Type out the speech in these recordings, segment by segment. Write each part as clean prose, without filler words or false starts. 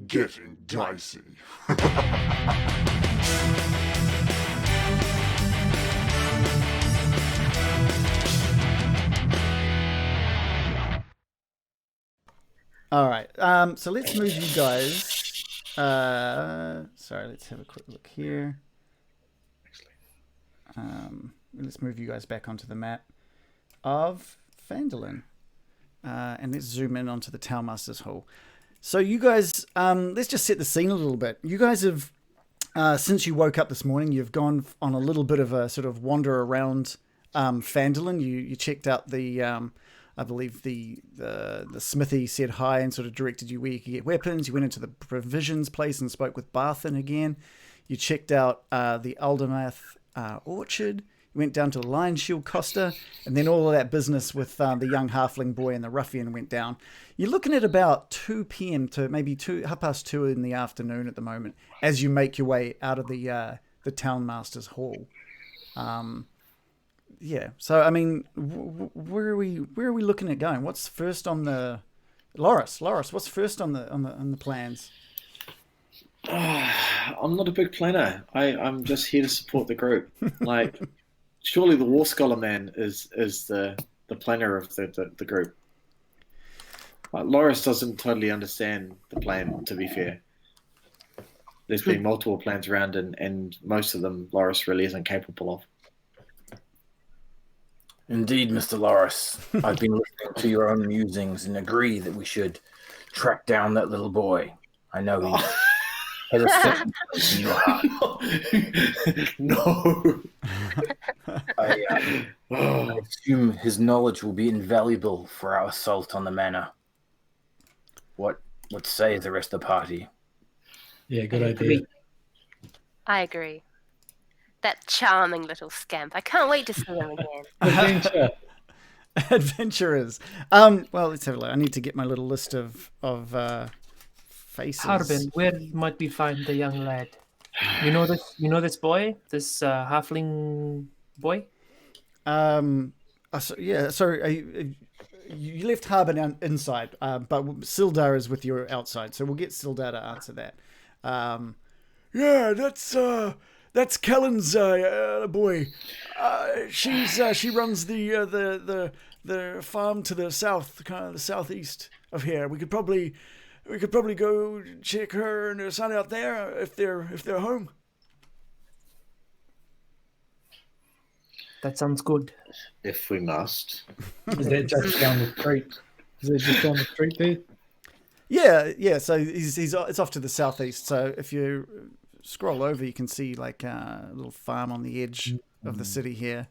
getting dicey. All right. So let's move you guys. Sorry, let's have a quick look here. Let's move you guys back onto the map of Phandelver. And let's zoom in onto the Townmaster's Hall. So you guys, let's just set the scene a little bit. You guys have, since you woke up this morning, you've gone on a little bit of a sort of wander around Phandelver. You checked out the, I believe the smithy said hi and sort of directed you where you could get weapons. You went into the provisions place and spoke with Barthen again. You checked out the Aldermath orchard. You went down to the Lion Shield Costa, and then all of that business with the young halfling boy and the ruffian went down. You're looking at about 2 p.m. to maybe 2:30 in the afternoon at the moment as you make your way out of the Townmaster's Hall. Yeah. So I mean, where are we looking at going? What's first on the Loris? What's first on the plans? I'm not a big planner. I'm just here to support the group. Like, surely the War Scholar man is the planner of the group. Loris doesn't totally understand the plan, to be fair. There's been multiple plans around, and most of them Loris really isn't capable of. Indeed, Mr. Loris. I've been listening to your own musings and agree that we should track down that little boy. I know he has a certain place in your heart. No. I assume his knowledge will be invaluable for our assault on the manor. What say the rest of the party? Yeah, good idea. I agree. That charming little scamp. I can't wait to see him again. Adventure. Adventurers. Well, let's have a look. I need to get my little list of faces. Harbin, where might we find the young lad? You know this boy? This halfling boy? Sorry, you left Harbin inside, but Sildar is with you outside, so we'll get Sildar to answer that. Yeah, that's Kellen's boy. She runs the farm to the south, kind of the southeast of here. We could probably go check her and her son out there if they're home. That sounds good. If we must. Is that just down the street? Is that just down the street there? Yeah. So it's off to the southeast. So if you scroll over, you can see like a little farm on the edge of the city here.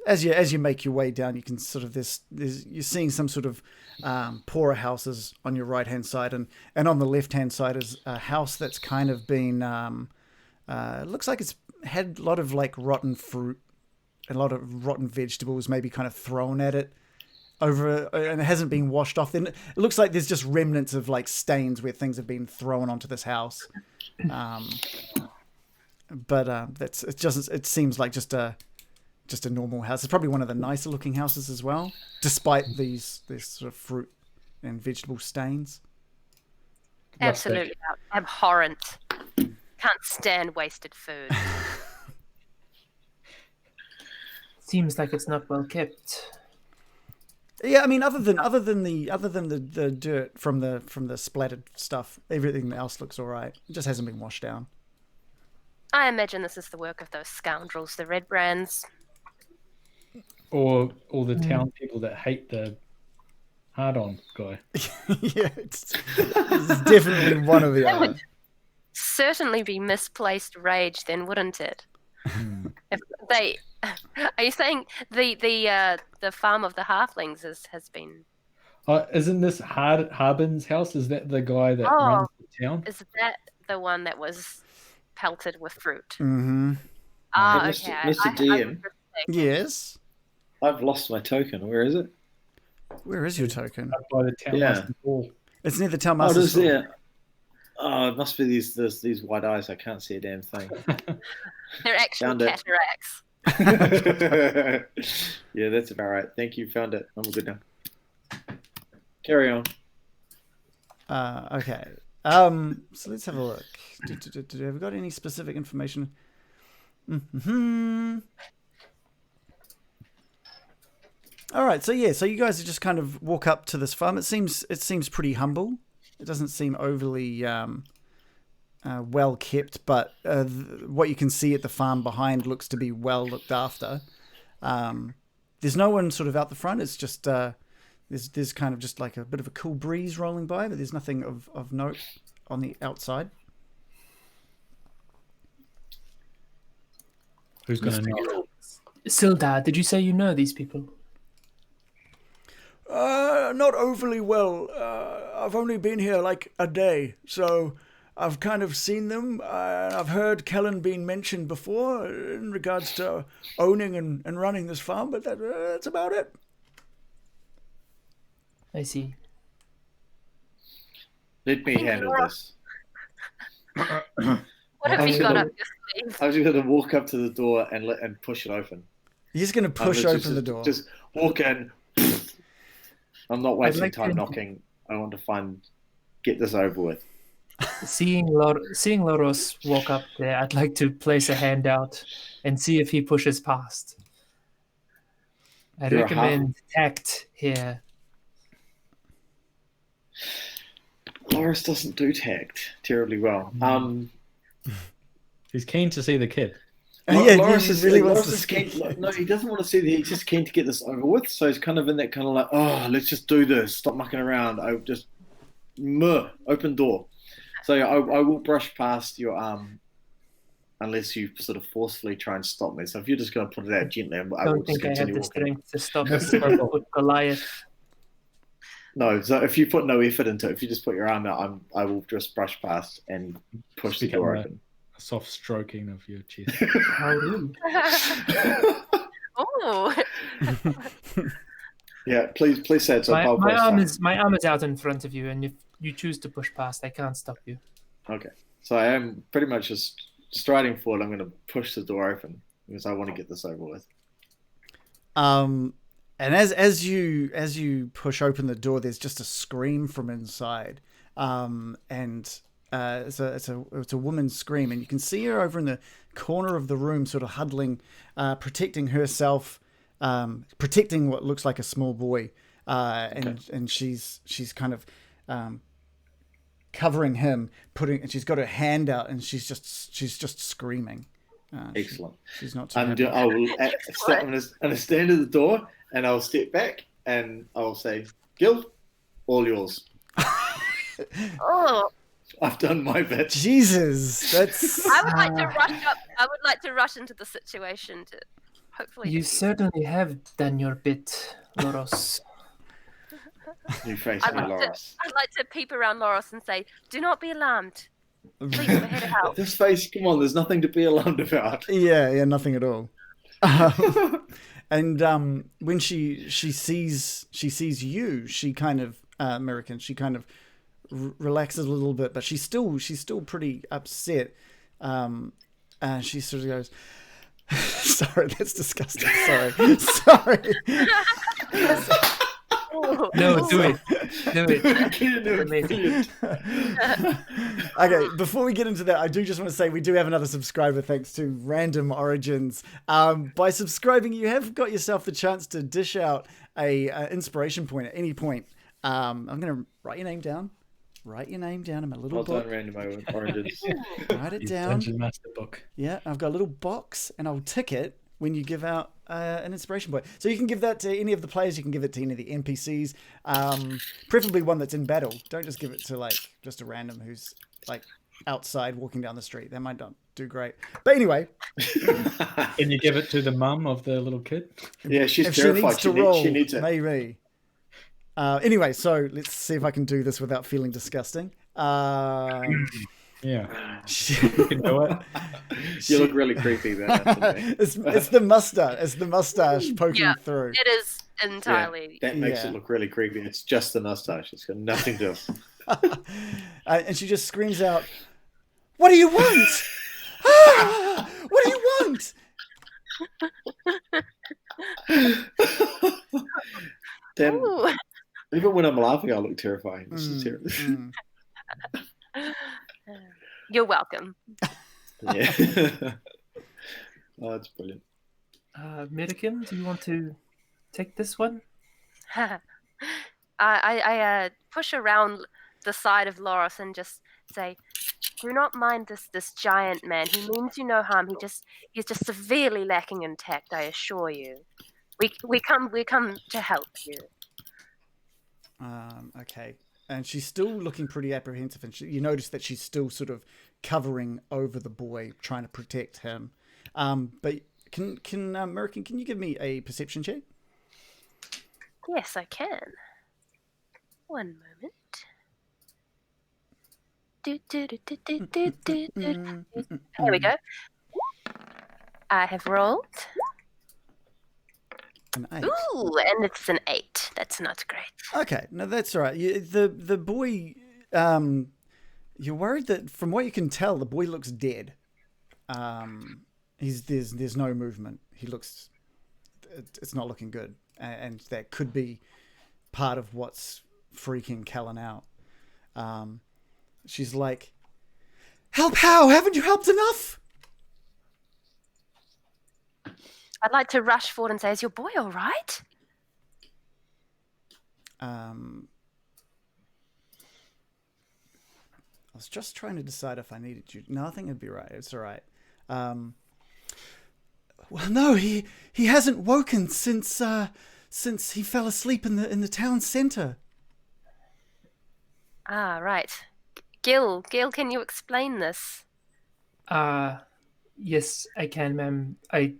As you make your way down, you can sort of you're seeing some sort of poorer houses on your right hand side, and on the left hand side is a house that's kind of been it looks like it's had a lot of like rotten fruit, and a lot of rotten vegetables maybe kind of thrown at it over, and it hasn't been washed off. Then it looks like there's just remnants of like stains where things have been thrown onto this house. But it seems like just a normal house. It's probably one of the nicer looking houses as well, despite these sort of fruit and vegetable stains. Absolutely abhorrent. Can't stand wasted food. Seems like it's not well kept. Yeah, I mean, other than the dirt from the splattered stuff, everything else looks all right. It just hasn't been washed down. I imagine this is the work of those scoundrels, the Red Brands. Or all the town people that hate the hard-on guy. Yeah, it's definitely one of the That other. would certainly be misplaced rage, then, wouldn't it? If they, are you saying the farm of the halflings has been? Isn't this Harbin's house? Is that the guy that runs the town? Is that the one that was pelted with fruit? Mm-hmm. Ah, Mr. okay. Mr. DM. Yes. I've lost my token. Where is it? Where is your token? Up by the town master hall. It's near the Oh, Townmaster's it is Hall. there. Oh, it must be these white eyes. I can't see a damn thing. They're actually Found it. cataracts. Yeah, that's about right. Thank you. Found it. I'm good now. Carry on. Okay. So let's have a look. Have we got any specific information? All right. So yeah. So you guys just kind of walk up to this farm. It seems pretty humble. It doesn't seem overly well kept, but what you can see at the farm behind looks to be well looked after. There's no one sort of out the front. It's just there's kind of just like a bit of a cool breeze rolling by, but there's nothing of note on the outside. Who's going to knock? Sildar, did you say you know these people? Not overly well. I've only been here like a day, so I've kind of seen them. I've heard Kellen being mentioned before in regards to owning and running this farm, but that's about it. I see. Let me handle this. What have you got up your sleeve? I was just going to walk up to the door and push it open. You're just going to push open the door. Just walk in. I'm not wasting like time to- knocking. I want to get this over with. Seeing Loros walk up there, I'd like to place a hand out and see if he pushes past. I You're a recommend tact here. Loris doesn't do tact terribly well. He's keen to see the kid. Yeah, Loris he is really Loris wants to is see keen. No, he doesn't want to see the. He's just keen to get this over with. So he's kind of in that kind of like, oh, let's just do this. Stop mucking around. I just open door. So I will brush past your arm, unless you sort of forcefully try and stop me. So if you're just going to put it out gently, I I will don't just think I have continue the walking. strength to stop a 7-foot Goliath. No, so if you put no effort into it, if you just put your arm out, I will just brush past and push the door open. A soft stroking of your chest. How rude. Oh, Yeah, please say it. So My, I'll my press arm down. is my arm is out in front of you, and if you choose to push past, I can't stop you. Okay. So I am pretty much just striding forward. I'm going to push the door open because I want to get this over with. And as you push open the door, there's just a scream from inside, and it's a woman's scream, and you can see her over in the corner of the room, sort of huddling, protecting herself, protecting what looks like a small boy, and she's kind of covering him, and she's got her hand out, and she's just screaming. Excellent. She's not too I'm happy. going to stand at the door and I'll step back and I'll say, Gil, all yours. oh! I've done my bit. Jesus, that's. I would like to rush up. I would like to rush into the situation to hopefully. You defuse it. certainly have done your bit, Loros. You face I'd me, like, to, Loris. I'd like to peep around Loris and say, "Do not be alarmed. Please, we're here to help." This face, come on, there's nothing to be alarmed about. Yeah, nothing at all. And when she sees you, she kind of American. She kind of relaxes a little bit, but she's still pretty upset. And she sort of goes, "Sorry, that's disgusting. Sorry." No, do it. Do it. Amazing. Okay, before we get into that, I do just want to say we do have another subscriber thanks to Random Origins. By subscribing, you have got yourself the chance to dish out a inspiration point at any point. I'm going to write your name down. Write your name down in my little Well book. done, Random Origins. Write it His down. Dungeon Master book. Yeah, I've got a little box, and I'll tick it when you give out an inspiration point. So you can give that to any of the players. You can give it to any of the NPCs, preferably one that's in battle. Don't just give it to like just a random who's like outside walking down the street. They might not do great. But anyway, Can you give it to the mum of the little kid? Yeah, she's if she terrified. needs to roll, She needs it. maybe. Anyway, so let's see if I can do this without feeling disgusting. Yeah, you can do it. You look really creepy there. Anthony. it's the mustache. It's the mustache poking Yeah. through. It is entirely. That makes Yeah. it look really creepy. It's just the mustache. It's got nothing to do. And she just screams out, "What do you want? Ah, what do you want?" Then Ooh. Even when I'm laughing, I look terrifying. This is terrible. You're welcome. Yeah. Oh, that's brilliant. Mirakim, do you want to take this one? I push around the side of Loris and just say, "Do not mind this giant man. He means you no harm. He's just severely lacking in tact. I assure you. We come to help you." Okay. And she's still looking pretty apprehensive, and you notice that she's still sort of covering over the boy, trying to protect him. But can American, can you give me a perception check? Yes, I can. One moment. Here we go. I have rolled. An 8. Ooh, and it's an 8. That's not great. Okay, no, that's all right. The boy, you're worried that from what you can tell, the boy looks dead. There's no movement. He looks, it's not looking good, and that could be part of what's freaking Callan out. She's like, "Help! How? Haven't you helped enough?" I'd like to rush forward and say, "Is your boy all right?" I was just trying to decide if I needed you. No, I think it'd be right. It's all right. Well, no, he hasn't woken since he fell asleep in the town center. Ah, right. Gil, can you explain this? Yes, I can, ma'am. I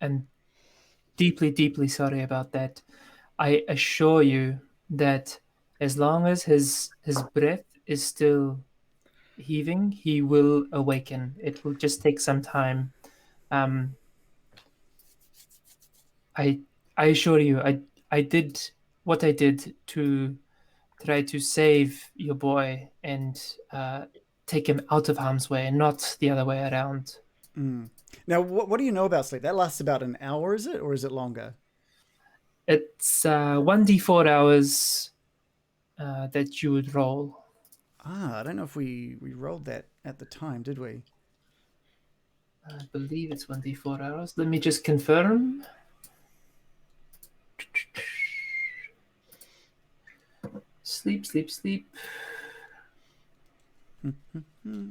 am deeply, deeply sorry about that. I assure you that as long as his breath is still heaving, he will awaken. It will just take some time. I assure you, I did what I did to try to save your boy and take him out of harm's way, not the other way around. Now, what do you know about sleep? That lasts about an hour, is it, or is it longer? It's 1d4 hours that you would roll. I don't know if we rolled that at the time, did we? I believe it's 1d4 hours. Let me just confirm. Sleep.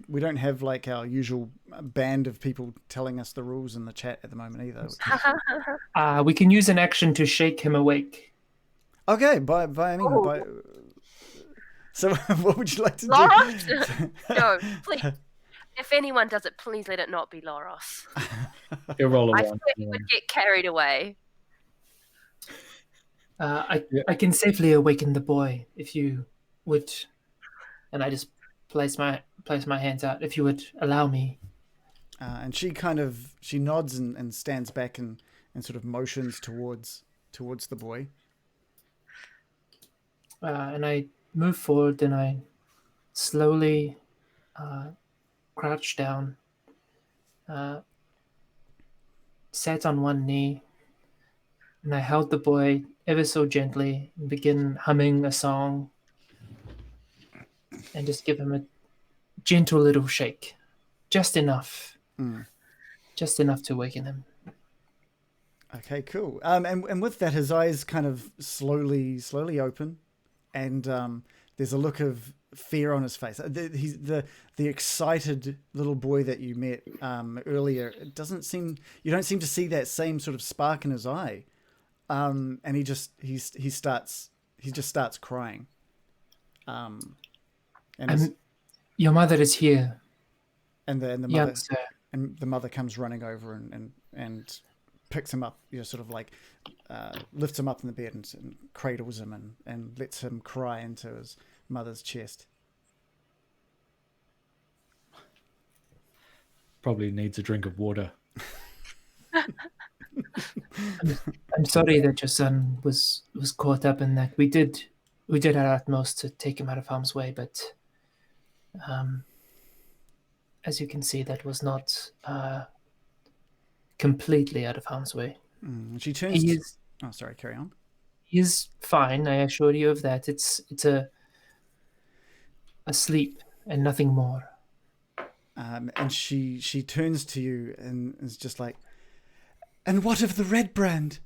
We don't have like our usual band of people telling us the rules in the chat at the moment either. We can use an action to shake him awake. Okay, so what would you like to Loros? do? No, please. If anyone does it, please let it not be Loros. He'll roll a I one. swear he would get carried away. I can safely awaken the boy if you would, and I just place my hands out if you would allow me. And she nods and stands back and sort of motions towards the boy. And I move forward and I slowly crouch down, sat on one knee, and I held the boy ever so gently and begin humming a song and just give him a gentle little shake. Just enough. Just enough to waken him. Okay, cool. And with that, his eyes kind of slowly open, and there's a look of fear on his face. He's the excited little boy that you met earlier. You don't seem to see that same sort of spark in his eye. And he just starts crying. Your mother is here. And the mother, Young sir. and the mother comes running over and picks him up, sort of like lifts him up in the bed and cradles him and lets him cry into his mother's chest. Probably needs a drink of water. I'm sorry that your son was caught up in that. We did our utmost to take him out of harm's way, but as you can see, that was not completely out of harm's way. And she turns. Oh, sorry. Carry on. He is fine, I assure you of that. It's a sleep and nothing more. And she turns to you and is just like, and what of the red brand?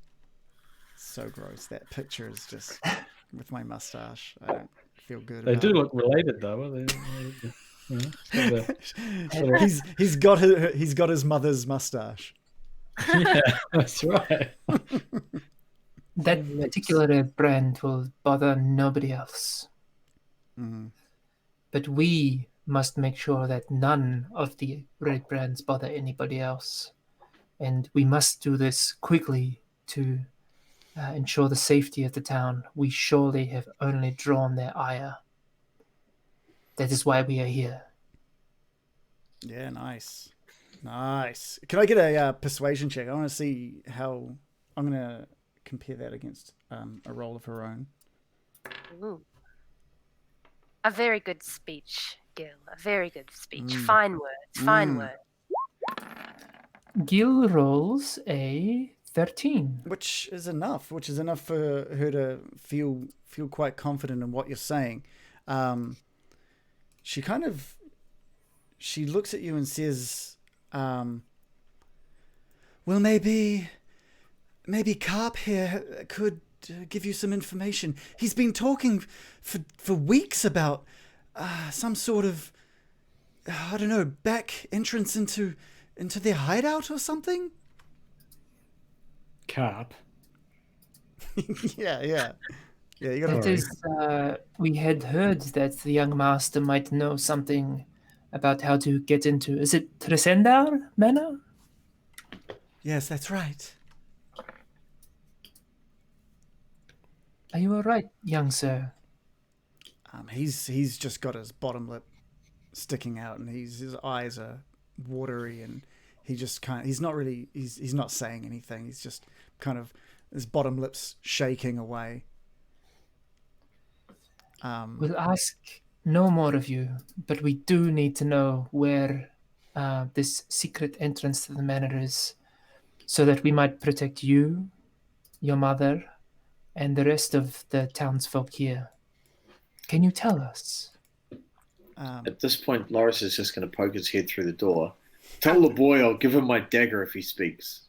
So gross. That picture is just with my mustache. I don't feel good. They about do it. look related though. He's got his mother's mustache. Yeah, that's right. That particular red brand will bother nobody else. Mm. But we must make sure that none of the red brands bother anybody else. And we must do this quickly to ensure the safety of the town. We surely have only drawn their ire. That is why we are here. Yeah, nice. Can I get a persuasion check? I want to see how I'm going to compare that against a roll of her own. Ooh. A very good speech, Gil. A very good speech. Fine words. Fine words. Gil rolls a 13. Which is enough for her to feel quite confident in what you're saying. She looks at you and says, well, maybe Carp here could give you some information. He's been talking for weeks about some sort of, I don't know, back entrance into their hideout or something. Carp. Yeah. You got That is, we had heard that the young master might know something about how to get into. Is it Tresendar Manor? Yes, that's right. Are you all right, young sir? He's just got his bottom lip sticking out, and his eyes are watery, and he's not saying anything. He's just kind of, his bottom lip's shaking away. We'll ask no more of you, but we do need to know where this secret entrance to the manor is, so that we might protect you, your mother, and the rest of the townsfolk here. Can you tell us? At this point, Loris is just going to poke his head through the door. Tell the boy I'll give him my dagger if he speaks.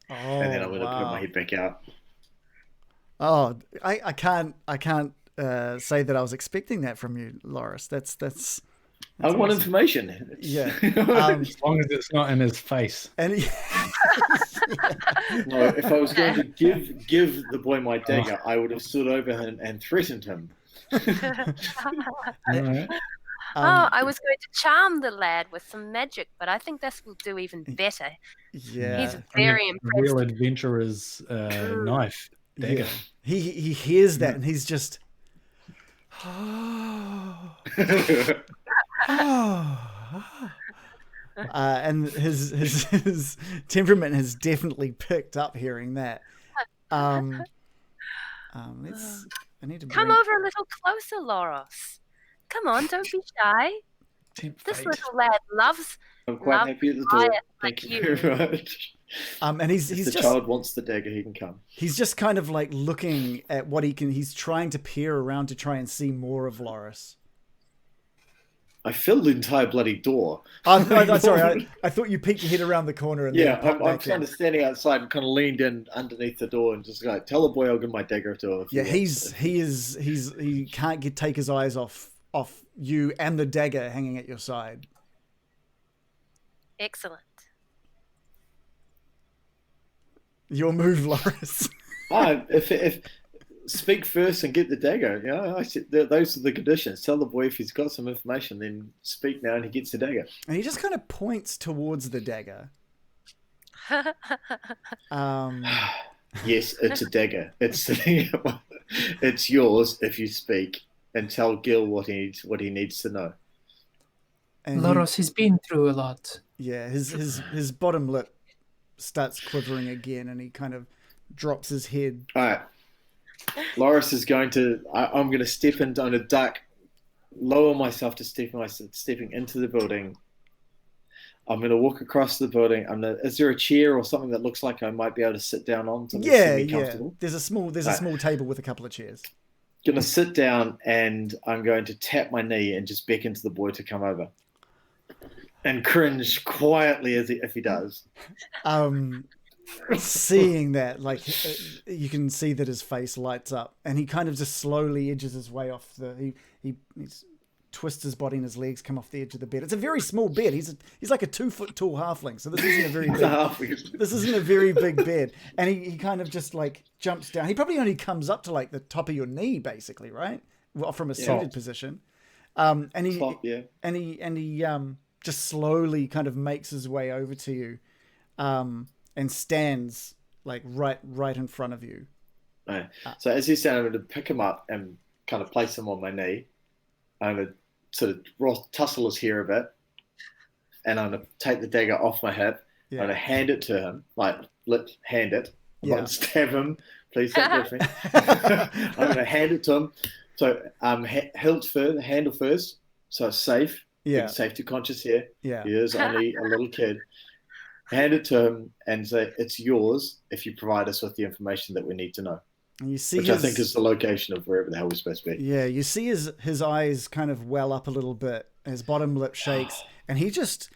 And then I'm going to put my head back out. Oh, I can't say that I was expecting that from you, Loris. That's I want awesome. information. Yeah. As long as it's not in his face. And No, if I was going to give the boy my dagger, I would have stood over him and threatened him. Right. I was going to charm the lad with some magic, but I think this will do even better. Yeah. He's very A real impressed. adventurer's knife. Dagger. Yeah. He hears that and he's just and his temperament has definitely picked up hearing that. I need to Come over a little closer, Loros. Come on, don't be shy. This little lad loves. I'm quite happy at the door. Thank you very much. And he's if the just, child wants the dagger, he can come. He's just kind of like looking at what he can. He's trying to peer around to try and see more of Loris. I filled the entire bloody door. Sorry, I thought you peeked your head around the corner and yeah, I'm kind of standing outside and kind of leaned in underneath the door and just like, tell the boy I'll give my dagger to him. Yeah, he can't take his eyes off you and the dagger hanging at your side. Excellent. Your move, Loris. If speak first and get the dagger. You know, I said those are the conditions. Tell the boy if he's got some information, then speak now and he gets the dagger. And he just kind of points towards the dagger. Yes, it's a dagger. It's yours if you speak and tell Gil what he needs to know. And Loros has been through a lot. Yeah, his bottom lip starts quivering again, and he kind of drops his head. All right. Loris is going to. I'm going to step into a duck, lower myself to stepping into the building. I'm going to walk across the building. Is there a chair or something that looks like I might be able to sit down on? Something Yeah, semi-comfortable? There's a small table with a couple of chairs. Going to sit down and I'm going to tap my knee and just beckon to the boy to come over. And cringe quietly if he does. Seeing that, like, you can see that his face lights up, and he kind of just slowly edges his way off he twists his body and his legs come off the edge of the bed. It's a very small bed. He's like a 2-foot tall halfling, so this isn't a very big. This isn't a very big bed, and he kind of just like jumps down. He probably only comes up to like the top of your knee, basically, right? Well, from a seated position. And he just slowly kind of makes his way over to you, and stands like right in front of you. Right. So as he's standing, I'm going to pick him up and kind of place him on my knee. I'm going to sort of tussle his hair a bit, and I'm going to take the dagger off my hip. Yeah. I'm going to hand it to him, hand it. I'm not going to stab him. Please don't touch me. I'm going to hand it to him. So hilt first, handle first, so it's safe. Yeah. Safety conscious here. Yeah. He is only a little kid. Hand it to him and say, it's yours if you provide us with the information that we need to know. And you see I think is the location of wherever the hell we're supposed to be. Yeah, you see his eyes kind of well up a little bit. His bottom lip shakes, and he just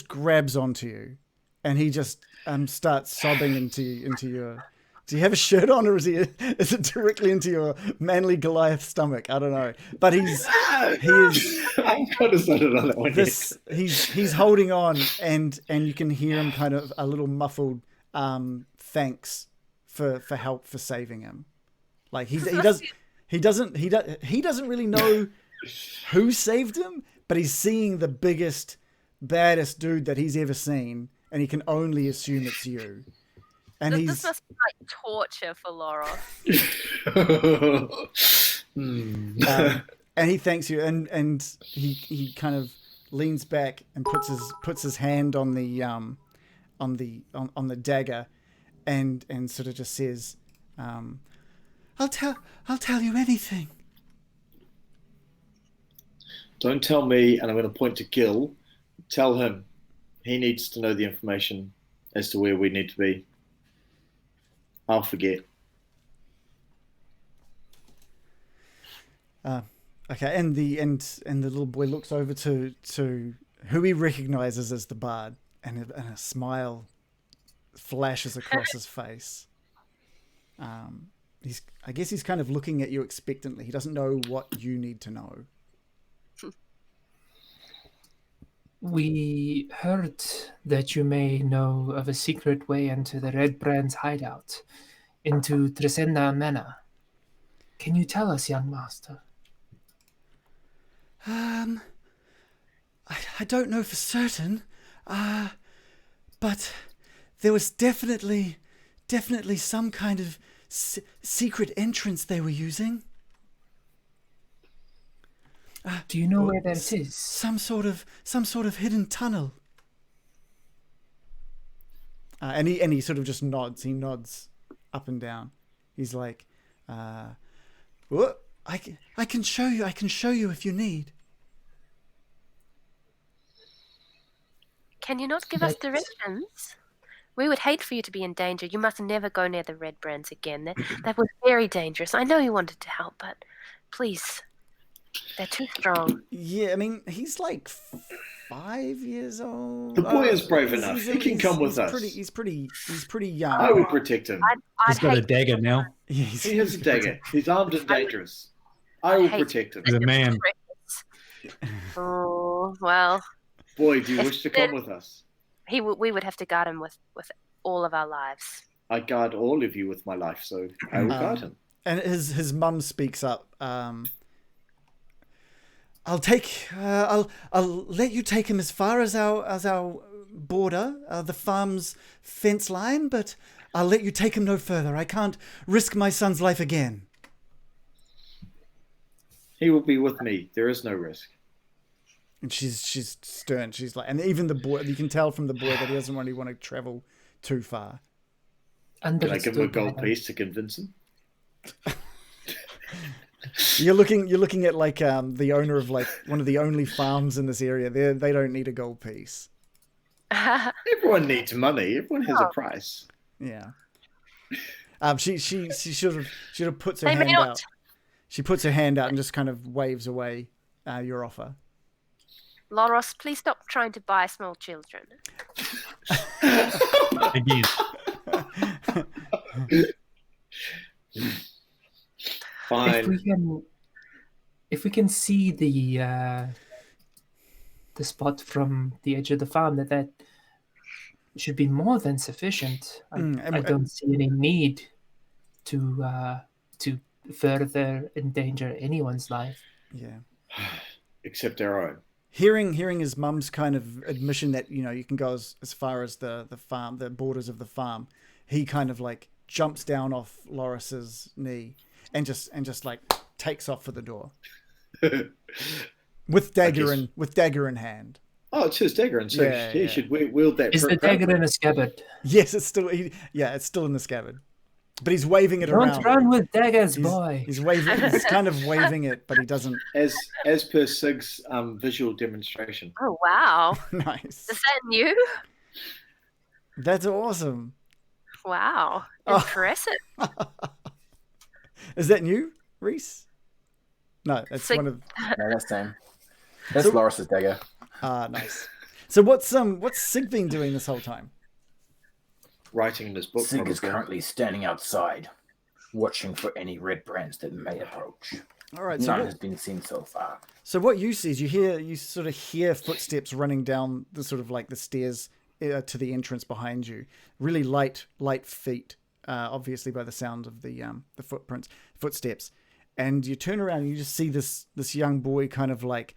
grabs onto you, and he just starts sobbing into your. Do you have a shirt on, or is it directly into your manly Goliath stomach? I don't know, but he is. I'm kind of started on that one. He's holding on, and you can hear him kind of a little muffled thanks for help, for saving him. Like he doesn't really know who saved him, but he's seeing the biggest, baddest dude that he's ever seen, and he can only assume it's you. And this must be like torture for Laura. And he thanks you, and he kind of leans back and puts his hand on the dagger, and sort of just says, I'll tell you anything. Don't tell me, and I'm going to point to Gil. Tell him he needs to know the information as to where we need to be. I'll forget. Okay, and the little boy looks over to who he recognizes as the bard, and a smile flashes across his face. I guess he's kind of looking at you expectantly. He doesn't know what you need to know. We heard that you may know of a secret way into the Red Brand's hideout, into Tresenda Manor. Can you tell us, young master? I don't know for certain, but there was definitely some kind of secret entrance they were using. Do you know where that is? Some sort of hidden tunnel. And he sort of just nods. He nods up and down. He's like, "What? I can show you. I can show you if you need." Can you not give us directions? We would hate for you to be in danger. You must never go near the Red Brands again. That was very dangerous. I know you wanted to help, but please. They're too strong. Yeah, I mean, he's like 5 years old. The boy is brave enough. He can come with us. He's pretty young. I would protect him. He's got a dagger now. Yeah, he has a dagger. He's armed and dangerous. I will protect him. He's a man. Oh, well. Boy, do you wish to come with us? We would have to guard him with all of our lives. I guard all of you with my life, so I will guard him. And his mum speaks up. I'll let you take him as far as our border, the farm's fence line, but I'll let you take him no further. I can't risk my son's life again. He will be with me. There is no risk. And she's stern. She's like, and even the boy, you can tell from the boy that he doesn't really want to travel too far. Can I give him a gold piece to convince him? You're looking at like the owner of like one of the only farms in this area. They don't need a gold piece. Everyone needs money. Everyone has a price. Yeah. She sort of puts her They may hand not. out. She puts her hand out and just kind of waves away your offer. Loros, please stop trying to buy small children. Again. Fine. If we can see the spot from the edge of the farm, that should be more than sufficient. I don't see any need to further endanger anyone's life. Yeah. Except our own. Hearing his mum's kind of admission that, you know, you can go as far as the farm, the borders of the farm, he kind of like jumps down off Loris's knee and just like takes off for the door. with dagger in hand. Oh, it's his dagger, and so he should wield that. Is the dagger in a scabbard? Yes, it's still in the scabbard. But he's waving it around. Don't run with daggers, boy. He's waving. He's kind of waving it, but he doesn't. As per Sig's visual demonstration. Oh, wow. Nice. Is that new? That's awesome. Wow. Impressive. Is that new, Reese? No, that's Sig- one of. No, that's same. That's Loris's dagger. Nice. So what's Sig been doing this whole time? Writing in his book. Sig is currently standing outside, watching for any red brands that may approach. All right, None has been seen so far. So what you see is you sort of hear footsteps running down the sort of like the stairs to the entrance behind you. Really light feet, obviously by the sound of the footsteps. And you turn around and you just see this young boy kind of like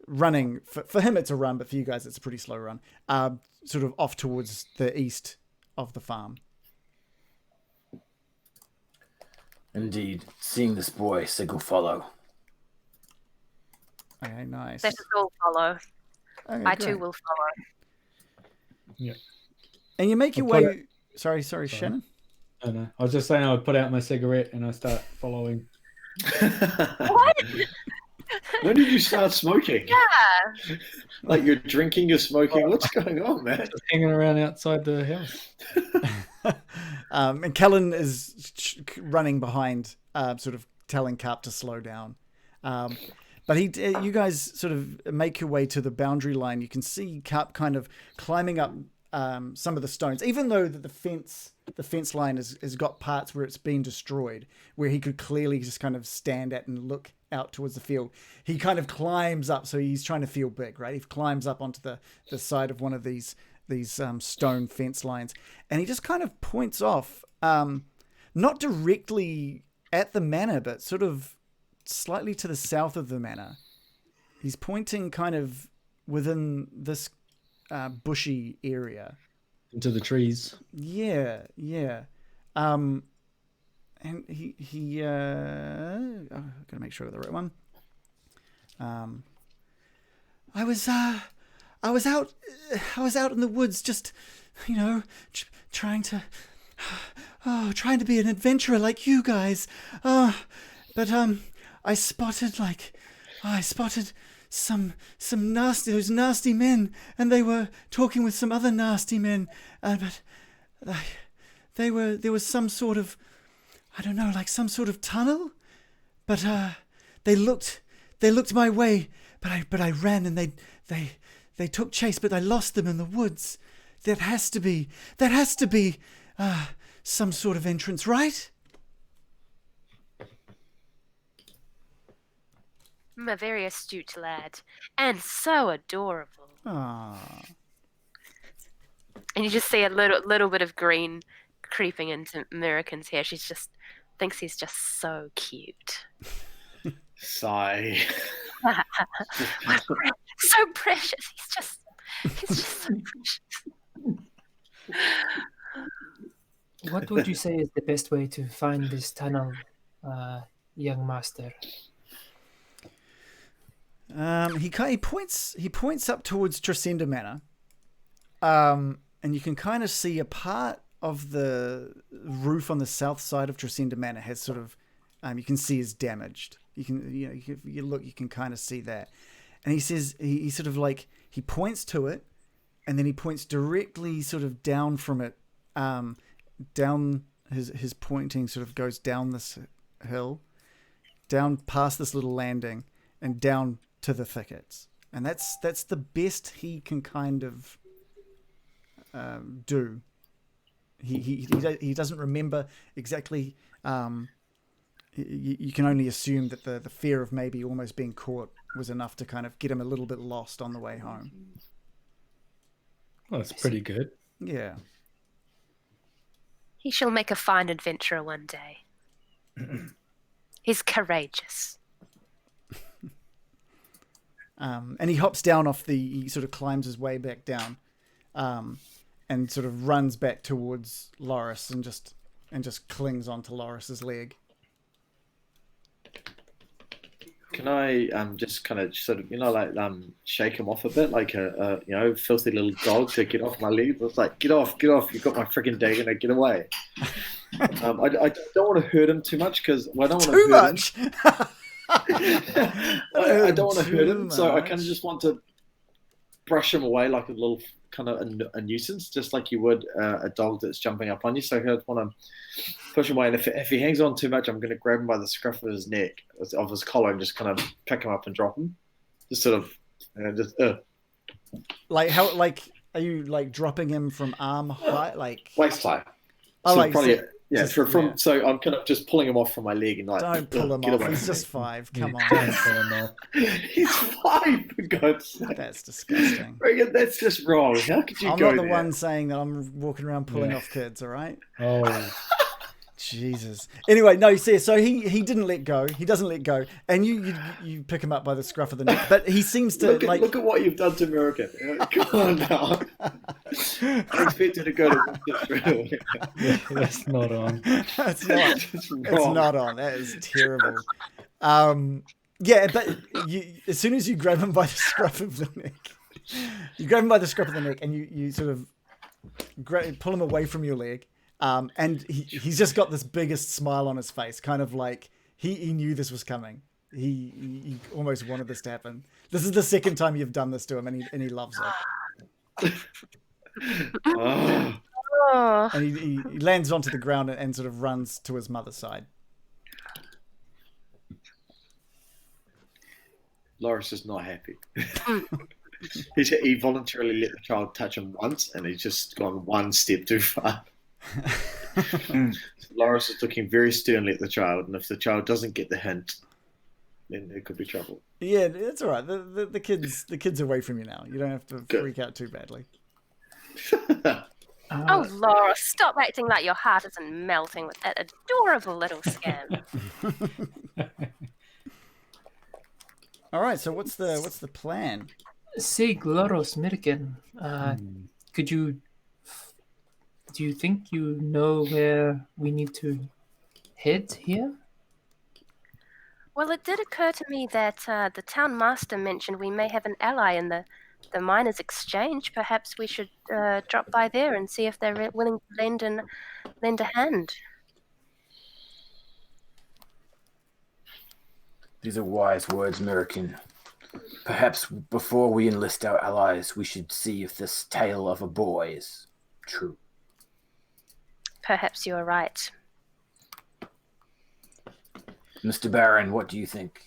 running. For him it's a run, but for you guys it's a pretty slow run. Sort of off towards the east of the farm. Indeed, seeing this boy, Sig will follow. Okay, nice. Let us all follow. Okay, I great. too will follow. Yeah. And you make your I'll put way. Sorry, Shannon. No. I was just saying I would put out my cigarette and I start following. What? When did you start smoking? Yeah. Like you're drinking, you're smoking. What's going on, man? Just hanging around outside the house. And Kellen is running behind, sort of telling Carp to slow down. But you guys sort of make your way to the boundary line. You can see Carp kind of climbing up some of the stones, even though the fence line has got parts where it's been destroyed, where he could clearly just kind of stand at and look out towards the field. He kind of climbs up, so he's trying to feel big, right? He climbs up onto the side of one of these stone fence lines, and he just kind of points off, not directly at the manor, but sort of slightly to the south of the manor. He's pointing kind of within this bushy area. Into the trees. Yeah. And he gotta make sure I got the right one. I was out in the woods, just, you know, trying to be an adventurer like you guys. But I spotted those nasty men, and they were talking with some other nasty men. But there was some sort of, I don't know, like some sort of tunnel. But they looked my way, but I ran, and they took chase, but I lost them in the woods. That has to be some sort of entrance, right? I'm a very astute lad, and so adorable. Ah. And you just see a little bit of green creeping into American's hair. She just thinks he's just so cute. Sigh. So precious. He's just so precious. What would you say is the best way to find this tunnel, young master? He points up towards Tresenda Manor, and you can kind of see a part of the roof on the south side of Tresenda Manor has sort of, you can see is damaged. You can kind of see that, and he says he sort of like he points to it, and then he points directly sort of down from it, down his pointing sort of goes down this hill, down past this little landing, and down to the thickets. And that's the best he can kind of do. He doesn't remember exactly. You can only assume that the fear of maybe almost being caught was enough to kind of get him a little bit lost on the way home. Well, that's pretty good. Yeah. He shall make a fine adventurer one day. He's courageous. And he hops down he sort of climbs his way back down, and sort of runs back towards Loris and just clings onto Loris's leg. Can I just kind of sort of shake him off a bit like a filthy little dog to get off my leg? It's like, get off! You've got my freaking dagger, now get away. I don't want to hurt him too much because I don't want to hurt him. I don't want to hurt him, so I kind of just want to brush him away like a little kind of a nuisance, just like you would a dog that's jumping up on you. So I just want to push him away, and if he hangs on too much, I'm going to grab him by the scruff of his neck, of his collar, and just kind of pick him up and drop him. Just sort of, Like how? Like are you like dropping him from arm height, like waist high? Oh, so like probably. Yeah, just, so I'm kind of just pulling him off from my leg and like. Don't pull him get off. away He's from just me. 5. Come on. Don't pull him off. He's 5, for God's sake. That's disgusting. Regan, that's just wrong. How could you I'm go not the there? one saying that I'm walking around pulling off kids, all right? Oh, Jesus. Anyway, no, see, so he didn't let go. He doesn't let go. And you pick him up by the scruff of the neck. But he seems to Look at what you've done to American. Come on now. I expected to go to Israel. yeah, that's not on. It's not. It's It's wrong. not on. That is terrible. Yeah, but as soon as you grab him by the scruff of the neck, and you sort of pull him away from your leg, and he's just got this biggest smile on his face, kind of like he knew this was coming. He almost wanted this to happen. This is the second time you've done this to him, and he loves it. Oh. Oh, And he lands onto the ground and sort of runs to his mother's side. Loris is not happy. He voluntarily let the child touch him once, and he's just gone one step too far. Loris is looking very sternly at the child, and if the child doesn't get the hint, then there could be trouble. Yeah, it's all right. The kid's away from you now. You don't have to freak out too badly. oh, Laura, stop acting like your heart isn't melting with that adorable little scam. All right. So what's the plan? Sig Loros Mirken, do you think you know where we need to head here? Well, it did occur to me that the town master mentioned we may have an ally in the miners' exchange. Perhaps we should drop by there and see if they're willing to lend a hand. These are wise words, American. Perhaps before we enlist our allies, we should see if this tale of a boy is true. Perhaps you're right. Mr. Baron, what do you think?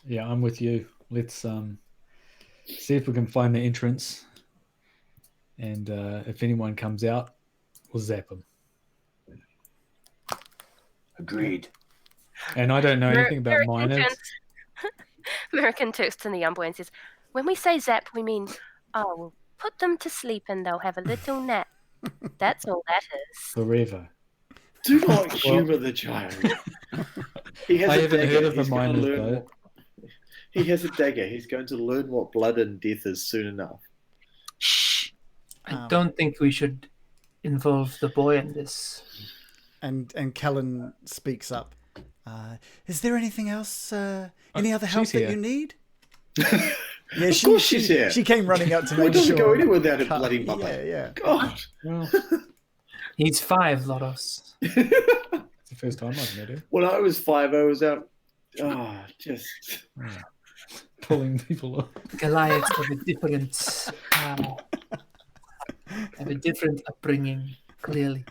Yeah, I'm with you. Let's see if we can find the entrance, and if anyone comes out, we'll zap them. Agreed. And I don't know anything about miners. American turns to the young boy and says, when we say zap, we mean, oh, we'll put them to sleep and they'll have a little nap. That's all that is. Forever. Do not humour the child. He has I a haven't dagger. heard of He's the going to miners, learn though. He has a dagger. He's going to learn what blood and death is soon enough. Shh. I don't think we should involve the boy in this. And Kellen speaks up. Is there anything else? Any other help she's that here. you need? Yeah, Of course she's here. She came running out to He make doesn't sure. go anywhere without a bloody mother. Yeah. God. Well, He's 5, Loros. it's the first time I've met her. When I was 5, I was out. Just Pulling people off. Goliaths of a different have a different upbringing, clearly.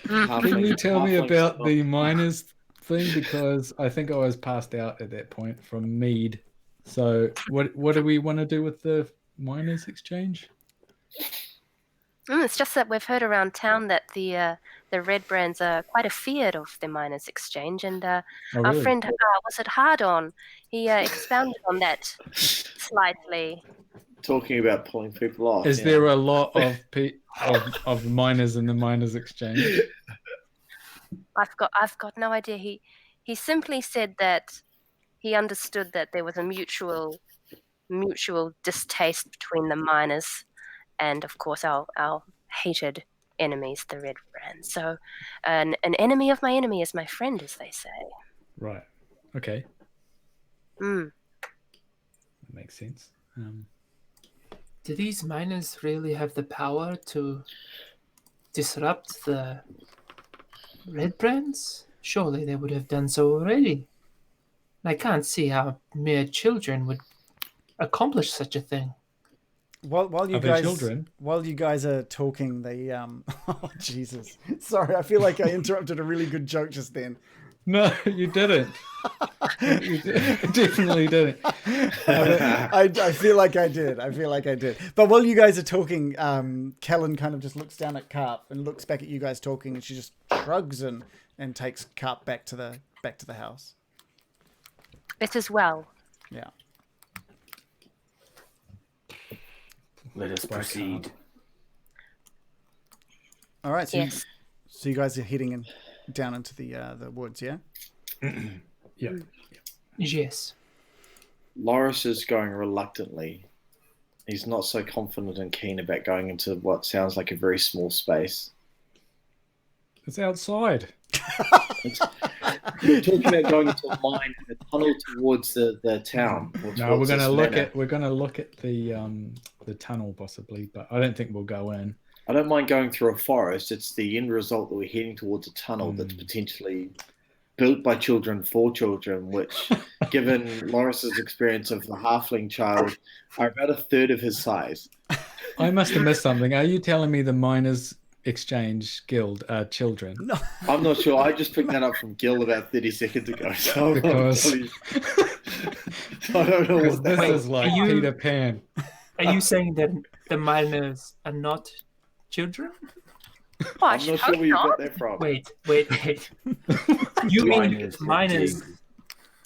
Can you tell me Halflings about not- the miners thing? Because I think I was passed out at that point from Mead. So what do we want to do with the miners exchange? It's just that we've heard around town that the Red Brands are quite afeared of the miners' exchange, and Oh, our really? friend was it Hardon? He expounded on that slightly. Talking about pulling people off. Is yeah. there a lot of of miners in the miners exchange? I've got no idea. He simply said that he understood that there was a mutual distaste between the miners and, of course, our hated enemies, the Red Brands. So, an enemy of my enemy is my friend, as they say. Right. Okay. Mm. That makes sense. Do these miners really have the power to disrupt the Red Brands? Surely they would have done so already. I can't see how mere children would accomplish such a thing. While you Are they guys children? while you guys are talking, the oh Jesus, sorry, I feel like I interrupted a really good joke just then. No, you didn't. You definitely didn't. I feel like I did. But while you guys are talking, Kellen kind of just looks down at Carp and looks back at you guys talking, and she just shrugs and takes Carp back to the house. It is well. Yeah. Let us proceed. All right. So Yes. so you guys are heading down into the woods, yeah? Yeah. Yes. Loris is going reluctantly. He's not so confident and keen about going into what sounds like a very small space. It's outside. You're talking about going into a mine and a tunnel towards the town. or No, we're towards going to this look manor. at the tunnel possibly, but I don't think we'll go in. I don't mind going through a forest. It's the end result that we're heading towards a tunnel that's Mm. potentially built by children for children, which, given Loris's experience of the halfling child, are about a third of his size. I must have missed something. Are you telling me the miners exchange guild are children? No. I'm not sure. I just picked that up from Gil about 30 seconds ago. So Because- I don't know Because what this that Wait, is like are you- Peter Pan. Are you saying that the miners are not children? Oh, I I'm should not sure hope where you not. got that from. Wait. You mean Miners, miners? indeed.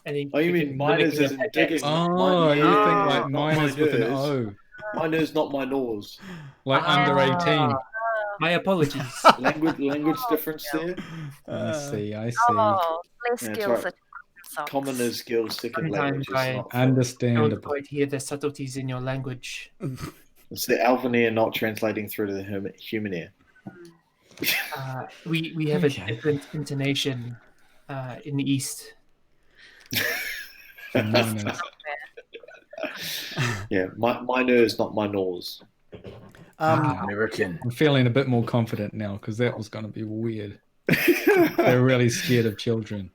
And Oh, you mean miners as in digging? Oh, you Miners, think like not miners with an miners. O, Miners, not minors. like under 18. My apologies. Language difference there. I see. Oh, less Yeah, it's skills right. at Commoners guild second language. Sometimes I- Is not Don't Understandable. quite hear the subtleties in your language. it's the Alvan ear not translating through to the human ear. We have Okay. a different intonation in the East. For miners. Yeah, minors, not minors. American. I'm feeling a bit more confident now because that was going to be weird. They're really scared of children.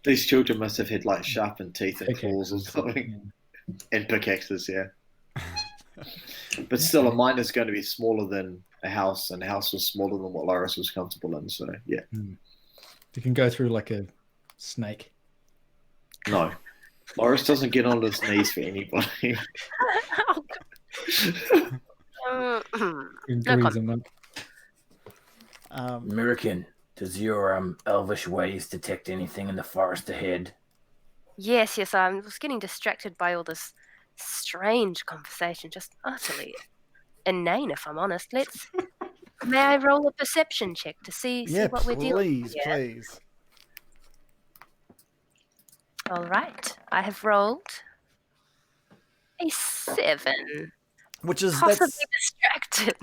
These children must have had like sharpened teeth and Pickaxes. claws or something, and pickaxes. Yeah, but still, a miner's going to be smaller than a house, and a house was smaller than what Loris was comfortable in. So yeah, You can go through like a snake. no, Loris doesn't get on his knees for anybody. Mm, You can No grease them up. American. Does your elvish ways detect anything in the forest ahead? yes, I was getting distracted by all this strange conversation, just utterly inane, if I'm honest. May I roll a perception check to see Yeah, what we're dealing with? please, please. All right, I have rolled a 7. Which is Possibly that's distracted.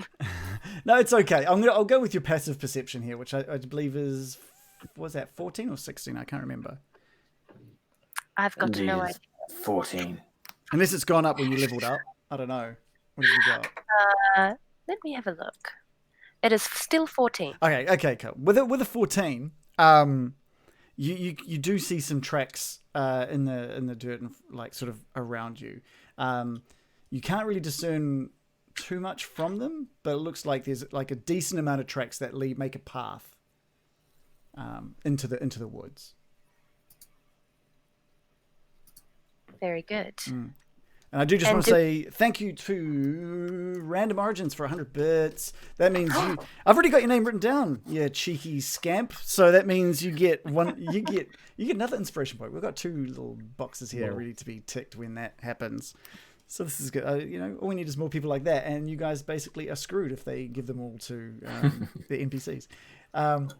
no, it's okay. I'll go with your passive perception here, which I believe is was that 14 or 16? I can't remember. I've got to Indeed, know. it's 14. Unless it's gone up when you leveled up. I don't know. What did you got? Let me have a look. It is still 14. Okay, cool. With a 14, you do see some tracks in the dirt and like sort of around you. You can't really discern too much from them, but it looks like there's like a decent amount of tracks that make a path into the woods. Very good. And I do just want to say thank you to Random Origins for 100 bits. That means I've already got your name written down, you cheeky scamp. So that means you get another inspiration point. We've got 2 little boxes here ready to be ticked when that happens. So this is good. All we need is more people like that, and you guys basically are screwed if they give them all to the NPCs.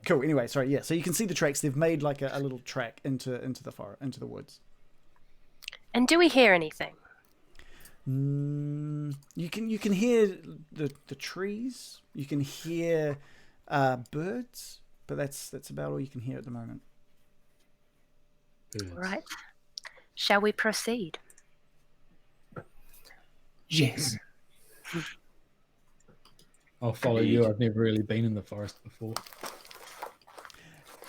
Cool. Anyway, sorry. Yeah. So you can see the tracks. They've made like a little track into the forest, into the woods. And do we hear anything? You can hear the trees. You can hear birds, but that's about all you can hear at the moment. Birds. Right. Shall we proceed? Yes. I'll follow you. I've never really been in the forest before.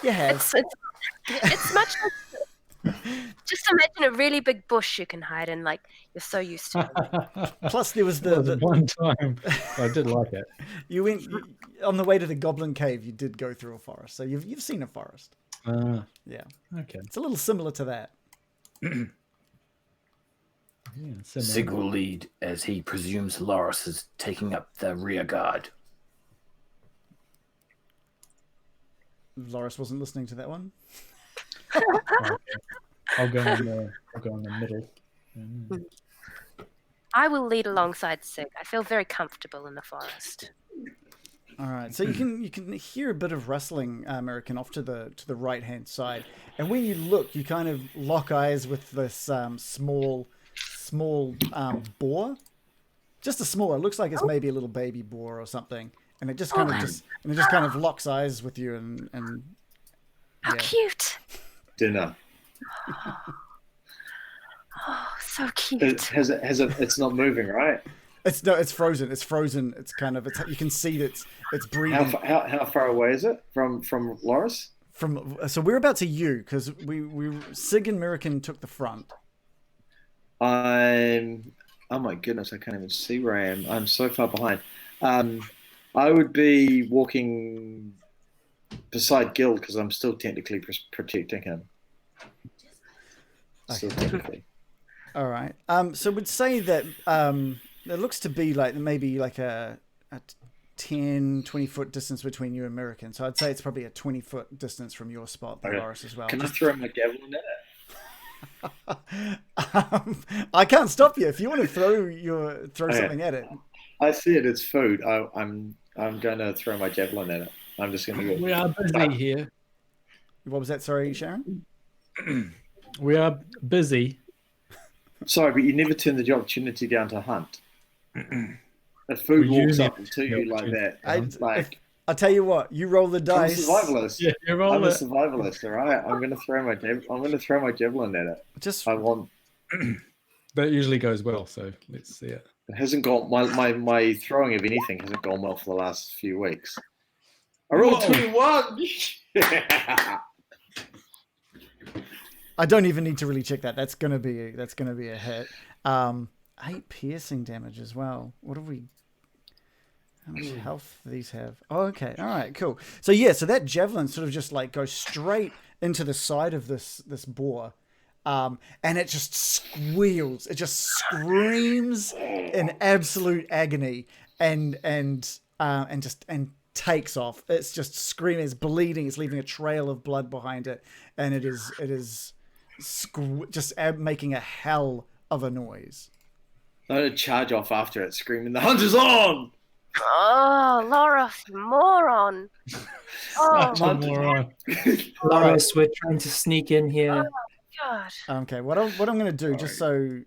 You have. It's much like just imagine a really big bush you can hide in, like you're so used to it. Plus, there was There was the one time I did like it. you on the way to the Goblin Cave. You did go through a forest, so you've seen a forest. Yeah, Okay. it's a little similar to that. Yeah, similar. Sig will lead as he presumes Loris is taking up the rear guard. Loris wasn't listening to that one. Okay. I'll go in the middle. I will lead alongside Sig. I feel very comfortable in the forest. All right, so you can hear a bit of rustling, American, off to the right hand side, and when you look, you kind of lock eyes with this small boar, just a small. It looks like it's maybe a little baby boar or something, and it just kind of locks eyes with you, and How cute! Dinner. Oh, so cute. It's not moving, right? It's frozen. It's frozen. It's kind of you can see that it's breathing. How far away is it from Loris? So we're about to you because we Sig and American took the front. Oh my goodness, I can't even see where I am. I'm so far behind. I would be walking beside Guild because I'm still technically protecting him. Still technically. All right. So we'd say that there looks to be like maybe like a 10, 20 foot distance between you and American. So I'd say it's probably a 20 foot distance from your spot, okay. Loris, as well. Can I throw my javelin at it? I can't stop you if you want to throw something at it. I see it. It's food. I'm going to throw my javelin at it. I'm just going to go. We are busy here. What was that? Sorry, Sharon. We are busy. Sorry, but you never turn the opportunity down to hunt. If food walks up to you like that, I'll tell you what. You roll the dice. I'm a survivalist. Yeah, you roll I'm a survivalist. All right. I'm going to throw my javelin at it. I want. That usually goes well. So let's see it. It hasn't gone. My throwing of anything hasn't gone well for the last few weeks. I rolled 21. I don't even need to really check that. That's gonna be a hit. 8 piercing damage as well. What have we? How much health do these have? Oh, okay. All right. Cool. So yeah. So that javelin sort of just like goes straight into the side of this boar, and it just squeals. It just screams in absolute agony, and takes off. It's just screaming. It's bleeding. It's leaving a trail of blood behind it, and it is just making a hell of a noise. I'm going to charge off after it, screaming, "The hunt is on!" Oh, Loris, moron! Oh, moron. Loris, we're trying to sneak in here. Oh God. Okay, what I'm going to do, just so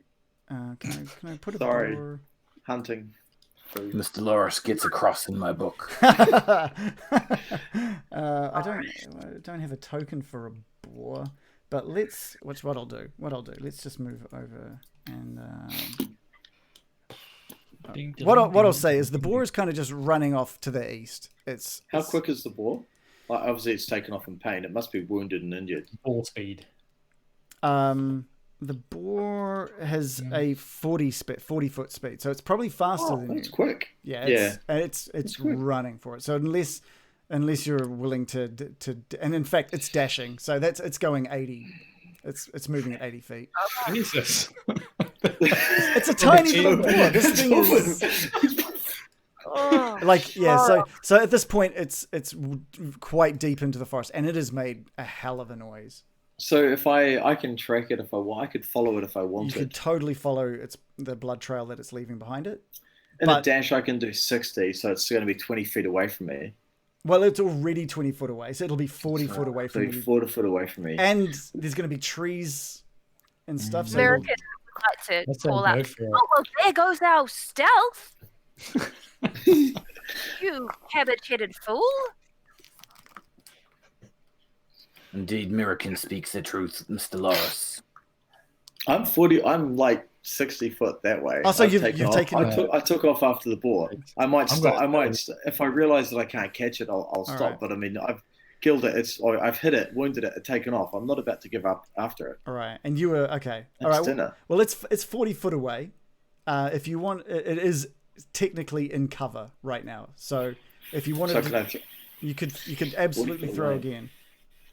can I put a door? Hunting. Mr. Loris gets a cross in my book. I don't have a token for a boar, but what I'll do. Let's just move over and what I'll say is the boar is kind of just running off to the east. How quick is the boar? Like, obviously, it's taken off in pain. It must be wounded and injured. Boar speed. The boar Phandelver has a 40 foot speed, so it's probably faster than That's you. quick. Yeah, Yeah. it's quick. running for it. So unless you're willing to, and in fact it's dashing, so it's going 80. It's moving at 80 feet. Jesus. It's a tiny little boar. This thing is Oh, like, yeah. So at this point it's quite deep into the forest, and it has made a hell of a noise. So if I can track it if I want, I could follow it if I You wanted. could totally follow the blood trail that it's leaving behind it. In a dash, I can do 60, so it's going to be 20 feet away from me. Well, it's already 20 foot away, so it'll be 40 foot away from you. 40 foot away from me. And there's going to be trees and stuff. So American would like to Let's call go out. for it. Oh well, there goes our stealth. You cabbage-headed fool. Indeed, Mirakin speaks the truth, Mr. Loris. I'm 40. I'm like 60 foot that way. Oh, so I've you've off. taken. I took off after the boar. I might I'm stop. gonna- I might if I realize that I can't catch it, I'll stop. right. But I mean, I've killed it. I've hit it, wounded it, and taken off. I'm not about to give up after it. All right, and you were okay. It's All right. dinner. Well, it's 40 foot away. If you want, it is technically in cover right now. So if you wanted, So you could absolutely 40 foot throw away. again.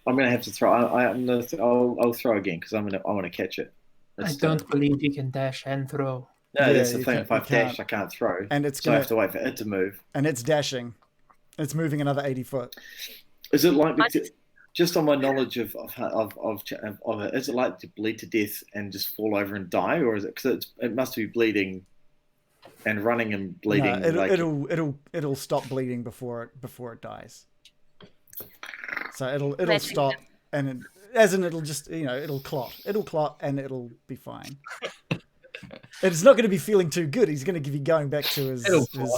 I'm gonna have to throw. I'll throw again because I want to catch it. I don't believe you can dash and throw. No, Yeah, that's the you thing. can't- If I you can't. dash, I can't throw. And it's So I gonna have to wait for it to move. and it's dashing. It's moving another 80 foot. Is it likely to, just on my knowledge of it, is it likely to bleed to death and just fall over and die, or is it because it must be bleeding and running and bleeding? No, it'll stop bleeding before it dies. So it'll Magic. stop, and it'll just it'll clot and it'll be fine. And it's not going to be feeling too good. He's going to be going back to his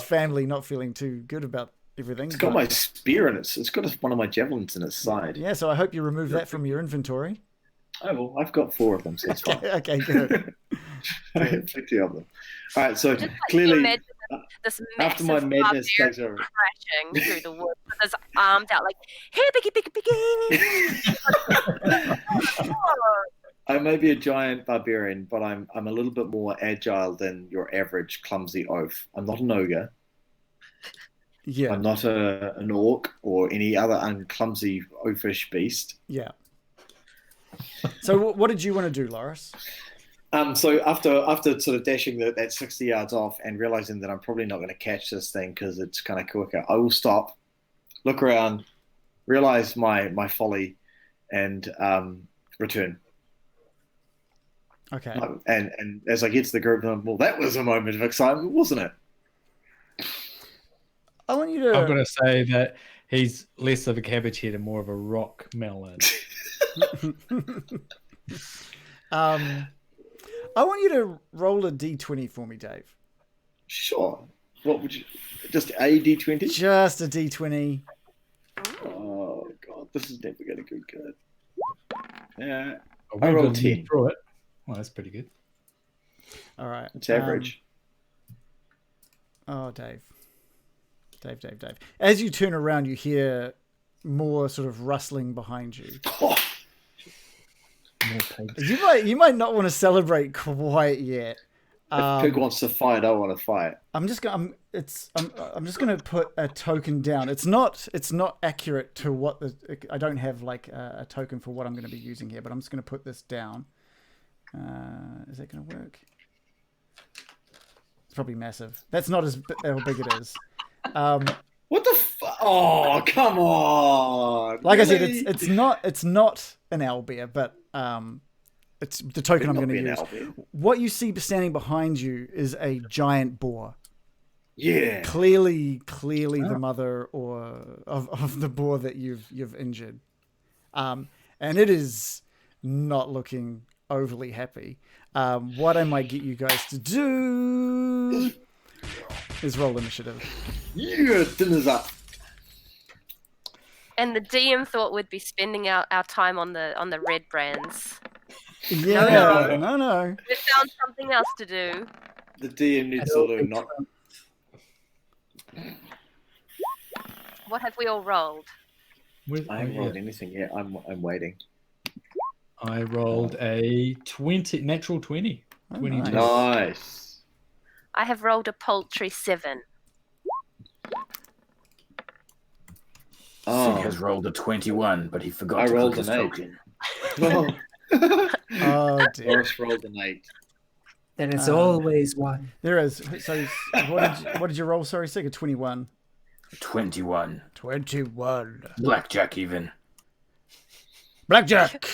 family, not feeling too good about everything. It's got my spear in it. It's got one of my javelins in its side. Yeah, so I hope you remove that from your inventory. Oh well, I've got 4 of them, so it's fine. Okay, good. I have 50 of them. All right, so Just like clearly, imagine this after massive my madness barbarian takes over, crashing through the woods with his arms out like, hey, biggie, biggie, biggie. I may be a giant barbarian, but I'm a little bit more agile than your average clumsy oaf. I'm not an ogre. Yeah, I'm not an orc or any other unclumsy oafish beast. yeah. So what did you want to do, Loris? So after sort of dashing that 60 yards off and realizing that I'm probably not going to catch this thing because it's kind of quicker, I will stop, look around, realize my folly, and return. Okay. And as I get to the group, well, that was a moment of excitement, wasn't it? I want you I'm to. going to say that he's less of a cabbage head and more of a rock melon. I want you to roll a d20 for me, Dave. Sure. What would you? Just a d20? Just a d20. Oh god, this is never going to go good. Yeah, Oh, I we rolled got 10. through it. Well, that's pretty good. All right. It's average. Dave. As you turn around, you hear more sort of rustling behind you. Oh, More pigs. You might not want to celebrate quite yet. if Pig wants to fight, I want to fight. I'm just gonna put a token down. It's not accurate to what I don't have like a token for what I'm going to be using here, but I'm just going to put this down. Is that going to work? It's probably massive. That's not how big it is. What the Oh, come on! Like Really? I said, it's not an owlbear, but it's the token I'm Could going to not be an use. owlbear. What you see standing behind you is a giant boar. Yeah. Clearly the mother of the boar that you've injured, and it is not looking overly happy. What I might get you guys to do is roll initiative. Yeah, dinner's up. And the DM thought we'd be spending our time on the red brands. Yeah, no. We found something else to do. The DM needs to learn not. What have we all rolled? I haven't rolled anything yet. I'm waiting. I rolled a natural 20. Oh, 22. Nice. I have rolled a paltry 7. Oh, Sig has rolled a 21, but he forgot I to rolled click his an 8. token. no. Oh dear. Loris rolled an 8. There is always one. There is. So what did you roll? Sorry, Sig, a 21. 21. 21. Blackjack even. Blackjack.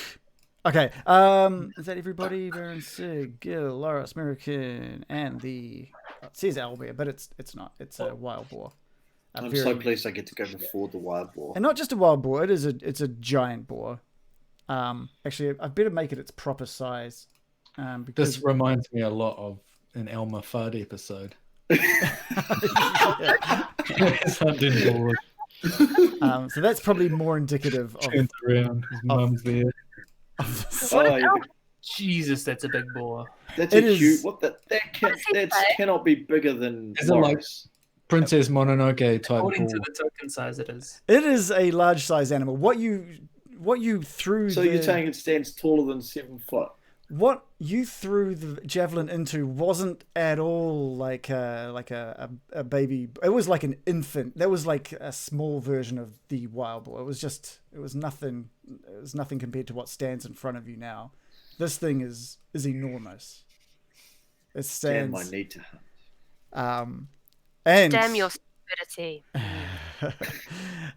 Okay. Is that everybody? Baron, Sig, Gil, Loris, American, and the it says owlbear, but it's not. It's a wild boar. I'm so pleased I get to go before the wild boar. And not just a wild boar. It's a giant boar. Actually, I better make it its proper size. Because This reminds me a lot of an Elmer Fudd episode. His hunting board so that's probably more indicative of. turns around. His mum's there. Oh, yeah. Jesus, that's a big boar. That's It a is- huge. What the? That does he say? cannot be bigger than Is it like- Loris. Princess Mononoke type According to boar. the token size, it is. It is a large size animal. What you threw? So you're saying it stands taller than 7 foot? What you threw the javelin into wasn't at all like a baby. It was like an infant. That was like a small version of the wild boar. It was nothing. It was nothing compared to what stands in front of you now. This thing is enormous. It Damn, stands. I need to hunt. And Damn your stupidity.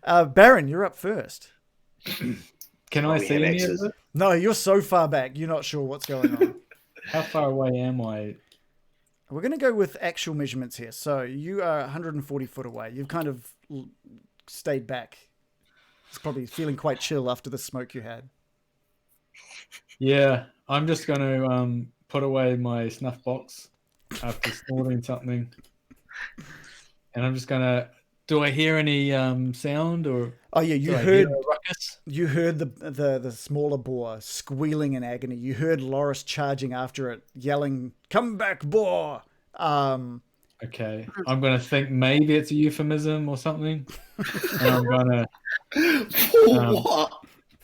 Baron, you're up first. Can I we see have any of axes. it? No, you're so far back. You're not sure what's going on. How far away am I? We're going to go with actual measurements here. So you are 140 foot away. You've kind of stayed back. It's probably feeling quite chill after the smoke you had. Yeah, I'm just going to put away my snuff box after snorting something. And I'm just going to... Do I hear any sound or... Oh yeah, you do I heard hear a ruckus? you heard the smaller boar squealing in agony. You heard Loris charging after it, yelling, "Come back, boar!" Okay, I'm going to think maybe it's a euphemism or something. And I'm going to... What?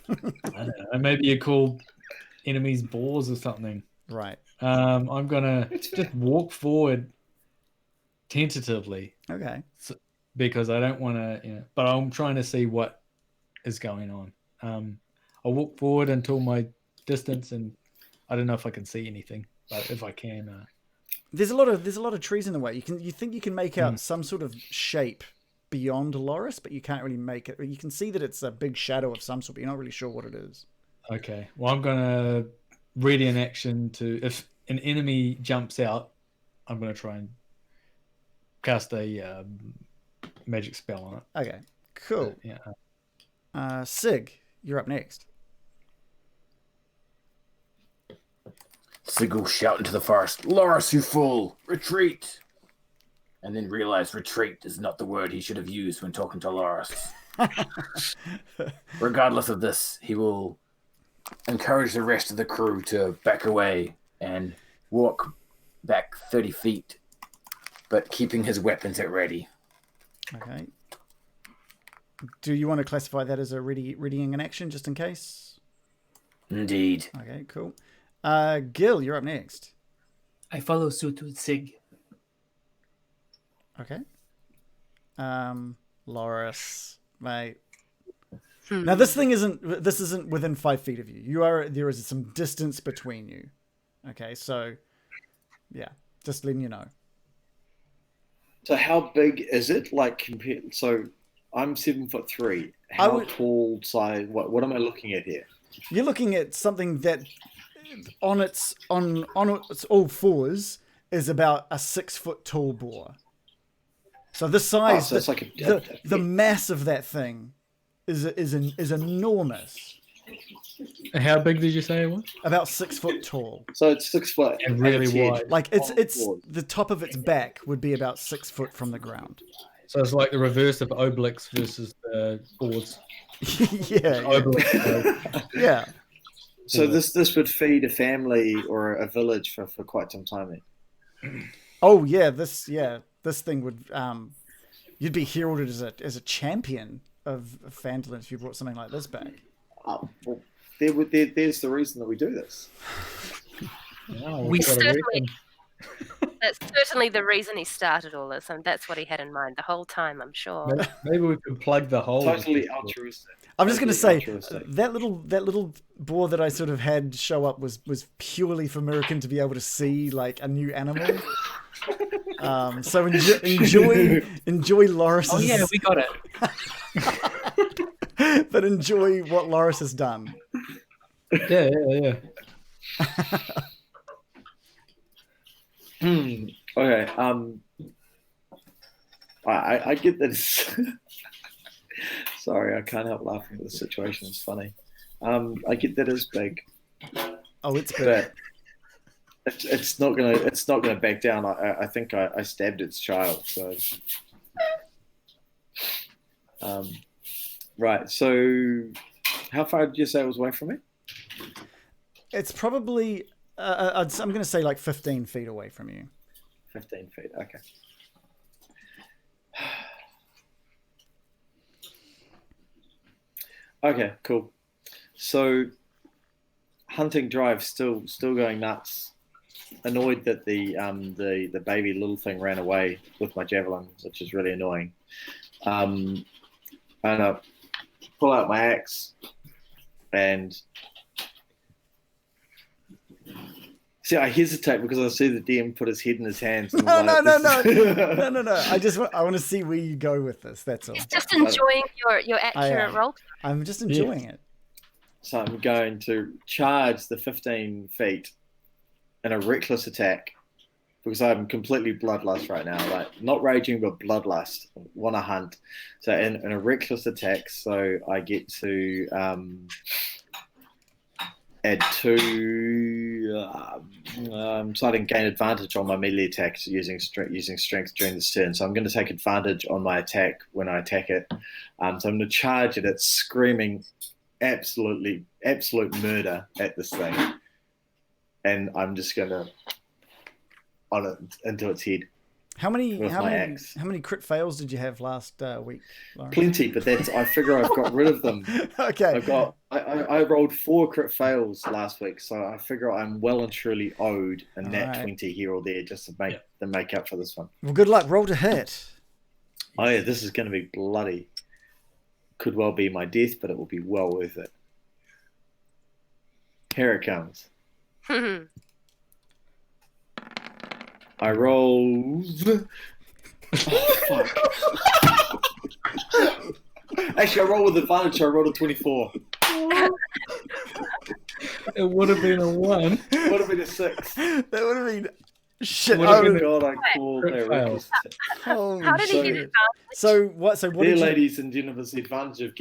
I don't know, maybe you call enemies boars or something. Right. I'm going to just walk forward tentatively. Okay. Because I don't want to, but I'm trying to see what is going on. I'll walk forward until my distance, and I don't know if I can see anything, but if I can, There's a lot of trees in the way. You think you can make out some sort of shape beyond Loris, but you can't really make it. You can see that it's a big shadow of some sort, but you're not really sure what it is. okay. Well, I'm gonna ready an action to if an enemy jumps out, I'm gonna try and cast a magic spell on it. Okay. Cool. Yeah. Sig, you're up next. Sig will shout into the forest, "Loris, you fool! Retreat!" And then realize retreat is not the word he should have used when talking to Loris. Regardless of this, he will encourage the rest of the crew to back away and walk back 30 feet, but keeping his weapons at ready. Okay. Do you want to classify that as a readying an action just in case? Indeed. Okay, cool. Gil, you're up next. I follow suit with Sig. Okay. Loris, mate. Now this isn't within 5 feet of you. There is some distance between you. Okay, so yeah, just letting you know. So how big is it? Like compared? So I'm 7'3". How tall size? What am I looking at here? You're looking at something that on its all fours is about a 6 foot tall boar. So the size, so it's like the mass of that thing is enormous. How big did you say it was? About 6 foot tall. So it's 6 foot And really at its wide. edge. Like it's the top of its back would be about 6 foot from the ground. So it's like the reverse of Obelix versus the boards. yeah. Obelix, Yeah. So this would feed a family or a village for quite some time. Then. Oh yeah, this thing would you'd be heralded as a champion of Phandelver if you brought something like this back. Oh, well, there's the reason that we do this. Wow, We we've got a certainly- weapon. That's certainly the reason he started all this, and that's what he had in mind the whole time, I'm sure. Maybe we could plug the hole. with Totally this door. altruistic. I'm just going to Totally say altruistic. that little boar that I sort of had show up was purely for Mirakin to be able to see like a new animal. So enjoy Loris's. Oh yeah, we got it. But enjoy what Loris has done. Yeah. Okay. I get that. Sorry, I can't help laughing at the situation. It's funny. I get that it's big, Oh, it's big. but it's not gonna back down. I think I stabbed its child. So, right. So, how far did you say it was away from me? It's probably I'm going to say like 15 feet away from you. 15 feet. Okay. Okay, cool. So, hunting drive still going nuts. Annoyed that the baby little thing ran away with my javelin, which is really annoying. And I pull out my axe and see. I hesitate because I see the DM put his head in his hands. And No. I'm like, No. I want to see where you go with this. That's all. He's just enjoying your accurate am. roll. I'm just enjoying it. So I'm going to charge the 15 feet in a reckless attack because I'm completely bloodlust right now. Like not raging, but bloodlust. Want to hunt. So in a reckless attack, so I get to add 2. So I can gain advantage on my melee attacks using strength during this turn. So I'm going to take advantage on my attack when I attack it. So I'm going to charge it. It's screaming absolute murder at this thing, and I'm just going to on it into its head. How many With my axe. how many crit fails did you have last week, Lauren? Plenty, but I figure I've got rid of them. Okay. I rolled 4 crit fails last week, so I figure I'm well and truly owed a nat Alright. 20 here or there just to make up for this one. Well, good luck. Roll to hit. Oh yeah, this is going to be bloody. Could well be my death, but it will be well worth it. Here it comes. I rolled. Oh, fuck. Actually, I rolled with advantage. So I rolled a 24. It would have been a 1. Would have been a 6. That would have been shit. Would have Oh been god, I called Crit that fail. reckless. Holy How did he shit. get advantage? So what There, did you ladies and gentlemen, the advantage of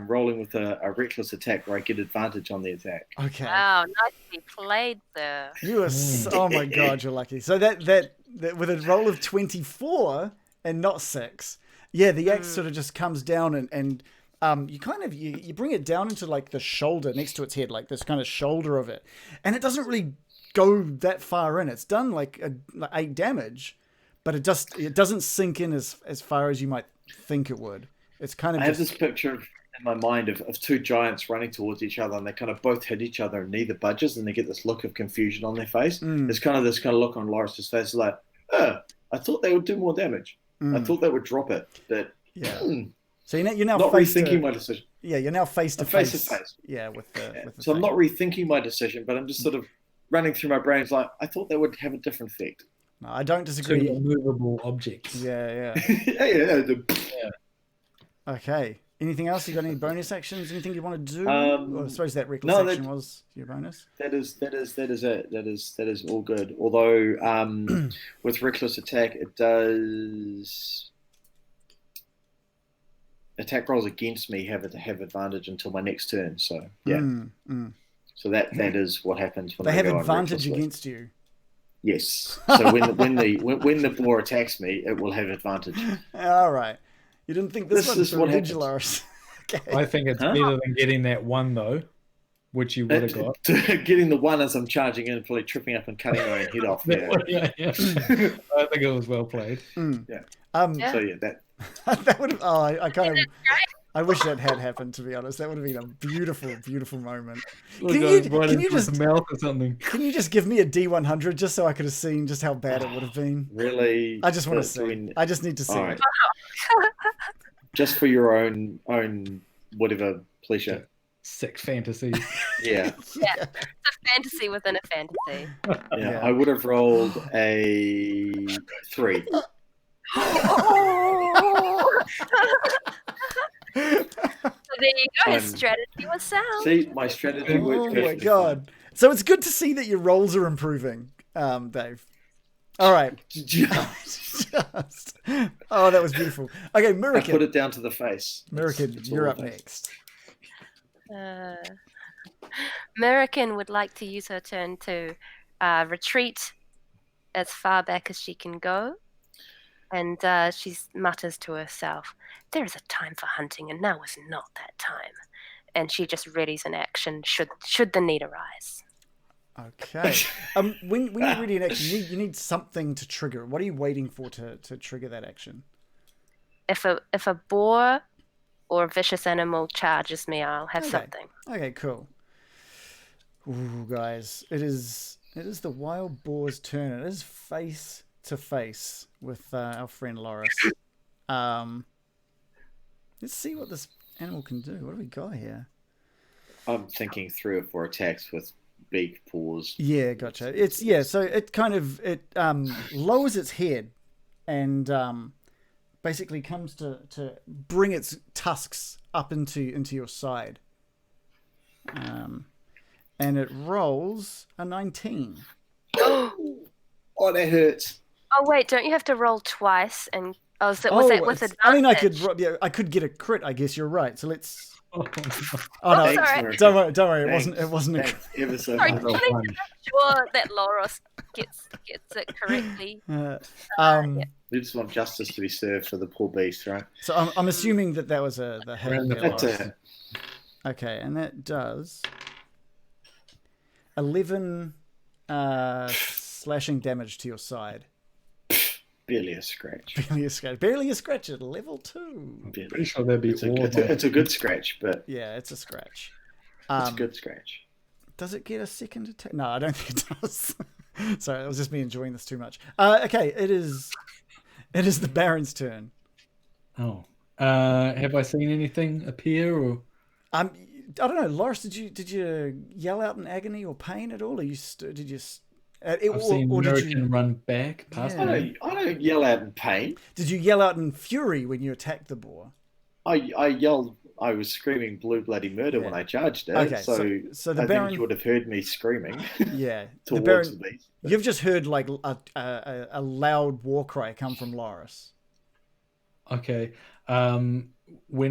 rolling with a reckless attack where I get advantage on the attack. Okay. Wow, nicely played there. You are oh my god, you're lucky. So that with a roll of 24 and not 6. Yeah, the axe sort of just comes down and you kind of you bring it down into like the shoulder next to its head, like this kind of shoulder of it. And it doesn't really go that far in. It's done like 8 damage, but it doesn't sink in as far as you might think it would. It's kind of I have this picture in my mind of 2 giants running towards each other, and they kind of both hit each other, and neither budges, and they get this look of confusion on their face. There's kind of this look on Loris's face, like, I thought they would do more damage. I thought they would drop it, but yeah. So you're now not face rethinking to, my decision. Yeah, you're now face to Face face. to face. Yeah, with the So I'm thing. not rethinking my decision, but I'm just sort of running through my brains like, I thought they would have a different effect. No, I don't 2 disagree. immovable objects. Yeah. yeah. Okay. Anything else? You got any bonus actions? Anything you want to do? Well, I suppose that reckless no, action was your bonus. That is it. That is all good. Although with reckless attack, it does attack rolls against me have advantage until my next turn. So yeah. So that is what happens when They I have go on advantage reckless against you. Yes. So when the boar attacks me, it will have advantage. All right. You didn't think this This one is through, what did you, happens. Loris? Okay. I think it's better than getting that 1 though, which you would have got. Getting the 1 as I'm charging in, probably tripping up and cutting my own head off. Yeah. Yeah. I think it was well played. Yeah. Yeah. So yeah, that That would have. Oh, I kind of. I wish that had happened, to be honest. That would have been a beautiful, beautiful moment. Look, Can right you into his just mouth or something? can you just give me a D100 just so I could have seen just how bad it would have been? Really? I just want to Do see. I just need to see All it. right. Just for your own whatever pleasure. Sick fantasies. Yeah. Yeah, it's a fantasy within a fantasy. Yeah. I would have rolled a 3. Oh! So there you go. His strategy was sound. See, my strategy worked Oh my perfectly god! So it's good to see that your rolls are improving, Dave. All right. Just, Oh, that was beautiful. Okay, I put Murikin. it down to the face. Murikin, It's you're all up face. next. American would like to use her turn to retreat as far back as she can go. And she mutters to herself, "There is a time for hunting, and now is not that time." And she just readies an action should the need arise. Okay. When you're ready in action, you need something to trigger it. What are you waiting for to trigger that action? If a boar or a vicious animal charges me, I'll have something. Okay, cool. Ooh, guys, it is the wild boar's turn. It is face to face with our friend Loris. Let's see what this animal can do. What do we got here? I'm thinking 3 or 4 attacks with beak paws. Yeah, gotcha. So it kind of lowers its head and basically comes to bring its tusks up into your side. And it rolls a 19. Oh, that hurts. Oh wait, don't you have to roll twice? And was that with advantage? I mean, I could get a crit. I guess you're right. So let's. Oh, Oh no! Thanks, Murikin. Don't worry. Thanks. It wasn't a. Thanks ever so Sorry, much. just to make sure that Loros gets it correctly. We just want justice to be served for the poor beast, right? So I'm assuming that was the hit. Around the there, That's Loris. a Okay, and that does 11 slashing damage to your side. barely a scratch. Barely a scratch at level 2. Barely. pretty sure that'd be It's awful. it's a good scratch, but Yeah, it's a scratch. it's a good scratch. Does it get a second attack? No, I don't think it does. Sorry, it was just me enjoying this too much. Okay, it is the Baron's turn. Oh, have I seen anything appear? Or I don't know, Loris. Did you yell out in agony or pain at all? Or did you? I've seen American run back past Yeah. me. I don't yell out in pain. Did you yell out in fury when you attacked the boar? I yelled. I was screaming blue bloody murder when I charged it. Okay, so the I Baron. think you would have heard me screaming Yeah, the towards Baron. the beast. You've just heard like a loud war cry come from Loris. Okay. When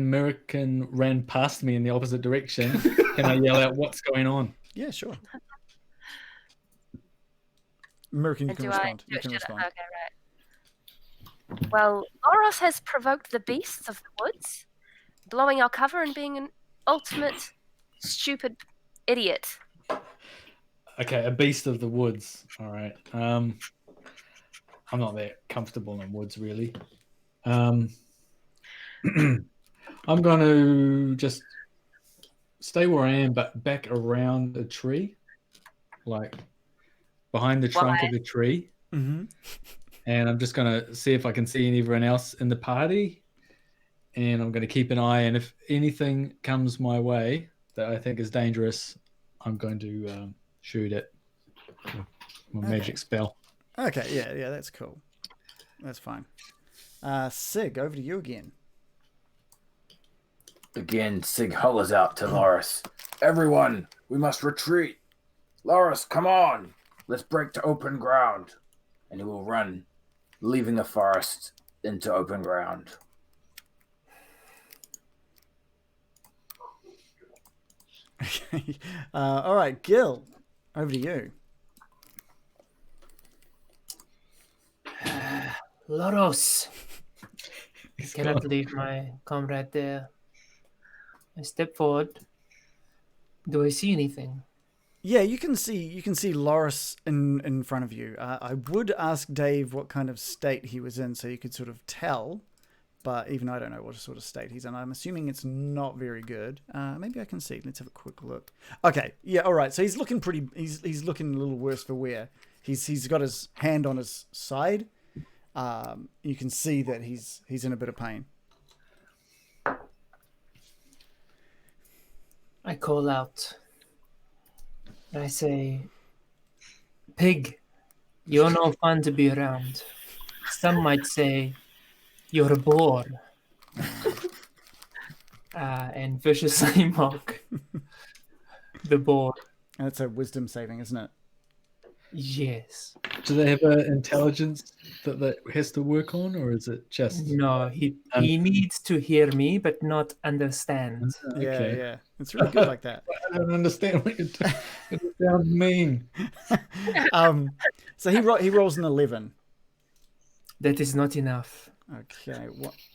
American ran past me in the opposite direction, can I yell out, "What's going on?" Yeah, sure. American, you And can do respond. I? You can Should I? respond. Okay, right. Well, Loros has provoked the beasts of the woods, blowing our cover and being an ultimate stupid idiot. Okay, a beast of the woods. All right. I'm not that comfortable in woods, really. I'm going to just stay where I am, but back around a tree, like behind the trunk of the tree. Mm-hmm. And I'm just going to see if I can see anyone else in the party. And I'm going to keep an eye. And if anything comes my way that I think is dangerous, I'm going to shoot it with my magic spell. Okay, yeah, that's cool. That's fine. Sig, over to you again. Again, Sig hollers out to Loris. Everyone, we must retreat. Loris, come on. Let's break to open ground. And he will run, leaving the forest into open ground. Okay. All right, Gil, over to you. Loros. He's Cannot gone. leave my comrade there. I step forward. Do I see anything? Yeah, you can see Loris in front of you. I would ask Dave what kind of state he was in, so you could sort of tell. but even I don't know what sort of state he's in. I'm assuming it's not very good. Maybe I can see. Let's have a quick look. Okay, yeah, all right. So he's looking pretty. He's looking a little worse for wear. He's got his hand on his side. You can see that he's in a bit of pain. I call out. And I say, Pig, you're no fun to be around. Some might say you're a bore. And viciously mock the boar. That's a wisdom saving, isn't it? Yes. Do they have an intelligence that has to work on, or is it just No, he needs to hear me, but not understand. Okay. Yeah. It's really good like that. I don't understand what you're doing. It sounds mean. So he rolls an 11. That is not enough. Okay,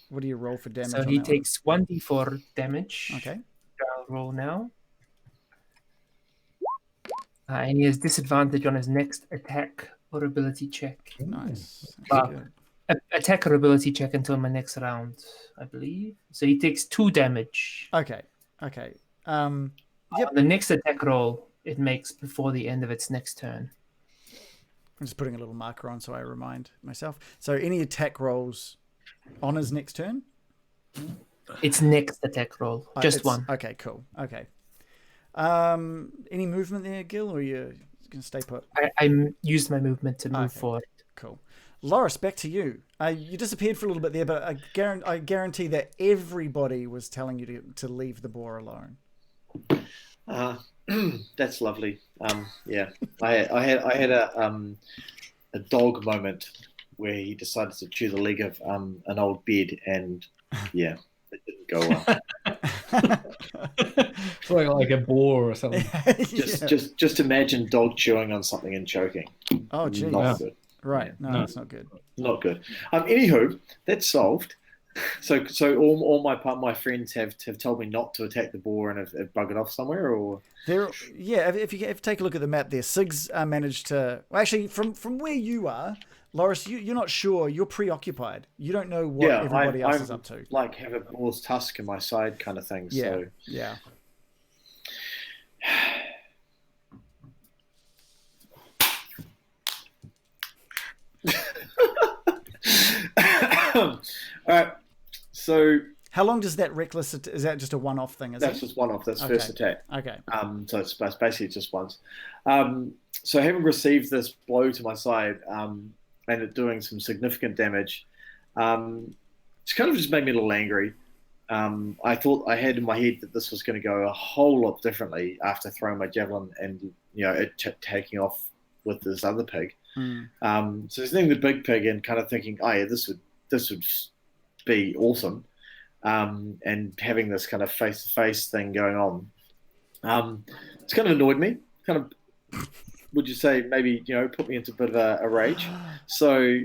what do you roll for damage? So on he that takes 1d4 damage. one? Okay. I'll roll now. And he has disadvantage on his next attack or ability check. Nice. That's Wow. good. Attack or ability check until my next round, I believe. So he takes 2 damage. Okay. Yep. On the next attack roll it makes before the end of its next turn. I'm just putting a little marker on so I remind myself. So any attack rolls on his next turn? Its next attack roll. Just It's- one. Okay, cool. Okay. Any movement there, Gil, or you're gonna stay put? I used my movement to move Okay. forward. Cool. Loris, back to you. You disappeared for a little bit there, but I guarantee that everybody was telling you to leave the boar alone. That's lovely. Yeah, I had a dog moment where he decided to chew the leg of an old bed, and yeah, it didn't go well. It's like a boar or something. Just imagine dog chewing on something and choking. Oh, geez. Not good. Right. No, No. that's not good. Not good. Anywho, that's solved. So all my friends have told me not to attack the boar and have buggered off somewhere, or If you take a look at the map there, Sig's managed to. Well, actually, from where you are, Loris, you're not sure. You're preoccupied. You don't know what everybody else is up to. Like have a boar's tusk in my side kind of thing. Yeah. So Yeah. all right. So How long does that reckless? Is that just a one-off thing? Is that's it? just one off. That's Okay. first attack. Okay. So it's basically just once. So having received this blow to my side, and it doing some significant damage, it's kind of just made me a little angry. I thought I had in my head that this was going to go a whole lot differently after throwing my javelin and it taking off with this other pig. Mm. So seeing the big pig and kind of thinking, oh yeah, this would be awesome. And having this kind of face-to-face thing going on, it's kind of annoyed me. Kind of, would you say maybe put me into a bit of a rage? So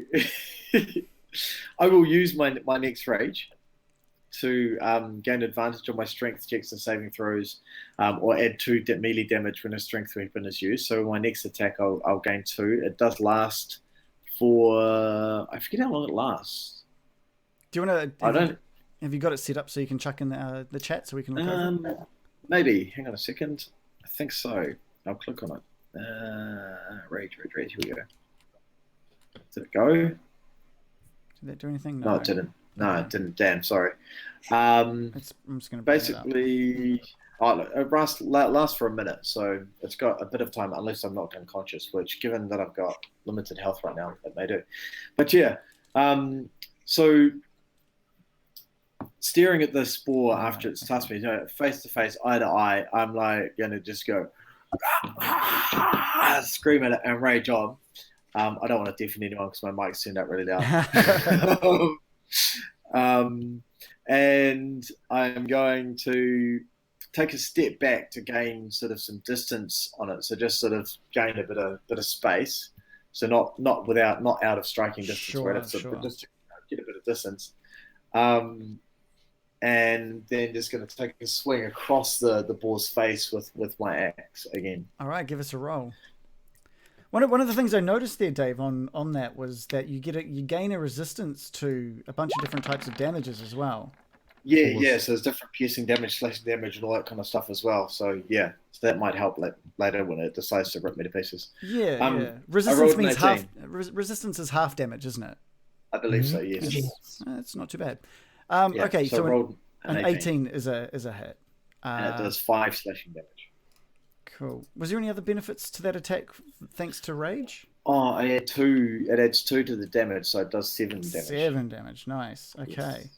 I will use my next rage to gain advantage on my strength checks and saving throws, or add 2 melee damage when a strength weapon is used. So my next attack, I'll gain 2. It does last for I forget how long it lasts. Do you want to? I don't. Have you got it set up so you can chuck in the chat so we can look over it? Maybe. Hang on a second. I think so. I'll click on it. Rage. Here we go. Did it go? Did that do anything? No, it didn't. No, Okay. it didn't. Damn, sorry. I'm just going to Basically, it lasts for a minute, so it's got a bit of time, unless I'm knocked unconscious, which, given that I've got limited health right now, it may do. But yeah, so staring at this boar after it's touched me, face to face, eye to eye, I'm like going to just go scream at it and rage on. I don't want to deafen anyone because my mic's turned out really loud. And I'm going to take a step back to gain sort of some distance on it. So just sort of gain a bit of space. So not out of striking distance, where it's Sure. just to get a bit of distance. And then just going to take a swing across the boar's face with my axe again. All right, give us a roll. One of the things I noticed there, Dave, on that was that you gain a resistance to a bunch of different types of damages as well. Yeah, yeah. So there's different piercing damage, slashing damage, and all that kind of stuff as well. So yeah, so that might help later when it decides to rip me to pieces. Yeah, yeah. I Resistance rolled an means 18. resistance is half damage, isn't it? I believe so. Yes. Yes. That's not too bad. Yeah, Okay, so I so rolled an 18 is a hit. and it does 5 slashing damage. Cool. Was there any other benefits to that attack thanks to rage? Oh, I had 2. It adds 2 to the damage, so it does 7 damage. 7 damage. Nice. Okay. Yes.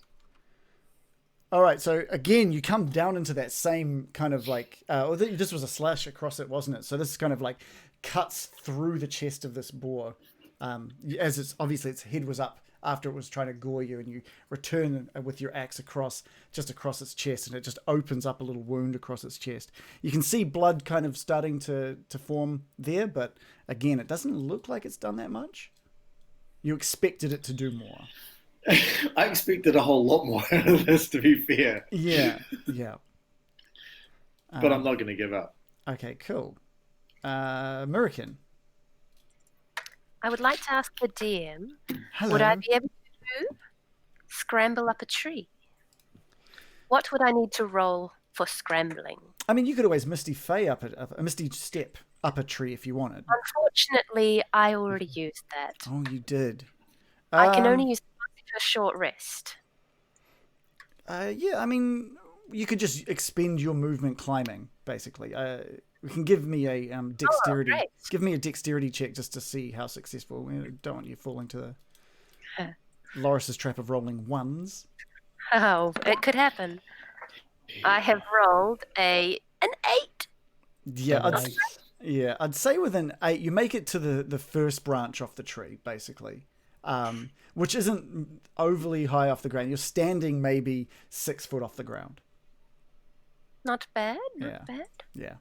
All right. So again, you come down into that same kind of like. This was a slash across it, wasn't it? So this kind of like cuts through the chest of this boar. As it's obviously its head was up after it was trying to gore you, and you return with your axe across its chest, and it just opens up a little wound across its chest. You can see blood kind of starting to form there, but again, it doesn't look like it's done that much. You expected it to do more. I expected a whole lot more out of this, to be fair. Yeah. But I'm not going to give up. Okay, cool. Murican. I would like to ask the DM, Hello. would I be able to scramble up a tree? What would I need to roll for scrambling? I mean, you could always Misty Step up a tree if you wanted. Unfortunately, I already used that. Oh, you did. I can only use it for a short rest. Yeah, I mean, you could just expend your movement climbing, basically. You can give me a dexterity. great. Give me a dexterity check just to see how successful. We don't want you falling to Loris's trap of rolling ones. Oh, it could happen. I have rolled an 8. Yeah, I'd say with an 8, you make it to the first branch off the tree, basically, which isn't overly high off the ground. You're standing maybe 6 foot off the ground. Not bad, not bad. Yeah.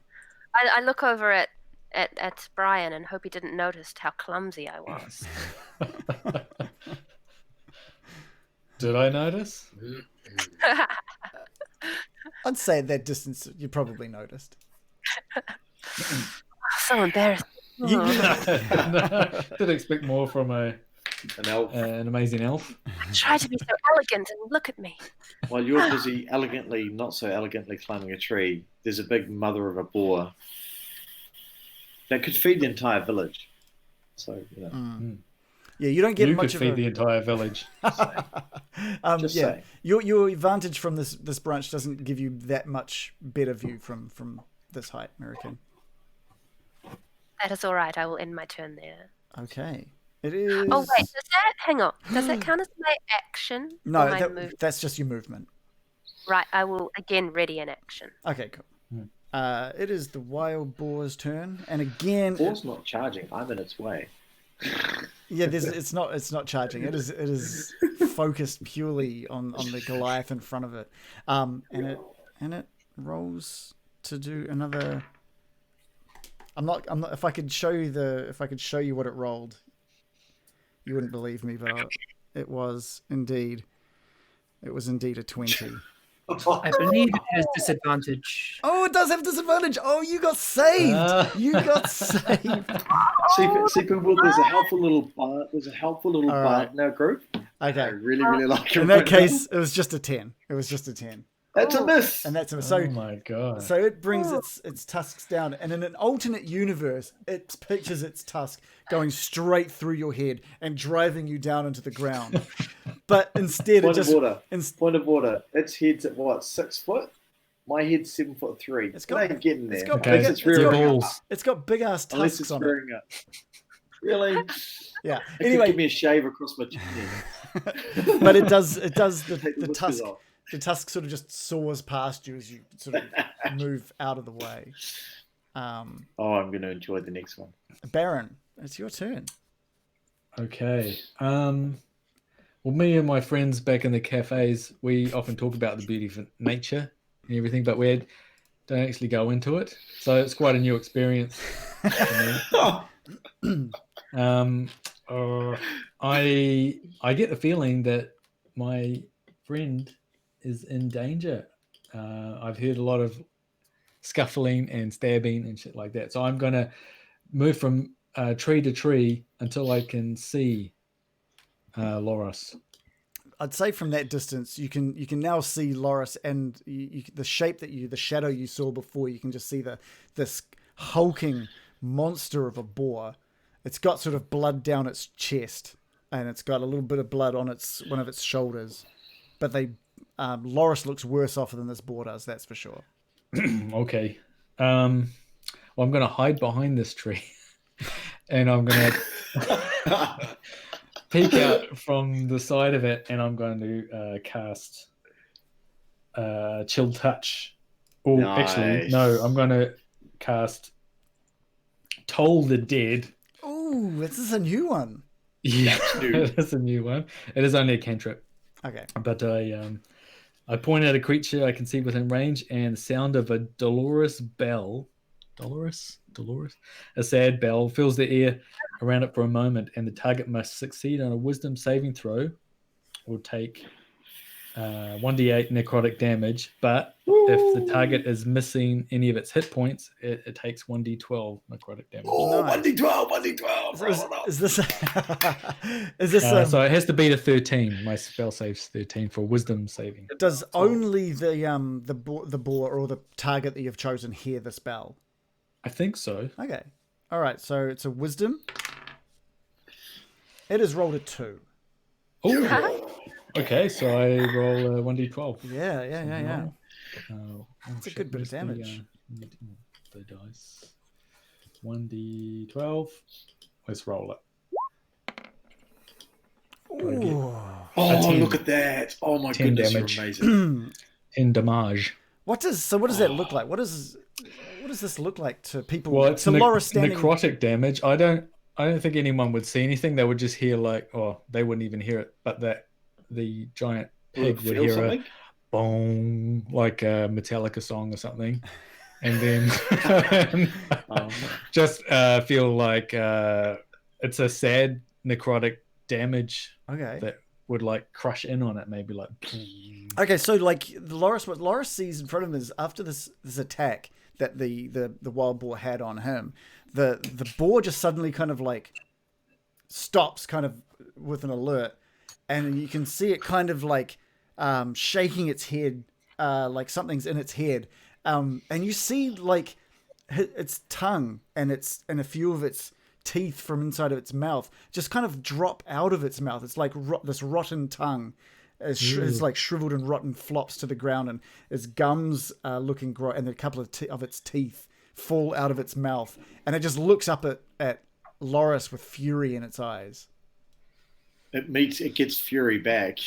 I look over at Brian and hope he didn't notice how clumsy I was. Did I notice? I'd say at that distance, you probably noticed. So embarrassing. Did expect more from an amazing elf. I try to be so elegant and look at me. While you're busy not so elegantly climbing a tree, there's a big mother of a boar that could feed the entire village. So, Yeah, you don't get you much could of feed the entire village. Just saying. Your advantage from this branch doesn't give you that much better view from this height, American. That is all right. I will end my turn there. Okay. It is. Oh wait, hang on. Does that count as my action? No, or my movement? that's just your movement. Right, I will again ready an action. Okay, cool. It is the wild boar's turn, and again, Boar's not charging. I'm in its way. yeah, it's not charging. It is focused purely on the Goliath in front of it, and it rolls to do another. I'm not. If I could show you what it rolled, you wouldn't believe me, but it was indeed a 20. I believe it has disadvantage. Oh, it does have disadvantage. Oh, you got saved. You got saved. See, people, there's a helpful little bard. There's a helpful little bard in our group. Okay. I really, really like him. In that case, it was just a 10. That's a miss. And that's a miss. So, oh my god! So it brings its tusks down, and in an alternate universe, it pictures its tusk going straight through your head and driving you down into the ground. But instead, Point of order. Its head's at what, 6 foot? My head's 7'3". It ain't getting there. It's got big ass Unless tusks it's on rearing it. up. Really? Yeah. It Anyway, could give me a shave across my chin. but it does the whiskers tusk. off. The tusk sort of just soars past you as you sort of move out of the way. I'm going to enjoy the next one. Baron, it's your turn. Okay. Well, me and my friends back in the cafes, we often talk about the beauty of nature and everything, but we don't actually go into it. So it's quite a new experience for me. I get the feeling that my friend is in danger. I've heard a lot of scuffling and stabbing and shit like that. So I'm going to move from tree to tree until I can see Loris. I'd say from that distance, you can now see Loris, and the shadow you saw before. You can just see this hulking monster of a boar. It's got sort of blood down its chest, and it's got a little bit of blood on one of its shoulders. But Loris looks worse off than this boar does. That's for sure. Okay. Well, I'm going to hide behind this tree, and I'm going to peek out from the side of it, and I'm going to cast Chill Touch. Oh, actually, no, I'm going to cast Toll the Dead. Ooh, this is a new one. Yeah, it is a new one. It is only a cantrip. Okay. But I point at a creature I can see within range, and the sound of a dolorous bell. Dolorous? A sad bell fills the air around it for a moment, and the target must succeed on a wisdom saving throw or take 1d8 necrotic damage. But if the target is missing any of its hit points, it takes 1d12 necrotic damage. Oh, nice. 1d12. Is this is this so it has to beat a 13. My spell saves 13 for wisdom saving. does only the boar or the target that you've chosen hear the spell? I think so. Okay. All right. So it's a wisdom. It is rolled a 2. Oh. Okay, so I roll 1d12. Yeah. That's a good bit of damage. The dice. 1d12. Let's roll it. Ooh. Oh, look at that. Oh my 10 goodness, damage. you're amazing. 10 damage. What does that look like? What does this look like to people? Well, it's to Laura standing. necrotic damage. I don't think anyone would see anything. They would just hear they wouldn't even hear it, but the giant pig would hear a boom, like a Metallica song or something, and then just feel like it's a sad necrotic damage. Okay. That would like crush in on it, maybe like. Okay, so like what Loris sees in front of him is after this attack that the wild boar had on him, the boar just suddenly kind of like stops, kind of with an alert, and you can see it kind of like shaking its head, like something's in its head, and you see like its tongue and a few of its teeth from inside of its mouth just kind of drop out of its mouth. It's like this rotten tongue is like shriveled and rotten, flops to the ground, and its gums looking gross, and a couple of its teeth fall out of its mouth, and it just looks up at Loris with fury in its eyes. It gets fury back.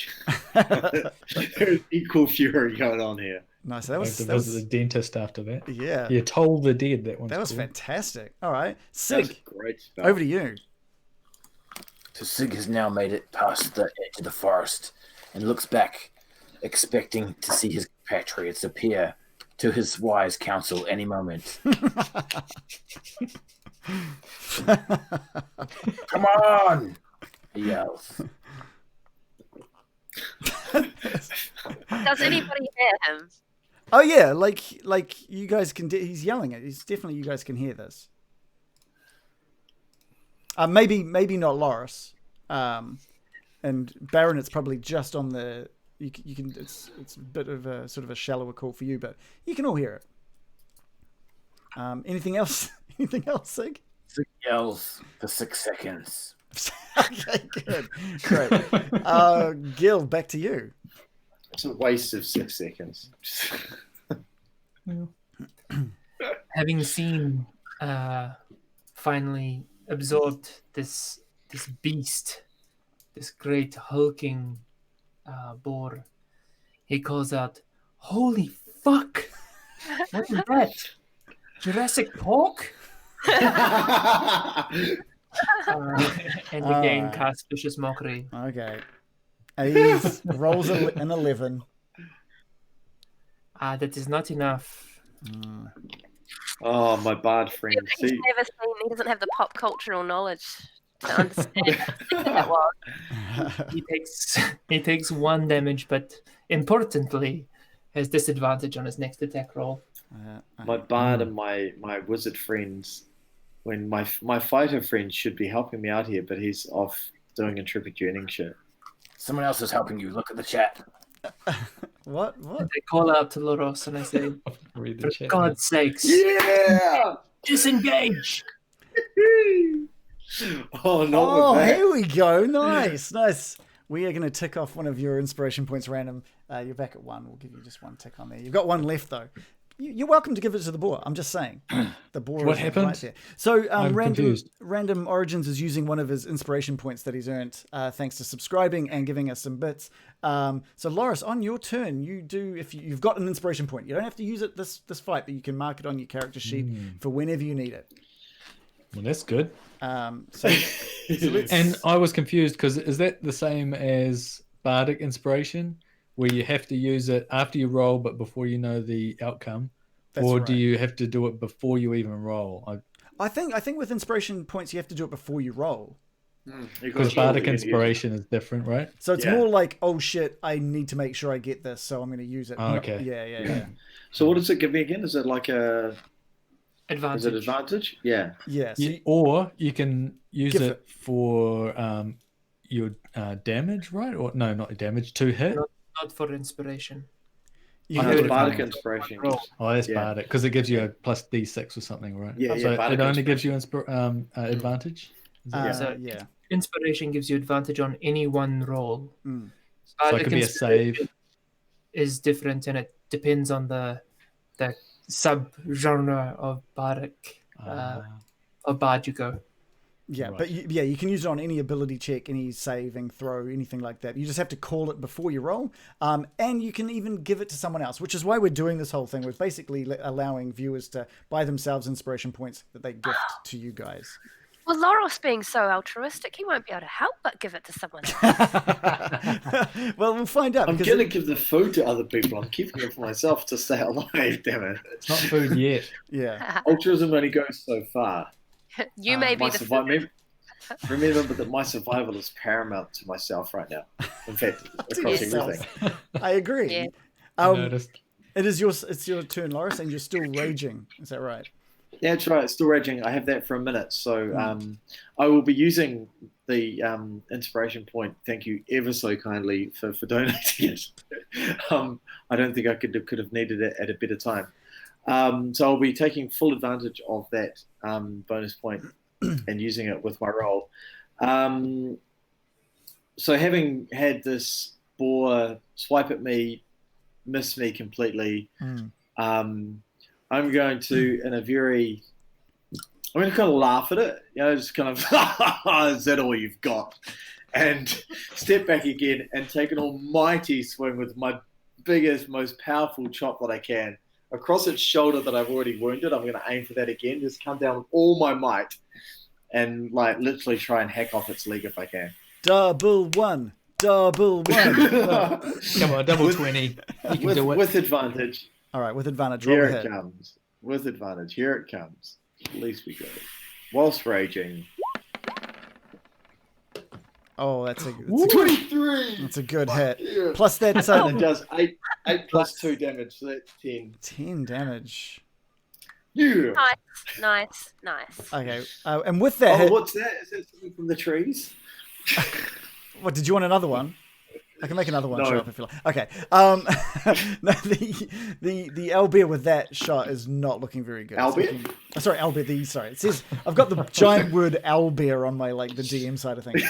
There's equal fury going on here. Nice. That was the dentist after that. Yeah. You told the dead that one. That was cool. fantastic. All right, Sig. Great spell. Over to you. So Sig has now made it past the edge of the forest and looks back, expecting to see his compatriots appear to his wise counsel any moment. Come on! He yells. Does anybody hear him? Oh yeah, like you guys can. He's yelling it. He's definitely, you guys can hear this. Maybe not Loris, and Baron. It's probably just on the. You can. It's a bit of a sort of a shallower call for you, but you can all hear it. Anything else? Anything else, Sig? Sig yells for 6 seconds. Okay, good, great. Gil, back to you. It's a waste of 6 seconds. Having seen, finally absorbed this beast, this great hulking boar, he calls out, "Holy fuck! What is that? Jurassic Park?" And again cast vicious mockery. Okay. He rolls an 11. That is not enough. Oh, my bad friend. He's See, never seen. He doesn't have the pop cultural knowledge to understand what that was. He takes 1 damage, but importantly, has disadvantage on his next attack roll. my bard and my wizard friends when my fighter friend should be helping me out here, but he's off doing intrepid journeying shit. Someone else is helping you. Look at the chat. What? And I call out to Loros and I say, Read the for chat. God's sakes, Yeah. disengage! Oh, not Oh, with that. here we go. Nice, nice. We are going to tick off one of your inspiration points random. You're back at 1. We'll give you just 1 tick on there. You've got 1 left, though. You're welcome to give it to the boar. I'm just saying. The boar What is happened? right there. So I'm confused. Random Origins is using one of his inspiration points that he's earned thanks to subscribing and giving us some bits. So Loris, on your turn, you do, if you've got an inspiration point, you don't have to use it this fight, but you can mark it on your character sheet for whenever you need it. Well, that's good. So let's, And I was confused because is that the same as Bardic Inspiration, where you have to use it after you roll, but before you know the outcome, That's or right. do you have to do it before you even roll? I think with inspiration points, you have to do it before you roll. Because Bardic Inspiration is different, right? So it's Yeah. more like, oh shit, I need to make sure I get this, so I'm going to use it. Oh, okay. Yeah. So what does it give me again? Is it like a Advantage. Is it advantage? Yeah. Yeah. So Or you can use Give it for your damage, right? Or no, not damage, to hit. Not for inspiration. you I can know do it Bardic from- Inspiration. Roll. Oh, that's Yeah. Bardic because it gives you a plus D6 or something, right? Yeah, So yeah, Bardic it only gives you Inspiration. advantage. Is that- So- yeah. Inspiration gives you advantage on any one roll. Mm. So it Bardic could be a Inspiration save. is different, and it depends on the sub genre of Bardic or Bard you go. Yeah, Right. but you can use it on any ability check, any saving throw, anything like that. You just have to call it before you roll, and you can even give it to someone else, which is why we're doing this whole thing. We're basically allowing viewers to buy themselves inspiration points that they gift to you guys. Well, Loros being so altruistic, he won't be able to help but give it to someone else. Well, we'll find out. I'm because gonna give the food to other people. I'm keeping it for myself to stay alive. Damn it! It's not food yet. yeah, Altruism only goes so far. You may be My the survival. Remember that my survival is paramount to myself right now. In fact, across yourself. everything. I agree. Yeah. I noticed. It's your turn, Loris, and you're still raging. Is that right? Yeah, that's right. It's still raging. I have that for a minute, so I will be using the inspiration point. Thank you ever so kindly for donating it. I don't think I could have needed it at a better time. So I'll be taking full advantage of that bonus point and using it with my roll. So having had this boar swipe at me, miss me completely, I'm going to, I'm going to kind of laugh at it, just kind of, is that all you've got? And step back again and take an almighty swing with my biggest, most powerful chop that I can across its shoulder that I've already wounded. I'm going to aim for that again, just come down with all my might and like literally try and hack off its leg if I can. Double one. Come on, double 20. You can do it. With advantage. All right, with advantage. Roll Here ahead. it comes. With advantage. Here it comes. At least we go. Whilst raging. Oh, that's a 23! that's a good hit. Yeah. Plus that's And it does 8 plus 2 damage, so that's 10. 10 damage. Yeah! Nice. Okay, and with that Oh, hit, what's that? Is that something from the trees? what did you want another one? I can make another one No. show up if you like. Okay. No, the owlbear with that shot is not looking very good. It's Owlbear? looking- sorry, owlbear. Sorry, it says I've got the giant word owlbear on my the DM side of things.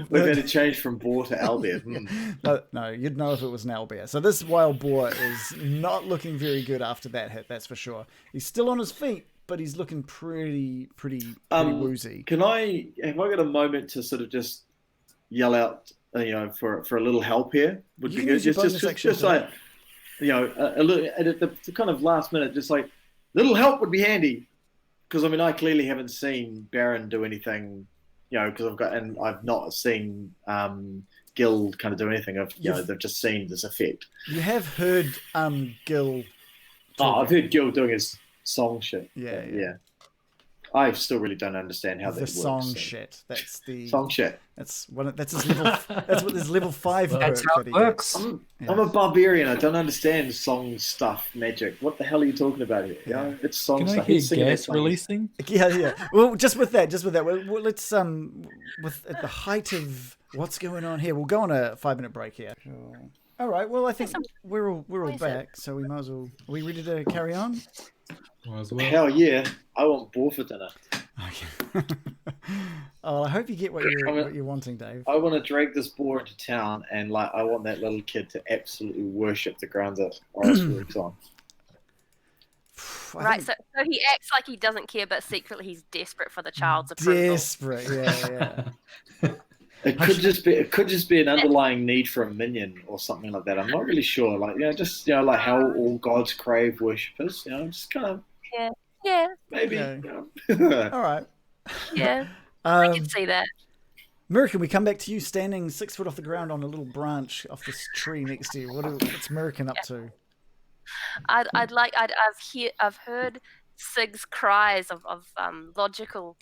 We've had to change from boar to owlbear. No, you'd know if it was an owlbear. So this wild boar is not looking very good after that hit. That's for sure. He's still on his feet, but he's looking pretty woozy. Have I got a moment to sort of just yell out, for a little help here? Would You be can good. use your bonus action Just for like, a little at the kind of last minute, just like little help would be handy. Because I clearly haven't seen Baron do anything, because I've not seen Gil kind of do anything. They've just seen this effect. You have heard Gil. Oh, I've heard Gil doing his song shit. Yeah. I still really don't understand how The that song works. shit. That's the Song shit. That's what. That's his level. That's what his level 5 That's perk how that it he works. gets. I'm a barbarian. I don't understand song stuff, magic. What the hell are you talking about here? Yeah. Yeah, it's song Can I stuff. hear He's singing gas that song. releasing? Yeah. Well, just with that. Well, let's with at the height of what's going on here, we'll go on a 5-minute break here. Sure. All right. Well, I think we're all back, so we might as well. Are we ready to carry on? Might as well. Hell yeah! I want boar for dinner. Okay. Oh, I hope you get what you're wanting, Dave. I want to drag this boar into town, and like I want that little kid to absolutely worship the ground that Oris works on. Right, so he acts like he doesn't care, but secretly he's desperate for the child's approval. Desperate, yeah. It could just be an underlying need for a minion or something like that. I'm not really sure. Like just like how all gods crave worshippers. Just kind of Yeah, maybe. Okay. All right. yeah. I can see that. American, we come back to you standing 6 foot off the ground on a little branch off this tree next to you. What's American up to? I've heard Sig's cries of logical,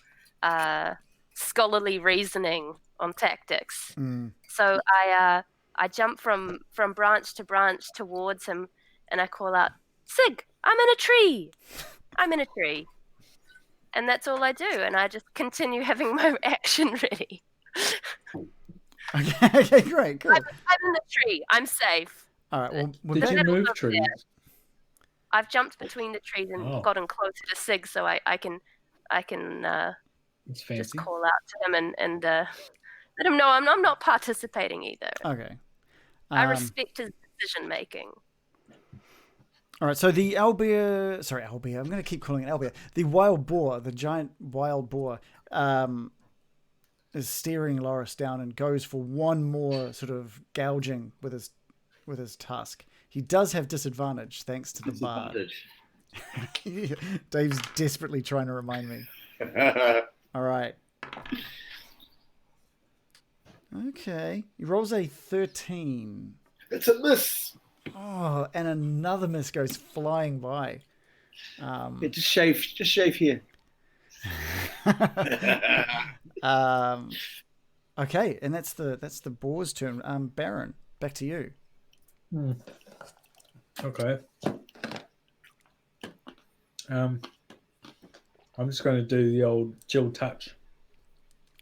scholarly reasoning on tactics. So I jump from branch to branch towards him, and I call out, "Sig, I'm in a tree. I'm in a tree." And that's all I do, and I just continue having my action ready. Okay, great, cool. I'm in the tree. I'm safe. All right. Well, Did you middle move of trees? there. I've jumped between the trees and gotten closer to Sig, so I can It's fancy. just call out to him and let him know I'm not participating either. Okay. I respect his decision making. All right. So the Albia, I'm going to keep calling it Albia. The wild boar, the giant wild boar, is staring Loris down and goes for one more sort of gouging with his tusk. He does have disadvantage thanks to the bar. Dave's desperately trying to remind me. All right. Okay. He rolls a 13. It's a miss. Oh, and another miss goes flying by. Just shave here. Okay, and that's the boar's turn. Baron, back to you. Okay. I'm just going to do the old chill touch.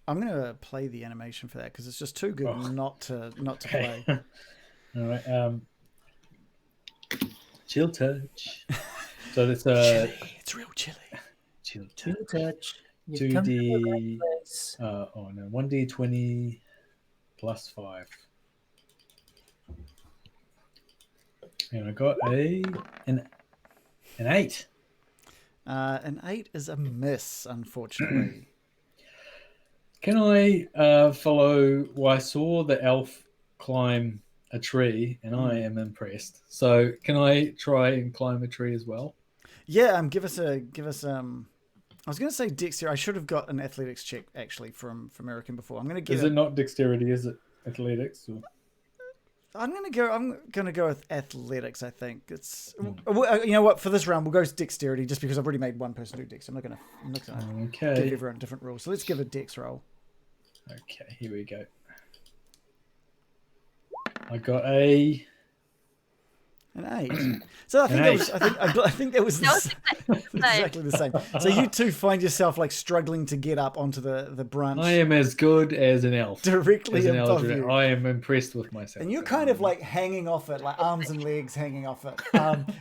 I'm going to play the animation for that because it's just too good not to play. All right. Chill touch. So that's chilly. It's real chilly. Chill Chill touch. 2D. 1D20 plus 5. And I got an 8. An 8 is a miss, unfortunately. Can I follow? Well, I saw the elf climb a tree, and I am impressed. So, can I try and climb a tree as well? Yeah. Give us. I was going to say dexterity. I should have got an athletics check actually from American before. I'm going to get. Is it not dexterity? Is it athletics? Or? I'm gonna go with athletics. I think it's. You know what? For this round, we'll go with dexterity, just because I've already made one person do dex. I'm not gonna give everyone different rules. So let's give a dex roll. Okay, here we go. I got an 8. So I think that was exactly the same. So you two find yourself like struggling to get up onto the branch. I am as good as an elf. Directly above you. I am impressed with myself. And you're kind of like hanging off it, like arms and legs hanging off it.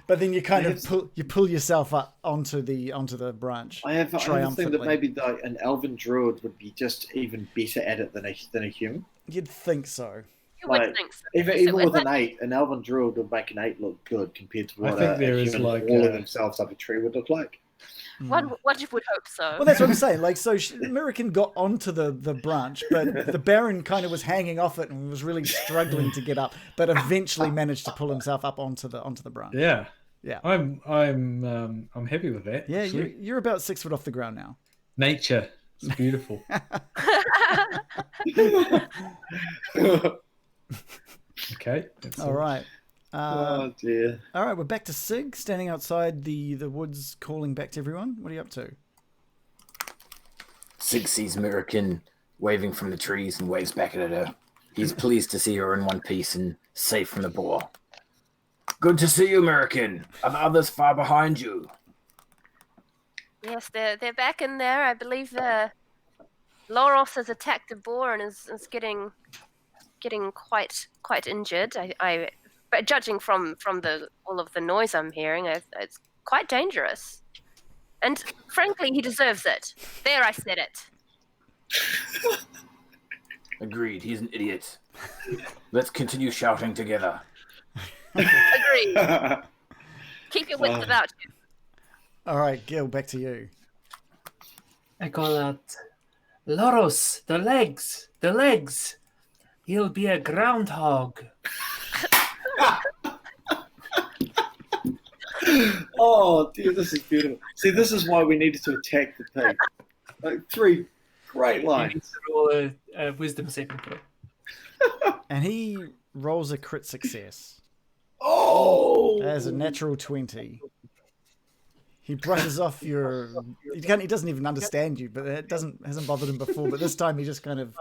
But then you kind of pull yourself up onto the branch. I have a thing that maybe an elven druid would be just even better at it than a human. You'd think so. You would think so. Even with an 8, an elven druid would make an 8 look good compared to what a human hauling themselves up a tree would look like. One would hope so. Well, that's what I'm saying. Like, so American got onto the branch, but the Baron kind of was hanging off it and was really struggling to get up, but eventually managed to pull himself up onto the branch. Yeah. I'm happy with that. Yeah, you're about 6 foot off the ground now. Nature, it's beautiful. Okay. All right. Oh dear. All right, we're back to Sig standing outside the woods, calling back to everyone. What are you up to? Sig sees Mirakin waving from the trees and waves back at her. He's pleased to see her in one piece and safe from the boar. Good to see you, Mirakin. Are the others far behind you? Yes, they're back in there. I believe Loros has attacked a boar and is getting quite injured. But judging from all of the noise I'm hearing, it's quite dangerous. And frankly, he deserves it. There, I said it. Agreed, he's an idiot. Let's continue shouting together. Agreed. Keep your wits about you. All right, Gil, back to you. I call out, Loros, the legs, the legs. He'll be a groundhog. Oh, dear, this is beautiful. See, this is why we needed to attack the pig. Like 3 great You lines. need to roll a wisdom saving throw. And he rolls a crit success. Oh! As a natural 20. He brushes off your... He doesn't even understand you, but it hasn't bothered him before. But this time he just kind of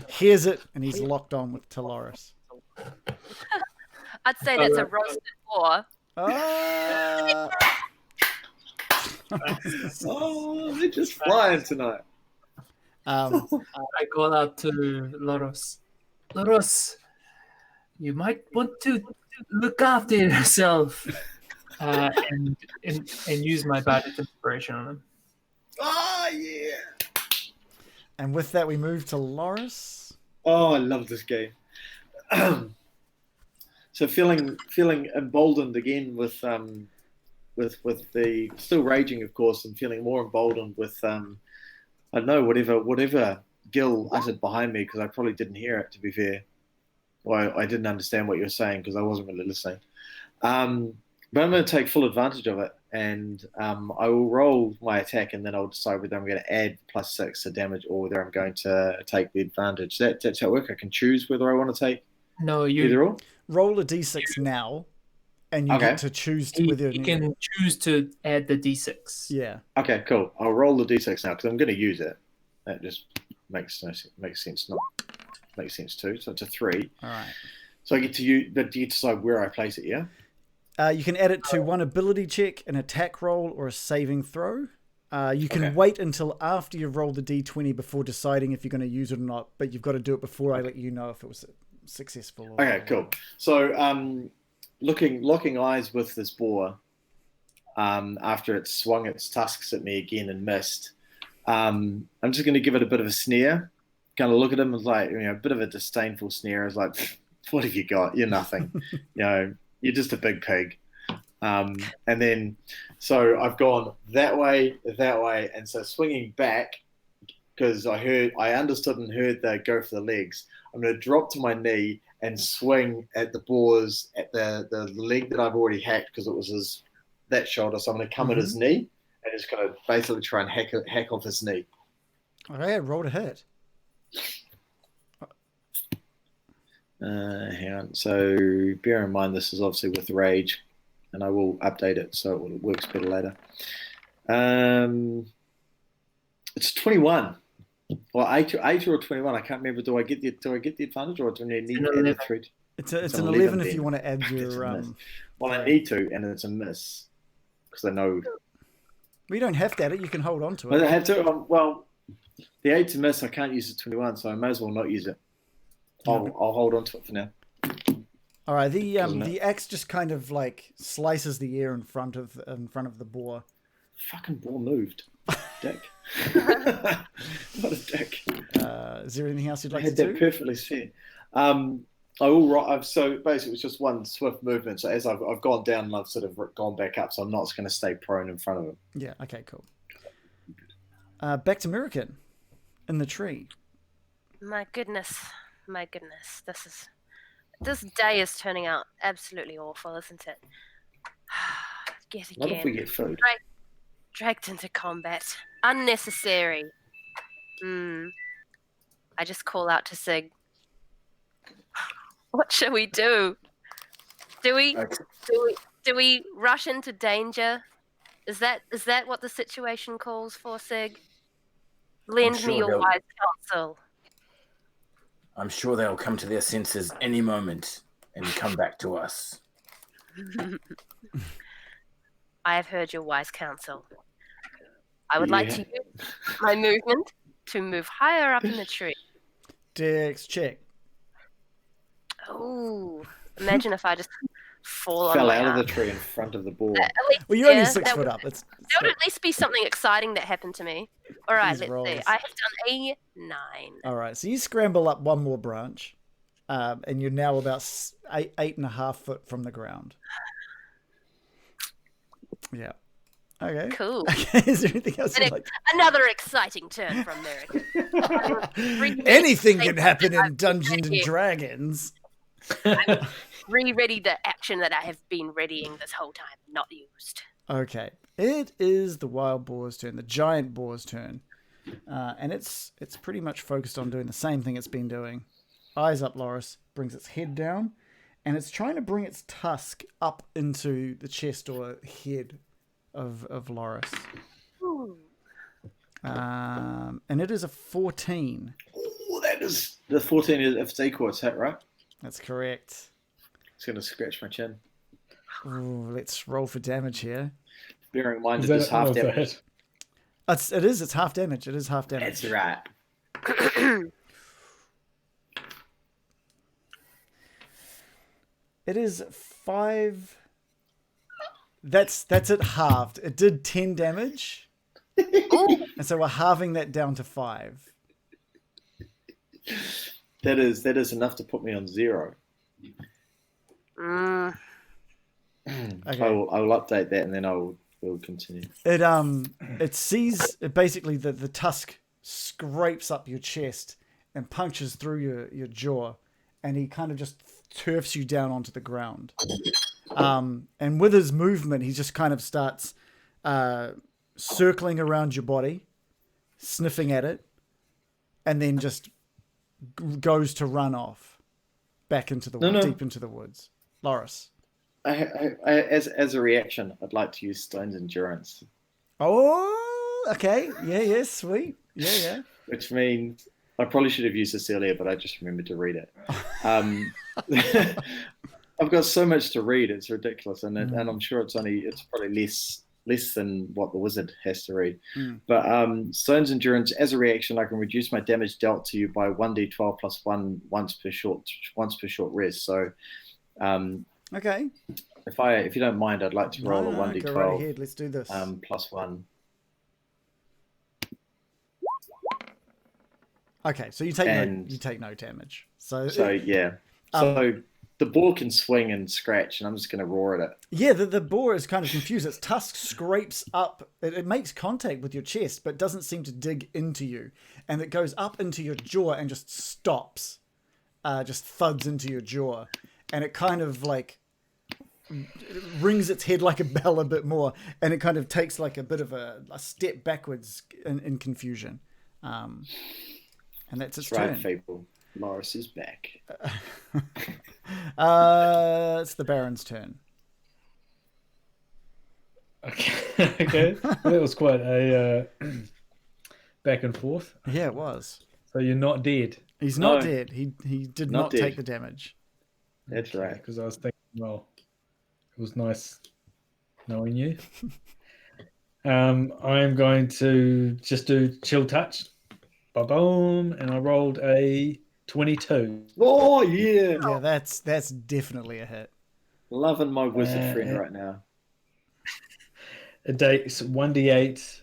hears it, and he's locked on with Taloris. I'd say that's a roasted boar. Ah! Oh, they're just flying tonight. Um, I call out to Loros. Loros, you might want to look after yourself. And use my bardic inspiration on him. Oh, yeah. and with that, we move to Loris. Oh, I love this game. So feeling emboldened again with the still raging, of course, and feeling more emboldened with I don't know, whatever Gil uttered behind me, because I probably didn't hear it, to be fair. Well, I didn't understand what you were saying because I wasn't really listening. But I'm going to take full advantage of it, and I will roll my attack, and then I'll decide whether I'm going to add +6 to damage or whether I'm going to take the advantage. That's how it works. I can choose whether I want to take either or. Roll a d6 now, and you get to choose whether you can choose to add the d6. Yeah. Okay, cool. I'll roll the d6 now because I'm going to use it. That just makes sense. Not makes sense too. So it's a 3. All right. So I get to use, but do you decide where I place it? Yeah. You can add it to one ability check, an attack roll, or a saving throw. You can wait until after you've rolled the d20 before deciding if you're going to use it or not, but you've got to do it before I let you know if it was successful. Okay, cool. So locking eyes with this boar after it swung its tusks at me again and missed. I'm just going to give it a bit of a sneer. Kind of look at him as like, a bit of a disdainful sneer. As like, what have you got? You're nothing. You're just a big pig. And then, so I've gone that way, and so swinging back, because I understood and heard they go for the legs. I'm going to drop to my knee and swing at the boar's, at the leg that I've already hacked, because it was that shoulder. So I'm going to come at his knee and just kind of basically try and hack off his knee. Okay, roll to hit. Hang on. So bear in mind this is obviously with rage, and I will update it so it works better later. It's 21. Well, 8 or 21. I can't remember. Do I get the advantage, or do I need to add the 3? It's an 11 if you want to add your. Well, I need to, and it's a miss because I know. We don't have to add it. You can hold on to it. But I have to. Well, the 8's a miss. I can't use the 21, so I may as well not use it. I'll hold on to it for now. All right. The axe just kind of like slices the air in front of the boar. Fucking boar moved. Dick. What a dick. Is there anything else you'd like I had to that do? perfectly said. So basically, it was just one swift movement. So as I've gone down and I've sort of gone back up, so I'm not going to stay prone in front of him. Yeah. Okay. Cool. Back to Mirakin in the tree. My goodness. This day is turning out absolutely awful, isn't it? Yet again. Not if we get food. Dragged into combat. Unnecessary. I just call out to Sig. What shall we do? Do we rush into danger? Is that what the situation calls for, Sig? Lend sure me your they'll- wise counsel. I'm sure they'll come to their senses any moment and come back to us. I have heard your wise counsel. I would like to Yeah. use my movement to move higher up in the tree. Dex check. Oh, imagine if I just fall Fell on my out of the arm. tree in front of the boar. At least, Well, you're only yeah, 6 that foot would, up. It's that would at least be something exciting that happened to me. All right, These let's rolls. see. I have done a 9. all right. So you scramble up one more branch, and you're now about 8.5 foot from the ground. Yeah. Okay. Cool. Okay. Is there anything else you'd like? Another exciting turn from Merrick. Anything can happen in Dungeons and Dragons. Re-ready the action that I have been readying this whole time, not used. Okay. It is the wild boar's turn, the giant boar's turn, and it's pretty much focused on doing the same thing it's been doing. Eyes up, Loris. Brings its head down, and it's trying to bring its tusk up into the chest or head of Loris. Ooh. And it is a 14. Oh, that is the 14 is if it's equal, it's hit, right? That's correct. It's gonna scratch my chin. Ooh, let's roll for damage here. Bearing in mind Is that that it's half oh, is that damage. it? It's half damage. It is half damage. That's right. It is 5. That's it halved. It did 10 damage. And so we're halving that down to 5. That is enough to put me on 0. Mm. Okay. I will update that and then we'll continue. It sees basically the tusk scrapes up your chest and punches through your jaw, and he kind of just turfs you down onto the ground. And with his movement, he just kind of starts circling around your body, sniffing at it, and then just goes to run off back into the deep into the woods. Loris. As a reaction, I'd like to use Stone's Endurance, Oh, okay. Yeah, sweet. Yeah. which means I probably should have used this earlier, but I just remembered to read it. I've got so much to read; it's ridiculous, and I'm sure it's probably less than what the wizard has to read. But Stone's Endurance, as a reaction, I can reduce my damage dealt to you by 1d12 plus 1 once per short rest. So, Okay. if you don't mind, I'd like to roll a 1d12 go right ahead. Let's do this. plus 1. Okay, so you take no damage. So yeah. So the boar can swing and scratch, and I'm just going to roar at it. yeah, the boar is kind of confused. Its tusk scrapes up. It makes contact with your chest, but doesn't seem to dig into you. And it goes up into your jaw and just stops. Just thuds into your jaw. And it kind of like rings its head like a bell a bit more. And it kind of takes like a bit of a step backwards in confusion. And that's its turn. Right, Fable. Loris is back. It's the Baron's turn. Okay. That was quite a back and forth. Yeah, it was. So you're not dead. He's not No. dead. He did Not not dead. take the damage. That's right. Because I was thinking, well, it was nice knowing you. I am going to just do chill touch. Boom, and I rolled a 22. Oh yeah, Yeah, that's definitely a hit. loving my wizard friend right now. A date's 1d8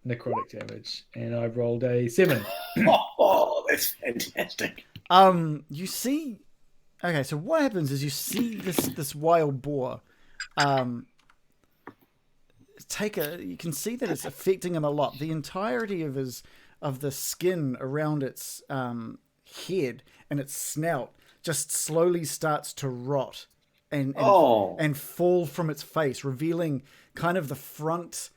necrotic damage, and I rolled a 7. Oh, that's fantastic. You see. Okay, so what happens is you see this wild boar. You can see that it's affecting him a lot. The entirety of the skin around its head and its snout just slowly starts to rot and fall from its face, revealing kind of the front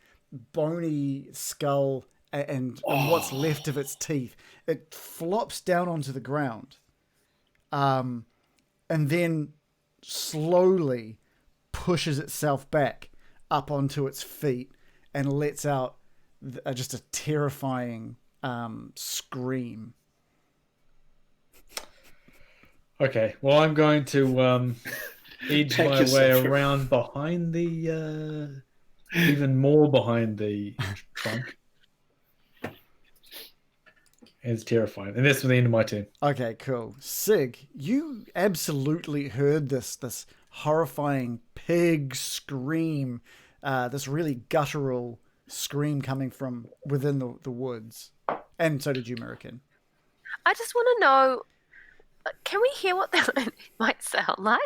bony skull and what's left of its teeth. It flops down onto the ground, and then slowly pushes itself back up onto its feet and lets out just a terrifying scream. Okay, well, I'm going to edge Pack my way yourself around behind the, even more behind the trunk. It's terrifying. And that's the end of my turn. Okay, cool. Sig, you absolutely heard this horrifying pig scream, this really guttural scream coming from within the woods. And so did you, American. I just want to know, can we hear what that might sound like?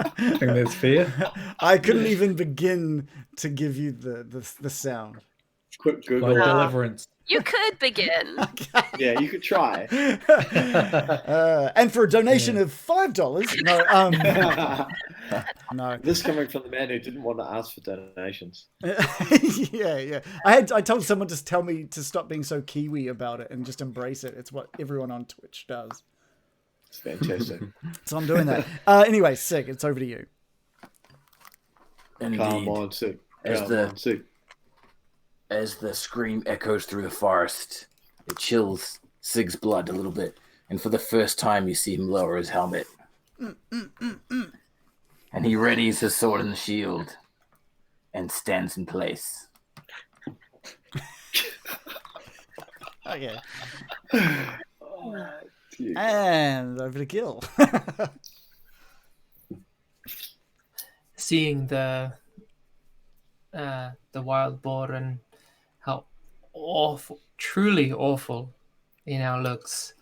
I think that's fair. I couldn't even begin to give you the sound. Quick By Google. deliverance. You could begin. Yeah, you could try. And for a donation of $5, no. This coming from the man who didn't want to ask for donations. yeah. I told someone to tell me to stop being so Kiwi about it and just embrace it. It's what everyone on Twitch does. It's fantastic. So I'm doing that. Anyway, Sig, it's over to you. Indeed. Come on, Sue. As the scream echoes through the forest, it chills Sig's blood a little bit, and for the first time you see him lower his helmet. And he readies his sword and shield and stands in place. Okay. Oh, dear. And over to Gil. Seeing the wild boar and how awful, truly awful he now looks,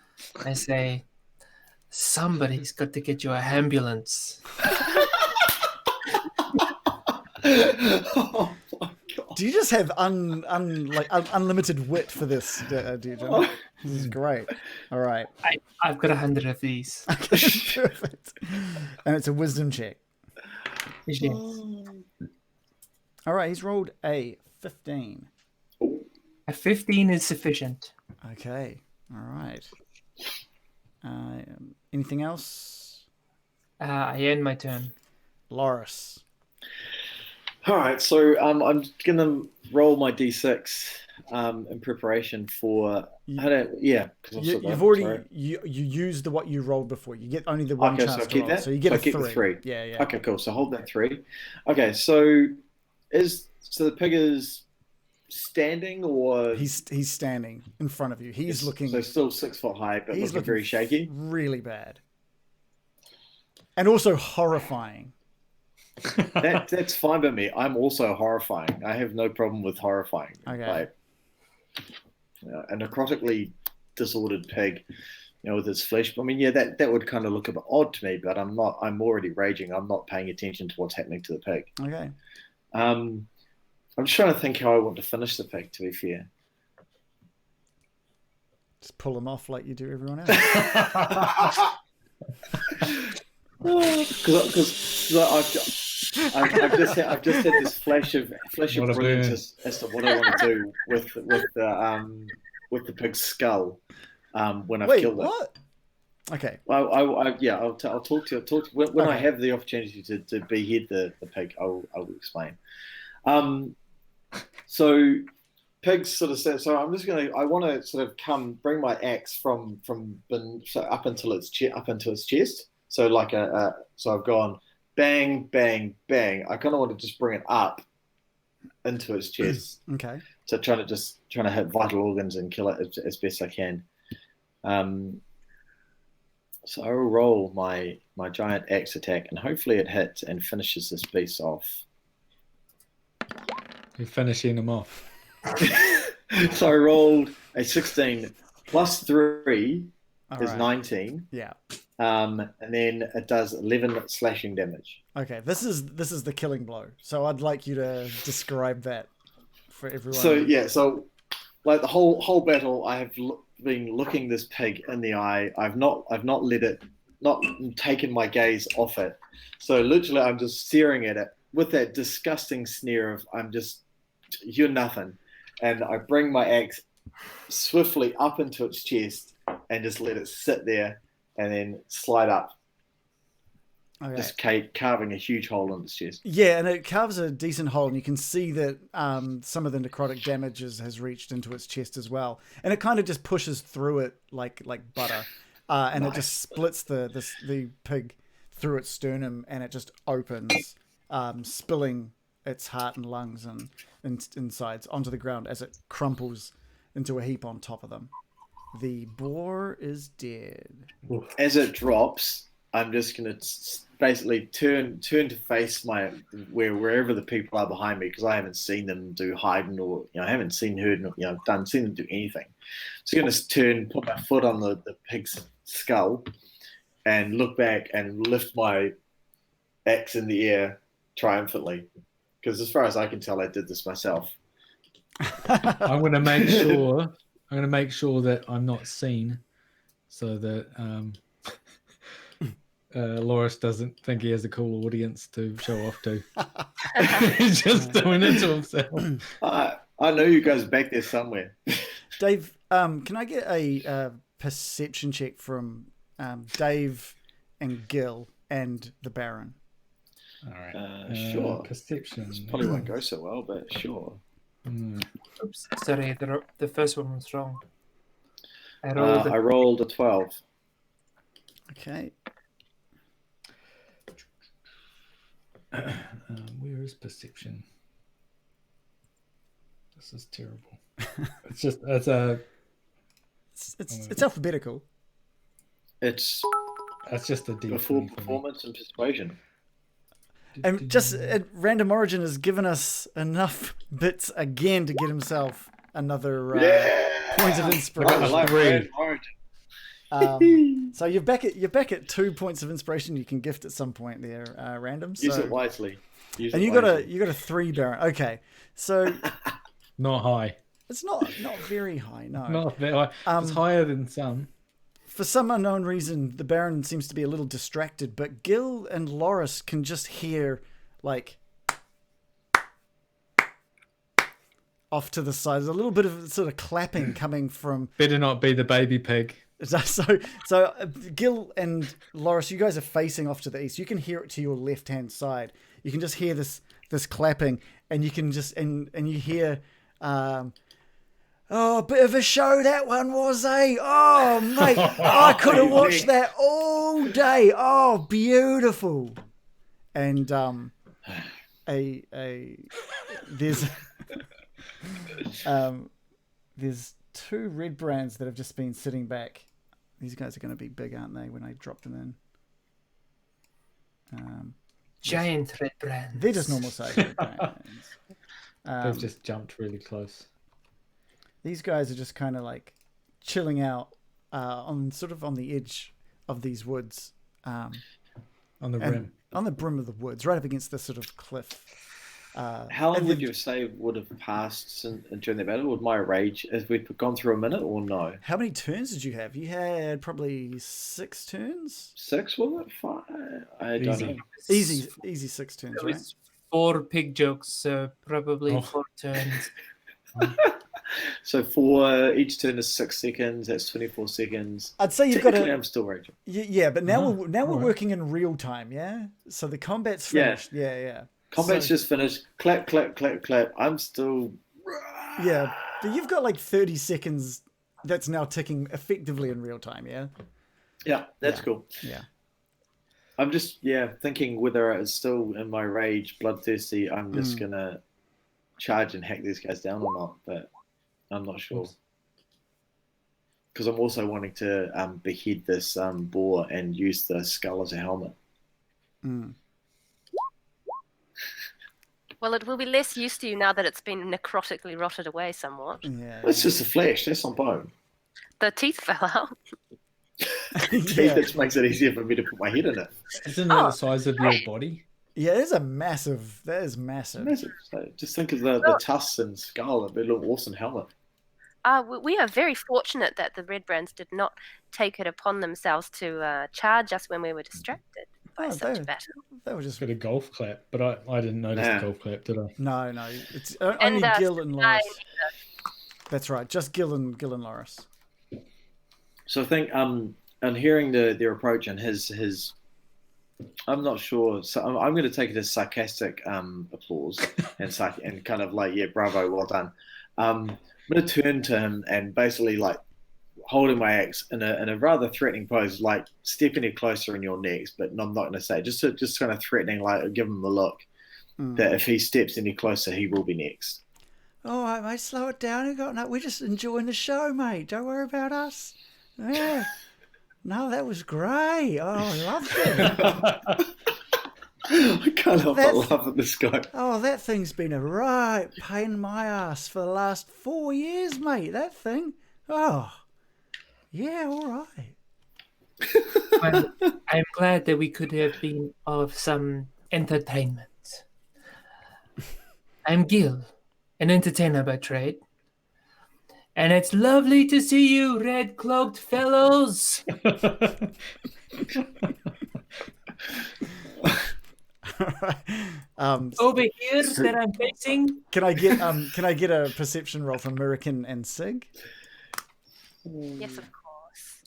I say, somebody's got to get you a ambulance. Oh my god. Do you just have unlimited wit for this, do you, John? This is great. All right. I've got 100 of these. Perfect. And it's a wisdom check. Yes. All right, he's rolled a 15. A 15 is sufficient. Okay. All right. Anything else? I end my turn. Loris. All right, so I'm gonna roll my d6 in preparation for. You've already you used what you rolled before. You get only the one Okay, chance so I to keep roll. that? So you get So I a keep the 3. 3. Yeah. Okay, cool. So hold that 3. Okay, so the pig is standing or He's standing in front of you. He's looking. so still 6 foot high, but he's looking very shaky. really bad, and also horrifying. That's fine by me. I'm also horrifying. I have no problem with horrifying. Okay. Like, a necrotically disordered pig, with its flesh. I mean, yeah, that would kind of look a bit odd to me, but I'm not. I'm already raging. I'm not paying attention to what's happening to the pig. Okay. I'm just trying to think how I want to finish the pig. To be fair, Just pull him off like you do everyone else. Because I've just had this flash of What a brilliance as to what I want to do with the pig's skull when I've Wait, killed it. what? Okay. Well, I'll talk to you. When I Okay. have the opportunity to behead the pig, I will explain. So pigs sort of say. So I want to sort of bring my axe from up into its chest. So like so I've gone bang, bang, bang. I kind of want to just bring it up into its chest. Okay. So trying to hit vital organs and kill it as best I can. So I will roll my giant axe attack, and hopefully it hits and finishes this beast off. You're finishing them off. So I rolled a 16 plus 3 All is right. 19. Yeah. And then it does 11 slashing damage. Okay. This is the killing blow. So I'd like you to describe that for everyone. So like the whole battle, I have been looking this pig in the eye. I've not taken my gaze off it. So literally, I'm just staring at it with that disgusting sneer of you're nothing, and I bring my axe swiftly up into its chest and just let it sit there, and then slide up. Okay. Just carving a huge hole in its chest. Yeah, and it carves a decent hole, and you can see that some of the necrotic damage has reached into its chest as well, and it kind of just pushes through it like butter, and it just splits the pig through its sternum, and it just opens, spilling its heart and lungs and insides onto the ground as it crumples into a heap on top of them. The boar is dead. As it drops, I'm just gonna basically turn to face wherever the people are behind me, because I haven't seen them do hiding, or I haven't seen seen them do anything. So I'm gonna put my foot on the pig's skull, and look back and lift my axe in the air triumphantly, because as far as I can tell, I did this myself. I'm going to make sure that I'm not seen, so that Loris doesn't think he has a cool audience to show off to. He's just doing it to himself. I know you guys back there somewhere. Dave, can I get a perception check from Dave and Gil and the Baron? All right. Sure. Perception. This probably won't go so well, but sure. Oops, sorry, the first one was wrong. I rolled a 12. Okay. Where is perception? This is terrible. It's alphabetical. It's just a D. Before performance and persuasion. And just Random Origin has given us enough bits again to get himself another point of inspiration. I like Random Origin. So you're back at 2 points of inspiration you can gift at some point there, Random. So, use it wisely. You got a 3, Baron. Okay, so not high. It's not very high. No, not very high. It's higher than some. For some unknown reason, the Baron seems to be a little distracted, but Gil and Loris can just hear, like, off to the side. There's a little bit of sort of clapping coming from... Better not be the baby pig. So Gil and Loris, you guys are facing off to the east. You can hear it to your left-hand side. You can just hear this clapping, and you can just... And you hear... Oh, a bit of a show that one was, eh? Oh, mate, I could have watched that all day. Oh, beautiful. And there's 2 red brands that have just been sitting back. These guys are going to be big, aren't they? When I drop them in. Giant red brands. They're just normal size red brands. They've just jumped really close. These guys are just kind of like chilling out on the edge of these woods. On the rim. On the brim of the woods, right up against this sort of cliff. How long would you say would have passed during the battle? Would my rage, as we'd gone through a minute, or no? How many turns did you have? You had probably 6 turns? 6, was it? 5? I don't know. Easy 6 turns, right? 4 pig jokes, so probably 4 turns. So each turn is 6 seconds. That's 24 seconds. I'd say you've got I'm still raging. Yeah, but now we're working in real time. Yeah, so the combat's finished. Yeah. Combat's just finished. Clap, clap, clap, clap. I'm still. Yeah, but you've got like 30 seconds. That's now ticking effectively in real time. Yeah. Yeah, that's cool. Yeah. I'm just thinking whether it's still in my rage, bloodthirsty. I'm just gonna charge and hack these guys down or not, but I'm not sure. Because I'm also wanting to behead this boar and use the skull as a helmet. Well, it will be less used to you now that it's been necrotically rotted away somewhat. Yeah. That's just the flesh. That's on bone. The teeth fell out. That makes it easier for me to put my head in it. Isn't that the size of your body? Yeah, that is massive. So just think of the tusks and skull. It'd be a little awesome helmet. We are very fortunate that the Red Brands did not take it upon themselves to charge us when we were distracted by such a battle. They were just a golf clap, but I didn't notice the golf clap, did I? No, it's only Gil and Loris. That's right, just Gil and Loris. So I think and hearing their approach and his I'm not sure. So I'm going to take it as sarcastic applause and kind of like, yeah, bravo, well done. I'm going to turn to him and basically like holding my axe in a rather threatening pose, like stepping it closer in your next, but I'm not going to say just kind of threatening, like give him a look that if he steps any closer, he will be next. All right, mate, slow it down. We're just enjoying the show, mate. Don't worry about us. Yeah. No, that was great. Oh, I loved it. I can't help but laugh at this guy. Oh, that thing's been a right pain in my ass for the last 4 years, mate. That thing. Oh, yeah, all right. Well, I'm glad that we could have been of some entertainment. I'm Gil, an entertainer by trade. And it's lovely to see you, red-cloaked fellows. Over here that I'm facing. Can I get a perception roll from Mirakin and Sig? Yes, of course.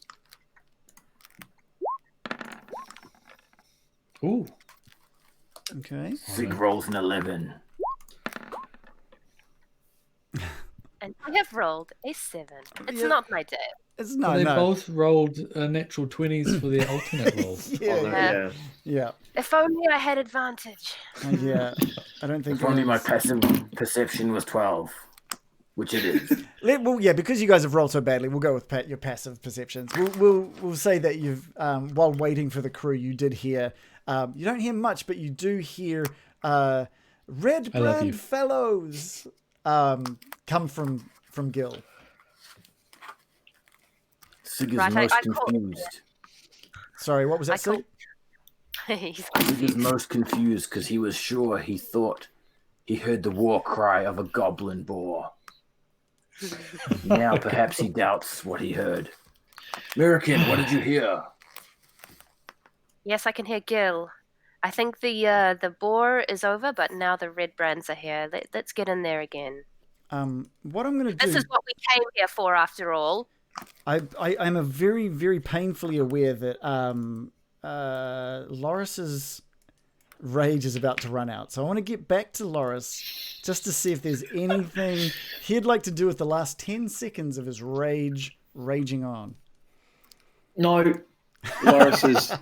Ooh. Okay. Sig rolls an 11. And I have rolled a 7. It's not my day. It's Well, no, they no. both rolled natural 20s for their alternate rolls. Yeah, yeah. If only I had advantage. Yeah. I don't think If only my it's- passive perception was 12, which it is. Well, yeah, because you guys have rolled so badly, we'll go with your passive perceptions. We'll say that you've while waiting for the crew, you did hear. You don't hear much, but you do hear Red I love you. Brand Fellows come from Gil. Sig is Right, most I call- confused. Sorry, what was that? I call- Sig? He's Sig is confused. most confused because he was sure he thought he heard the war cry of a goblin boar. Now perhaps he doubts what he heard. Mirakin, what did you hear? Yes, I can hear Gil. I think the boar is over, but now the red brands are here. Let's get in there again. What I'm going to do... This is what we came here for, after all. I'm a very, very painfully aware that Loris's rage is about to run out. So I want to get back to Loris just to see if there's anything he'd like to do with the last 10 seconds of his raging on. No, Loris is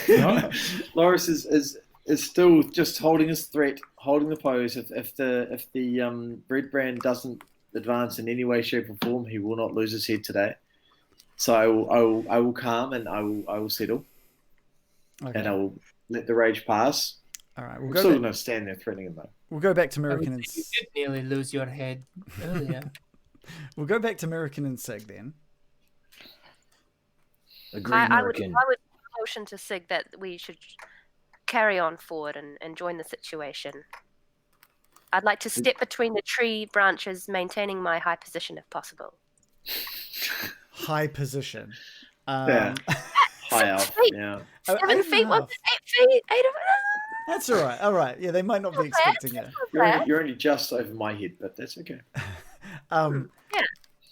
No? Loris is still just holding his threat, holding the pose. If the red brand doesn't advance in any way, shape, or form, he will not lose his head today. So I will calm and I will settle, Okay. and I will let the rage pass. All right, I'm still going to stand there threatening him though. we'll go back to I American mean, and you did nearly lose your head earlier. we'll go back to American and Sig then. Agreed, I would Mirakin. motion to Sig that we should carry on forward and join the situation. I'd like to step between the tree branches, maintaining my high position if possible. High position. Yeah. High elf. feet. Yeah. 7 feet, what's it? 8 feet? 8 of That's all right. All right. Yeah, they might not be expecting you. You're only just over my head, but that's okay. Yeah.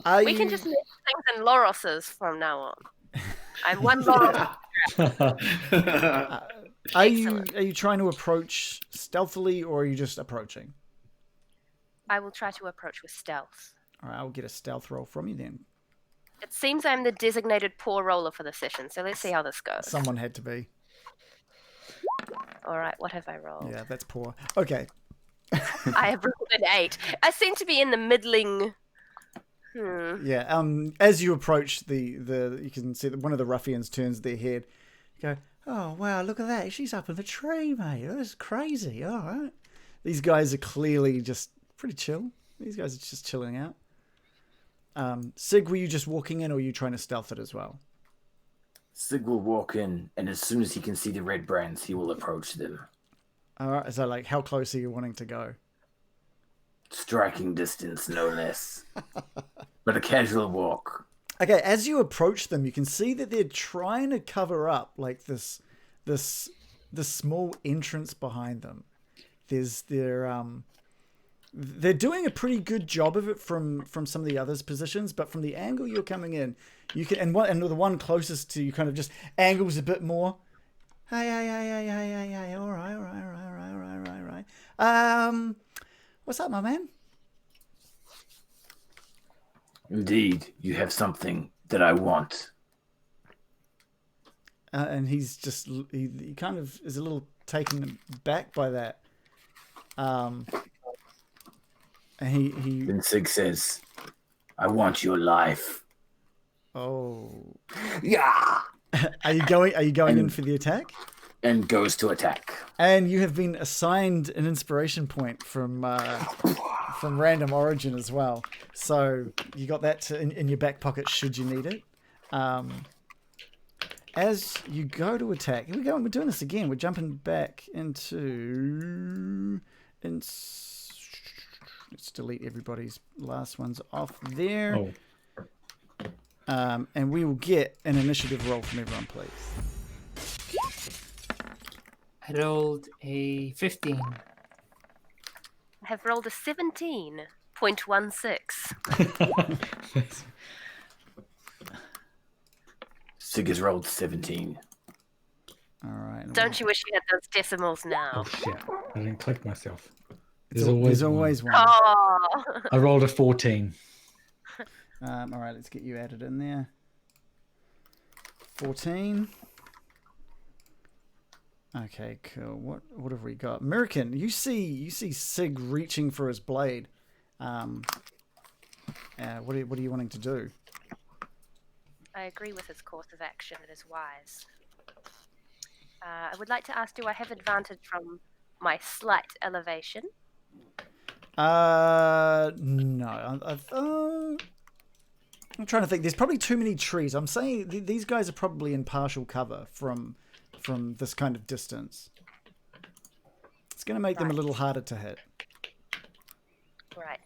Are We can you- just make things in Loros's from now on. I'm one Loros. Are you Excellent. trying to approach stealthily or are you just approaching? I will try to approach with stealth. All right, I'll get a stealth roll from you then. It seems I'm the designated poor roller for the session, so let's see how this goes. Someone had to be. All right, what have I rolled? Yeah, that's poor. Okay. I have rolled an 8. I seem to be in the middling. Yeah. As you approach the you can see that one of the ruffians turns their head. You go, oh wow, look at that. She's up in the tree, mate. That's crazy. All right. These guys are clearly just pretty chill. These guys are just chilling out. Sig, were you just walking in or were you trying to stealth it as well? Sig will walk in, and as soon as he can see the red brands, he will approach them. All right. So like, how close are you wanting to go? Striking distance, no less. But a casual walk. Okay, as you approach them, you can see that they're trying to cover up like this small entrance behind them. They're doing a pretty good job of it from some of the others' positions, but from the angle you're coming in, you can and the one closest to you kind of just angles a bit more, Hey. All right. What's up, my man? Indeed, you have something that I want. And he's just he kind of is a little taken back by that. And he Then Sig says, I want your life. oh, Yeah! are you going in for the attack? And goes to attack. And you have been assigned an inspiration point from Random Origin as well. So you got that in your back pocket should you need it. As you go to attack, here we go. We're doing this again. We're jumping back into. Let's delete everybody's last ones off there. Oh. And we will get an initiative roll from everyone, please. I rolled a 15. I have rolled a 17.16. Sig has rolled 17. All right. Don't you wish you had those decimals now? Oh shit! I didn't click myself. There's always one. Oh, I rolled a 14. All right, let's get you added in there. 14. Okay, cool. What have we got? American, you see Sig reaching for his blade. What are you wanting to do? I agree with his course of action. It is wise. I would like to ask, do I have advantage from my slight elevation? No. I'm trying to think. There's probably too many trees. I'm saying these guys are probably in partial cover from this kind of distance. It's going to make them a little harder to hit. Right.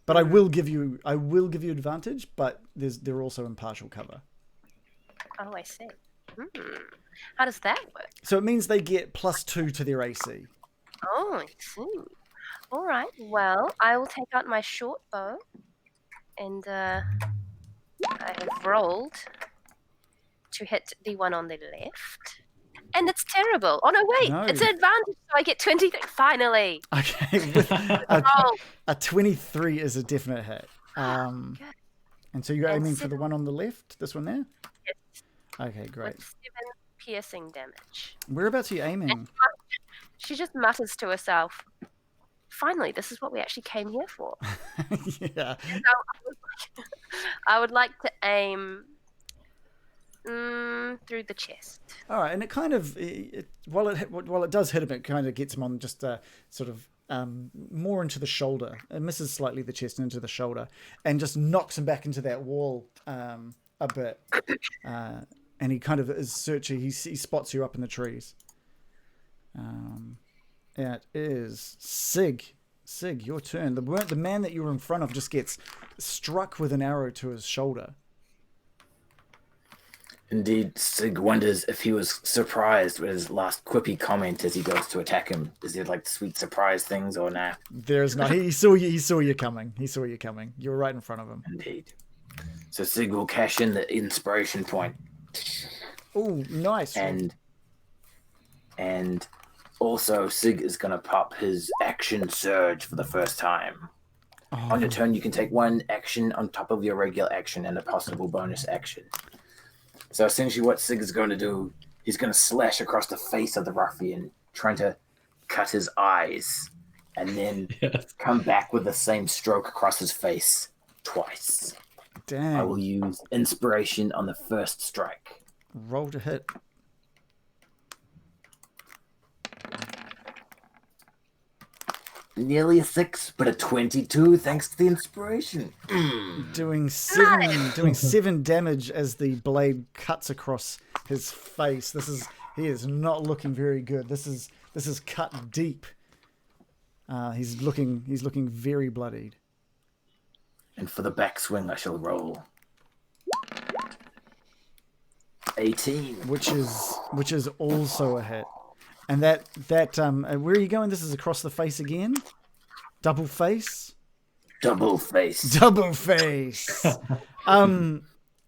But I will give you advantage, but they're also in partial cover. Oh, I see. How does that work? So it means they get +2 to their AC. Oh, I see. All right. Well, I will take out my short bow, and I have rolled to hit the one on the left. And it's terrible. Oh, no, wait. No. It's an advantage, so I get 20. Finally. Okay. A 23 is a definite hit. And so you're aiming for the one on the left? This one there? Yes. Okay, great. With 7 piercing damage. Whereabouts are you aiming? She just mutters to herself, finally, this is what we actually came here for. Yeah. So I would like to aim through the chest. All right, and it kind of while it does hit him, it kind of gets him on just sort of more into the shoulder. It misses slightly the chest and into the shoulder, and just knocks him back into that wall a bit. And he kind of is searching. He spots you up in the trees. It is Sig. Sig, your turn. The man that you were in front of just gets struck with an arrow to his shoulder. Indeed, Sig wonders if he was surprised with his last quippy comment as he goes to attack him. Is there like sweet surprise things or nah? There's not. He saw you. He saw you coming. You were right in front of him. Indeed. So Sig will cash in the inspiration point. Oh, nice. And also Sig is going to pop his action surge for the first time. Oh. On your turn, you can take one action on top of your regular action and a possible bonus action. So essentially what Sig is going to do, he's going to slash across the face of the ruffian, trying to cut his eyes, and then come back with the same stroke across his face twice. Damn. I will use inspiration on the first strike. Roll to hit. Nearly a 6, but a 22 thanks to the inspiration. Doing 7 damage as the blade cuts across his face. He is not looking very good. This is cut deep. He's looking very bloodied. And for the backswing, I shall roll 18, which is also a hit. And that where are you going? This is across the face again. Double face. Double face. And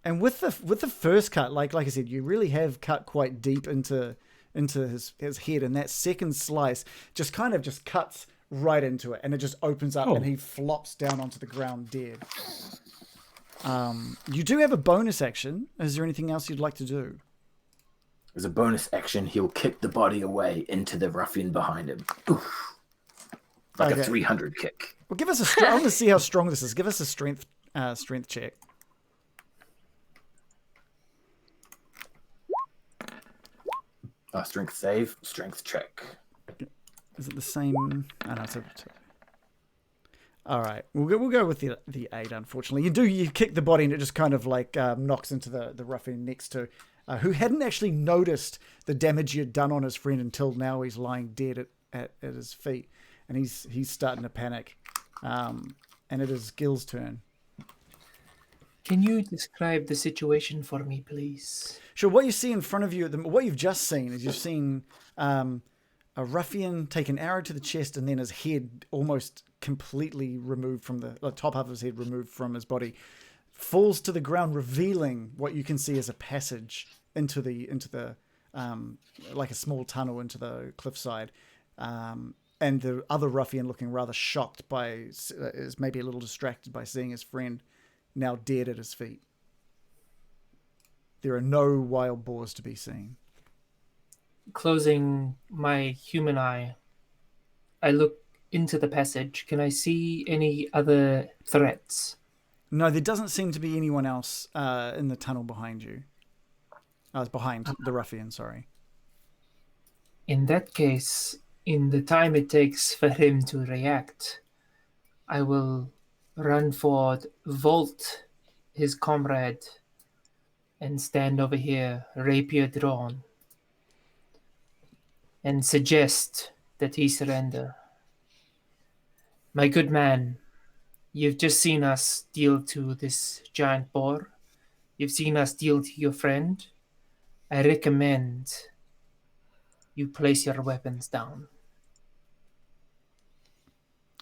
with the first cut, like I said, you really have cut quite deep into into his head, and that second slice just kind of just cuts right into it, and it just opens up, and he flops down onto the ground dead. You do have a bonus action. Is there anything else you'd like to do? As a bonus action, he'll kick the body away into the ruffian behind him. Oof. Like a 300 kick. Well, give us I want to see how strong this is. Give us a strength check. Strength save, strength check. Is it the same? Oh, no, all right, we'll go with the 8. Unfortunately, you kick the body and it just kind of like knocks into the ruffian next to, who hadn't actually noticed the damage you had done on his friend until now. He's lying dead at his feet, and he's starting to panic. And it is Gil's turn. Can you describe the situation for me, please? Sure. What you see in front of you, what you've just seen is you've seen a ruffian take an arrow to the chest, and then his head almost completely removed from the top half of his head removed from his body, falls to the ground, revealing what you can see as a passage into the like a small tunnel into the cliffside. And the other ruffian, looking rather shocked is maybe a little distracted by seeing his friend now dead at his feet. There are no wild boars to be seen. Closing my human eye, I look into the passage. Can I see any other threats? No, there doesn't seem to be anyone else in the tunnel behind you. Behind the ruffian, sorry. In that case, in the time it takes for him to react, I will run forward, vault his comrade, and stand over here, rapier drawn, and suggest that he surrender. My good man, you've just seen us deal to this giant boar. You've seen us deal to your friend. I recommend you place your weapons down.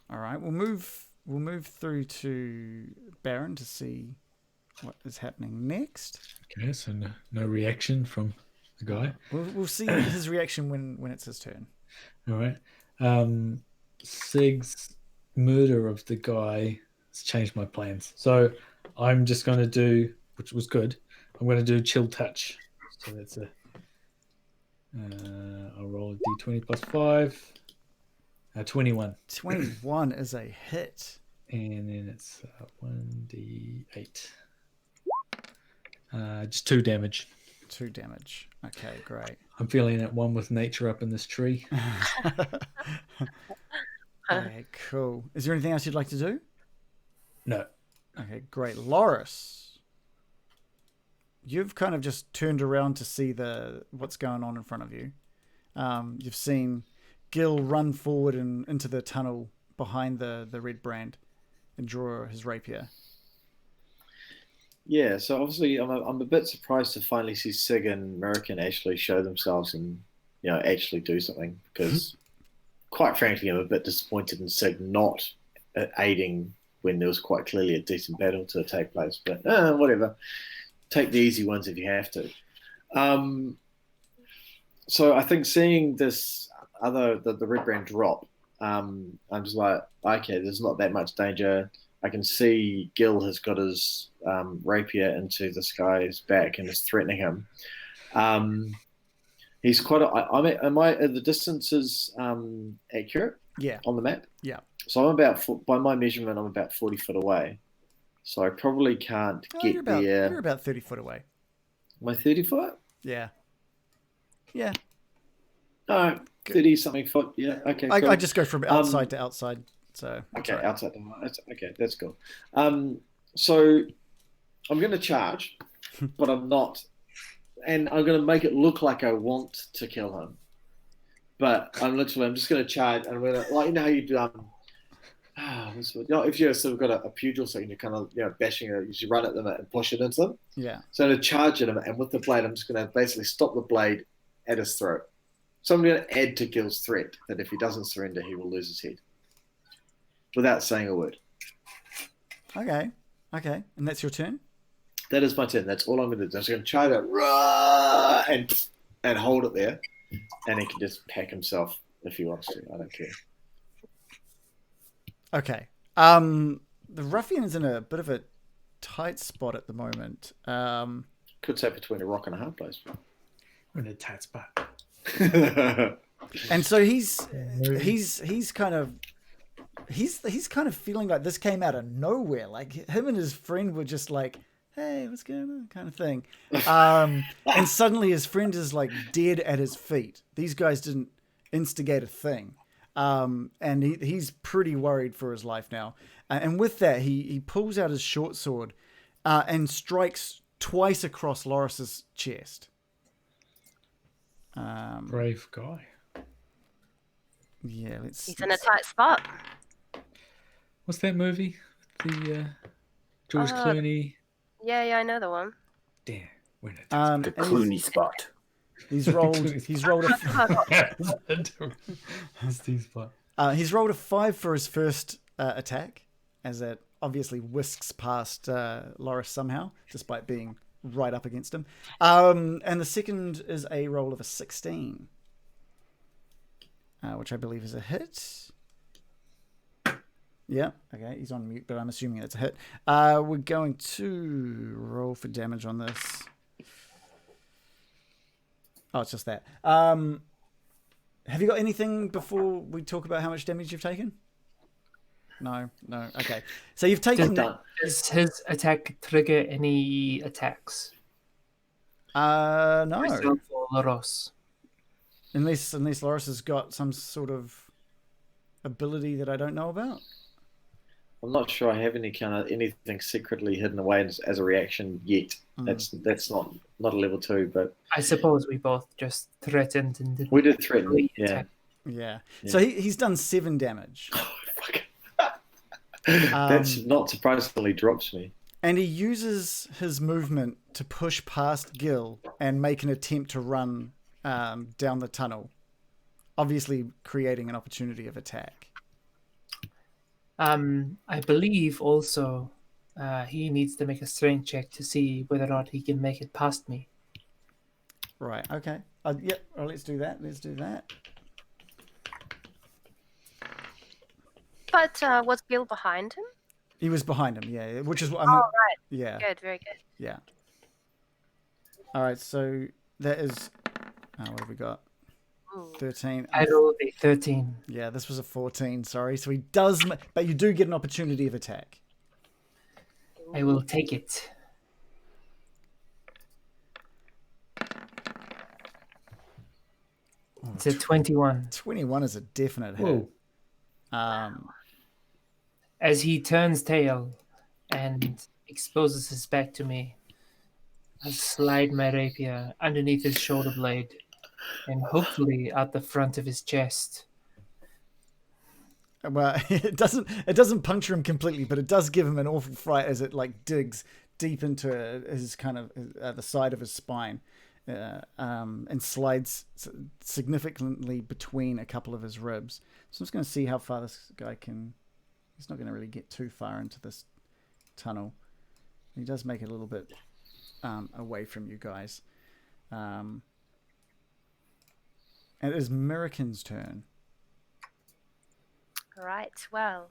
All right, we'll move through to Baron to see what is happening next. Okay, so no reaction from the guy. We'll see his reaction when it's his turn. All right. Sig's murder of the guy has changed my plans. So I'm just going to do, which was good, I'm going to do chill touch. So that's I'll roll a d20 plus 5. 21. 21 is a hit. And then it's 1d8. Just 2 damage. 2 damage. Okay, great. I'm feeling at one with nature up in this tree. Okay, cool. Is there anything else you'd like to do? No. Okay, great. Loris, you've kind of just turned around to see what's going on in front of you. You've seen Gil run forward and into the tunnel behind the red brand and draw his rapier. Yeah, so obviously I'm a bit surprised to finally see Sig and American actually show themselves and actually do something, because quite frankly I'm a bit disappointed in Sig not aiding when there was quite clearly a decent battle to take place. But whatever, take the easy ones if you have to. So I think seeing this the red brand drop, I'm just like, okay, there's not that much danger. I can see Gil has got his rapier into this guy's back and is threatening him. He's quite. The distance is accurate? Yeah. On the map. Yeah. So by my measurement, I'm about 40 foot away. So I probably can't get there. You're about 30 foot away. Am I 30 foot? Yeah. Yeah. No, 30 something foot. Yeah. Okay. Cool. I just go from outside to outside. So okay, right. outside. Okay, that's cool. So I'm going to charge, but I'm not, and I'm going to make it look like I want to kill him, but I'm just going to charge, and I'm going to, like, how you do. If you've sort of got a pugil thing, you're kind of bashing it, you run at them and push it into them. Yeah. So I'm going to charge at him, and with the blade, I'm just going to basically stop the blade at his throat. So I'm going to add to Gil's threat that if he doesn't surrender, he will lose his head. Without saying a word. Okay. And that's your turn? That is my turn. That's all I'm going to do. I'm just going to try to run and hold it there. and he can just pack himself if he wants to. I don't care. Okay. The ruffian's in a bit of a tight spot at the moment. Could say between a rock and a hard place. We're in a tight spot. And so he's kind of feeling like this came out of nowhere. Like him and his friend were just like, "Hey, what's going on?" kind of thing. And suddenly his friend is like dead at his feet. These guys didn't instigate a thing. And he's pretty worried for his life now. And with that, he pulls out his short sword and strikes twice across Loris's chest. Brave guy. Yeah, He's in a tight spot. What's that movie? The George Clooney. Yeah, I know the one. Damn, we're in a tight The Clooney spot. He's rolled a he's rolled a 5 for his first attack, as it obviously whisks past Loris somehow, despite being right up against him. And the second is a roll of a 16, which I believe is a hit. Yeah, okay, he's on mute, but I'm assuming it's a hit. We're going to roll for damage on this. Oh, it's just that. Have you got anything before we talk about how much damage you've taken? No. Okay. So you've taken... Does his attack trigger any attacks? No. For Loros. Unless Loris has got some sort of ability that I don't know about. I'm not sure I have anything secretly hidden away as a reaction yet. That's not a level 2, but I suppose we both just threatened and didn't. we did threaten. Yeah. So he's done 7 damage. Oh, fuck. That's not surprisingly drops me. And he uses his movement to push past Gil and make an attempt to run down the tunnel, obviously creating an opportunity of attack. I believe also he needs to make a strength check to see whether or not he can make it past me. Right, okay. Yep, well, let's do that. But was Gil behind him? He was behind him, yeah, which is what I'm... Oh, right. Yeah. Good, very good. Yeah. All right, so that is... what have we got? 13. I rolled a 13. Yeah, this was a 14, sorry. So he does... But you do get an opportunity of attack. I will take it. It's a 21. 21 is a definite hit. As he turns tail and exposes his back to me, I slide my rapier underneath his shoulder blade and hopefully out the front of his chest. Well, it doesn't puncture him completely, but it does give him an awful fright as it like digs deep into his kind of the side of his spine, and slides significantly between a couple of his ribs. So I'm just going to see how far this guy can. He's not going to really get too far into this tunnel. He does make it a little bit away from you guys. And it is Mirakin's turn. Right, well,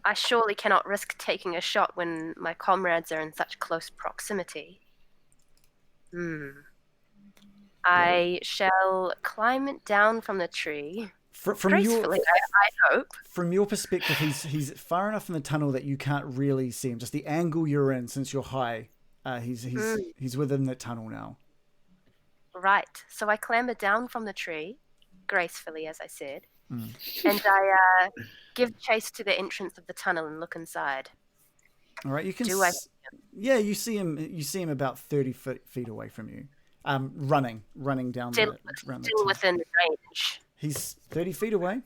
I surely cannot risk taking a shot when my comrades are in such close proximity. I shall climb it down from the tree. Gracefully, I hope. From your perspective, he's far enough in the tunnel that you can't really see him. Just the angle you're in, since you're high, he's within the tunnel now. Right, so I clamber down from the tree, gracefully, as I said, and I give chase to the entrance of the tunnel and look inside. All right, you can. Yeah, you see him. You see him about 30 feet away from you, running down still within range. He's 30 feet away.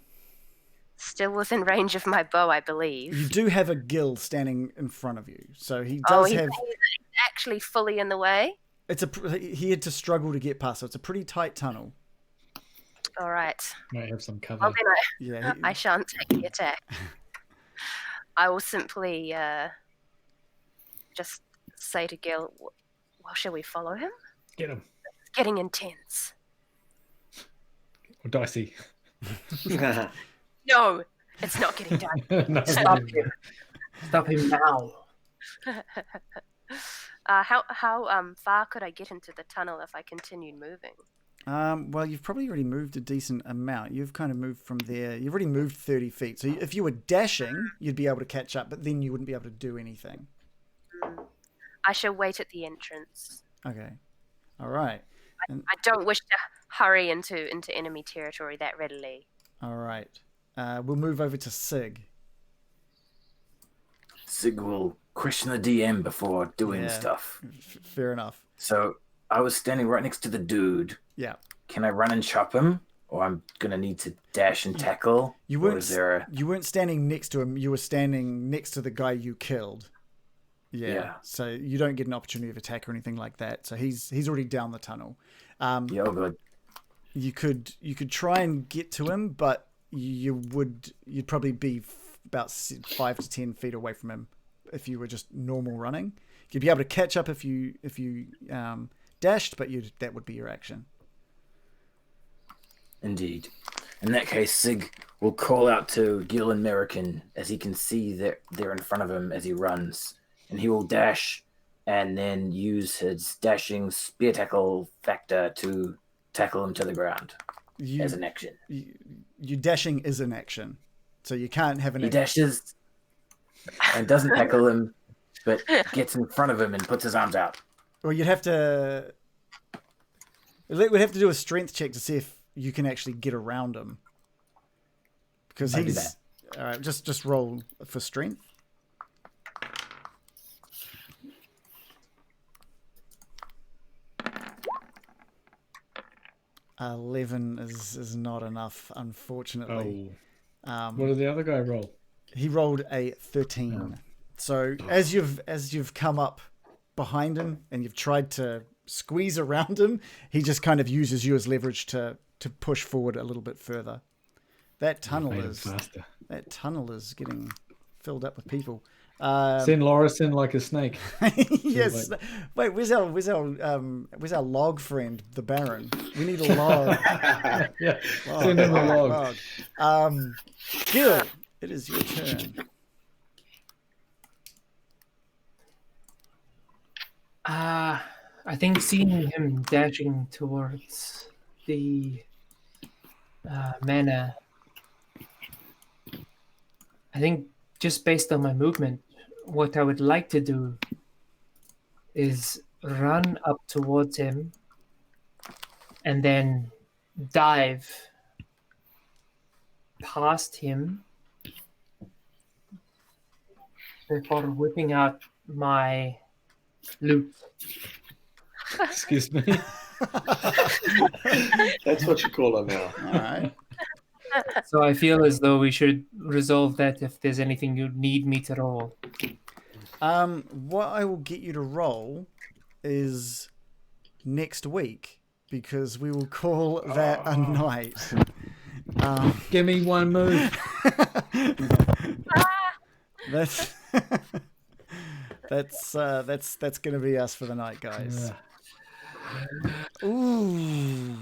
Still within range of my bow, I believe. You do have a Gil standing in front of you, so he does have. He's actually fully in the way. He had to struggle to get past, so it's a pretty tight tunnel. All right. Might have some cover. Well, then I shan't take the attack. I will simply just say to Gil, well, shall we follow him? Get him. It's getting intense. Or dicey. No, it's not getting done. No, Stop him. Stop him now. How far could I get into the tunnel if I continued moving? Well, you've probably already moved a decent amount. You've kind of moved from there. You've already moved 30 feet. So if you were dashing, you'd be able to catch up, but then you wouldn't be able to do anything. I shall wait at the entrance. Okay. All right. I don't wish to hurry into enemy territory that readily. All right. We'll move over to Sig. Sig will question the DM before doing Yeah. stuff. Fair enough. So I was standing right next to the dude. Yeah. Can I run and chop him? Or I'm going to need to dash and tackle? You Or is there a... weren't standing next to him. You were standing next to the guy you killed. Yeah. So you don't get an opportunity of attack or anything like that. So he's already down the tunnel. Yeah, oh, good. You could try and get to him, but you'd probably be about 5 to 10 feet away from him if you were just normal running. You'd be able to catch up if you dashed, but that would be your action. Indeed. In that case, Sig will call out to Gil and American as he can see that they're in front of him as he runs. And he will dash and then use his dashing spear tackle factor to tackle him to the ground as an action. You dashing is an action. So you can't have an He dashes and doesn't tackle him, but gets in front of him and puts his arms out. Well, we'd have to do a strength check to see if you can actually get around him. Because Maybe he's... All right, just roll for strength. 11 is not enough, unfortunately. What did the other guy roll? He rolled a 13. So as you've come up behind him and you've tried to squeeze around him, he just kind of uses you as leverage to push forward a little bit further. That tunnel is getting filled up with people. Send Loris in like a snake. Yes. Wait, where's our log friend, the Baron? We need a log. Yeah. Send him a log. Gil, it is your turn. I think seeing him dashing towards the manor, I think just based on my movement, what I would like to do is run up towards him and then dive past him before whipping out my loot. Excuse me. That's what you call it now. All right. So I feel as though we should resolve that if there's anything you need me to roll. What I will get you to roll is next week, because we will call that a night. Give me one move. That's going to be us for the night, guys. Yeah. Ooh.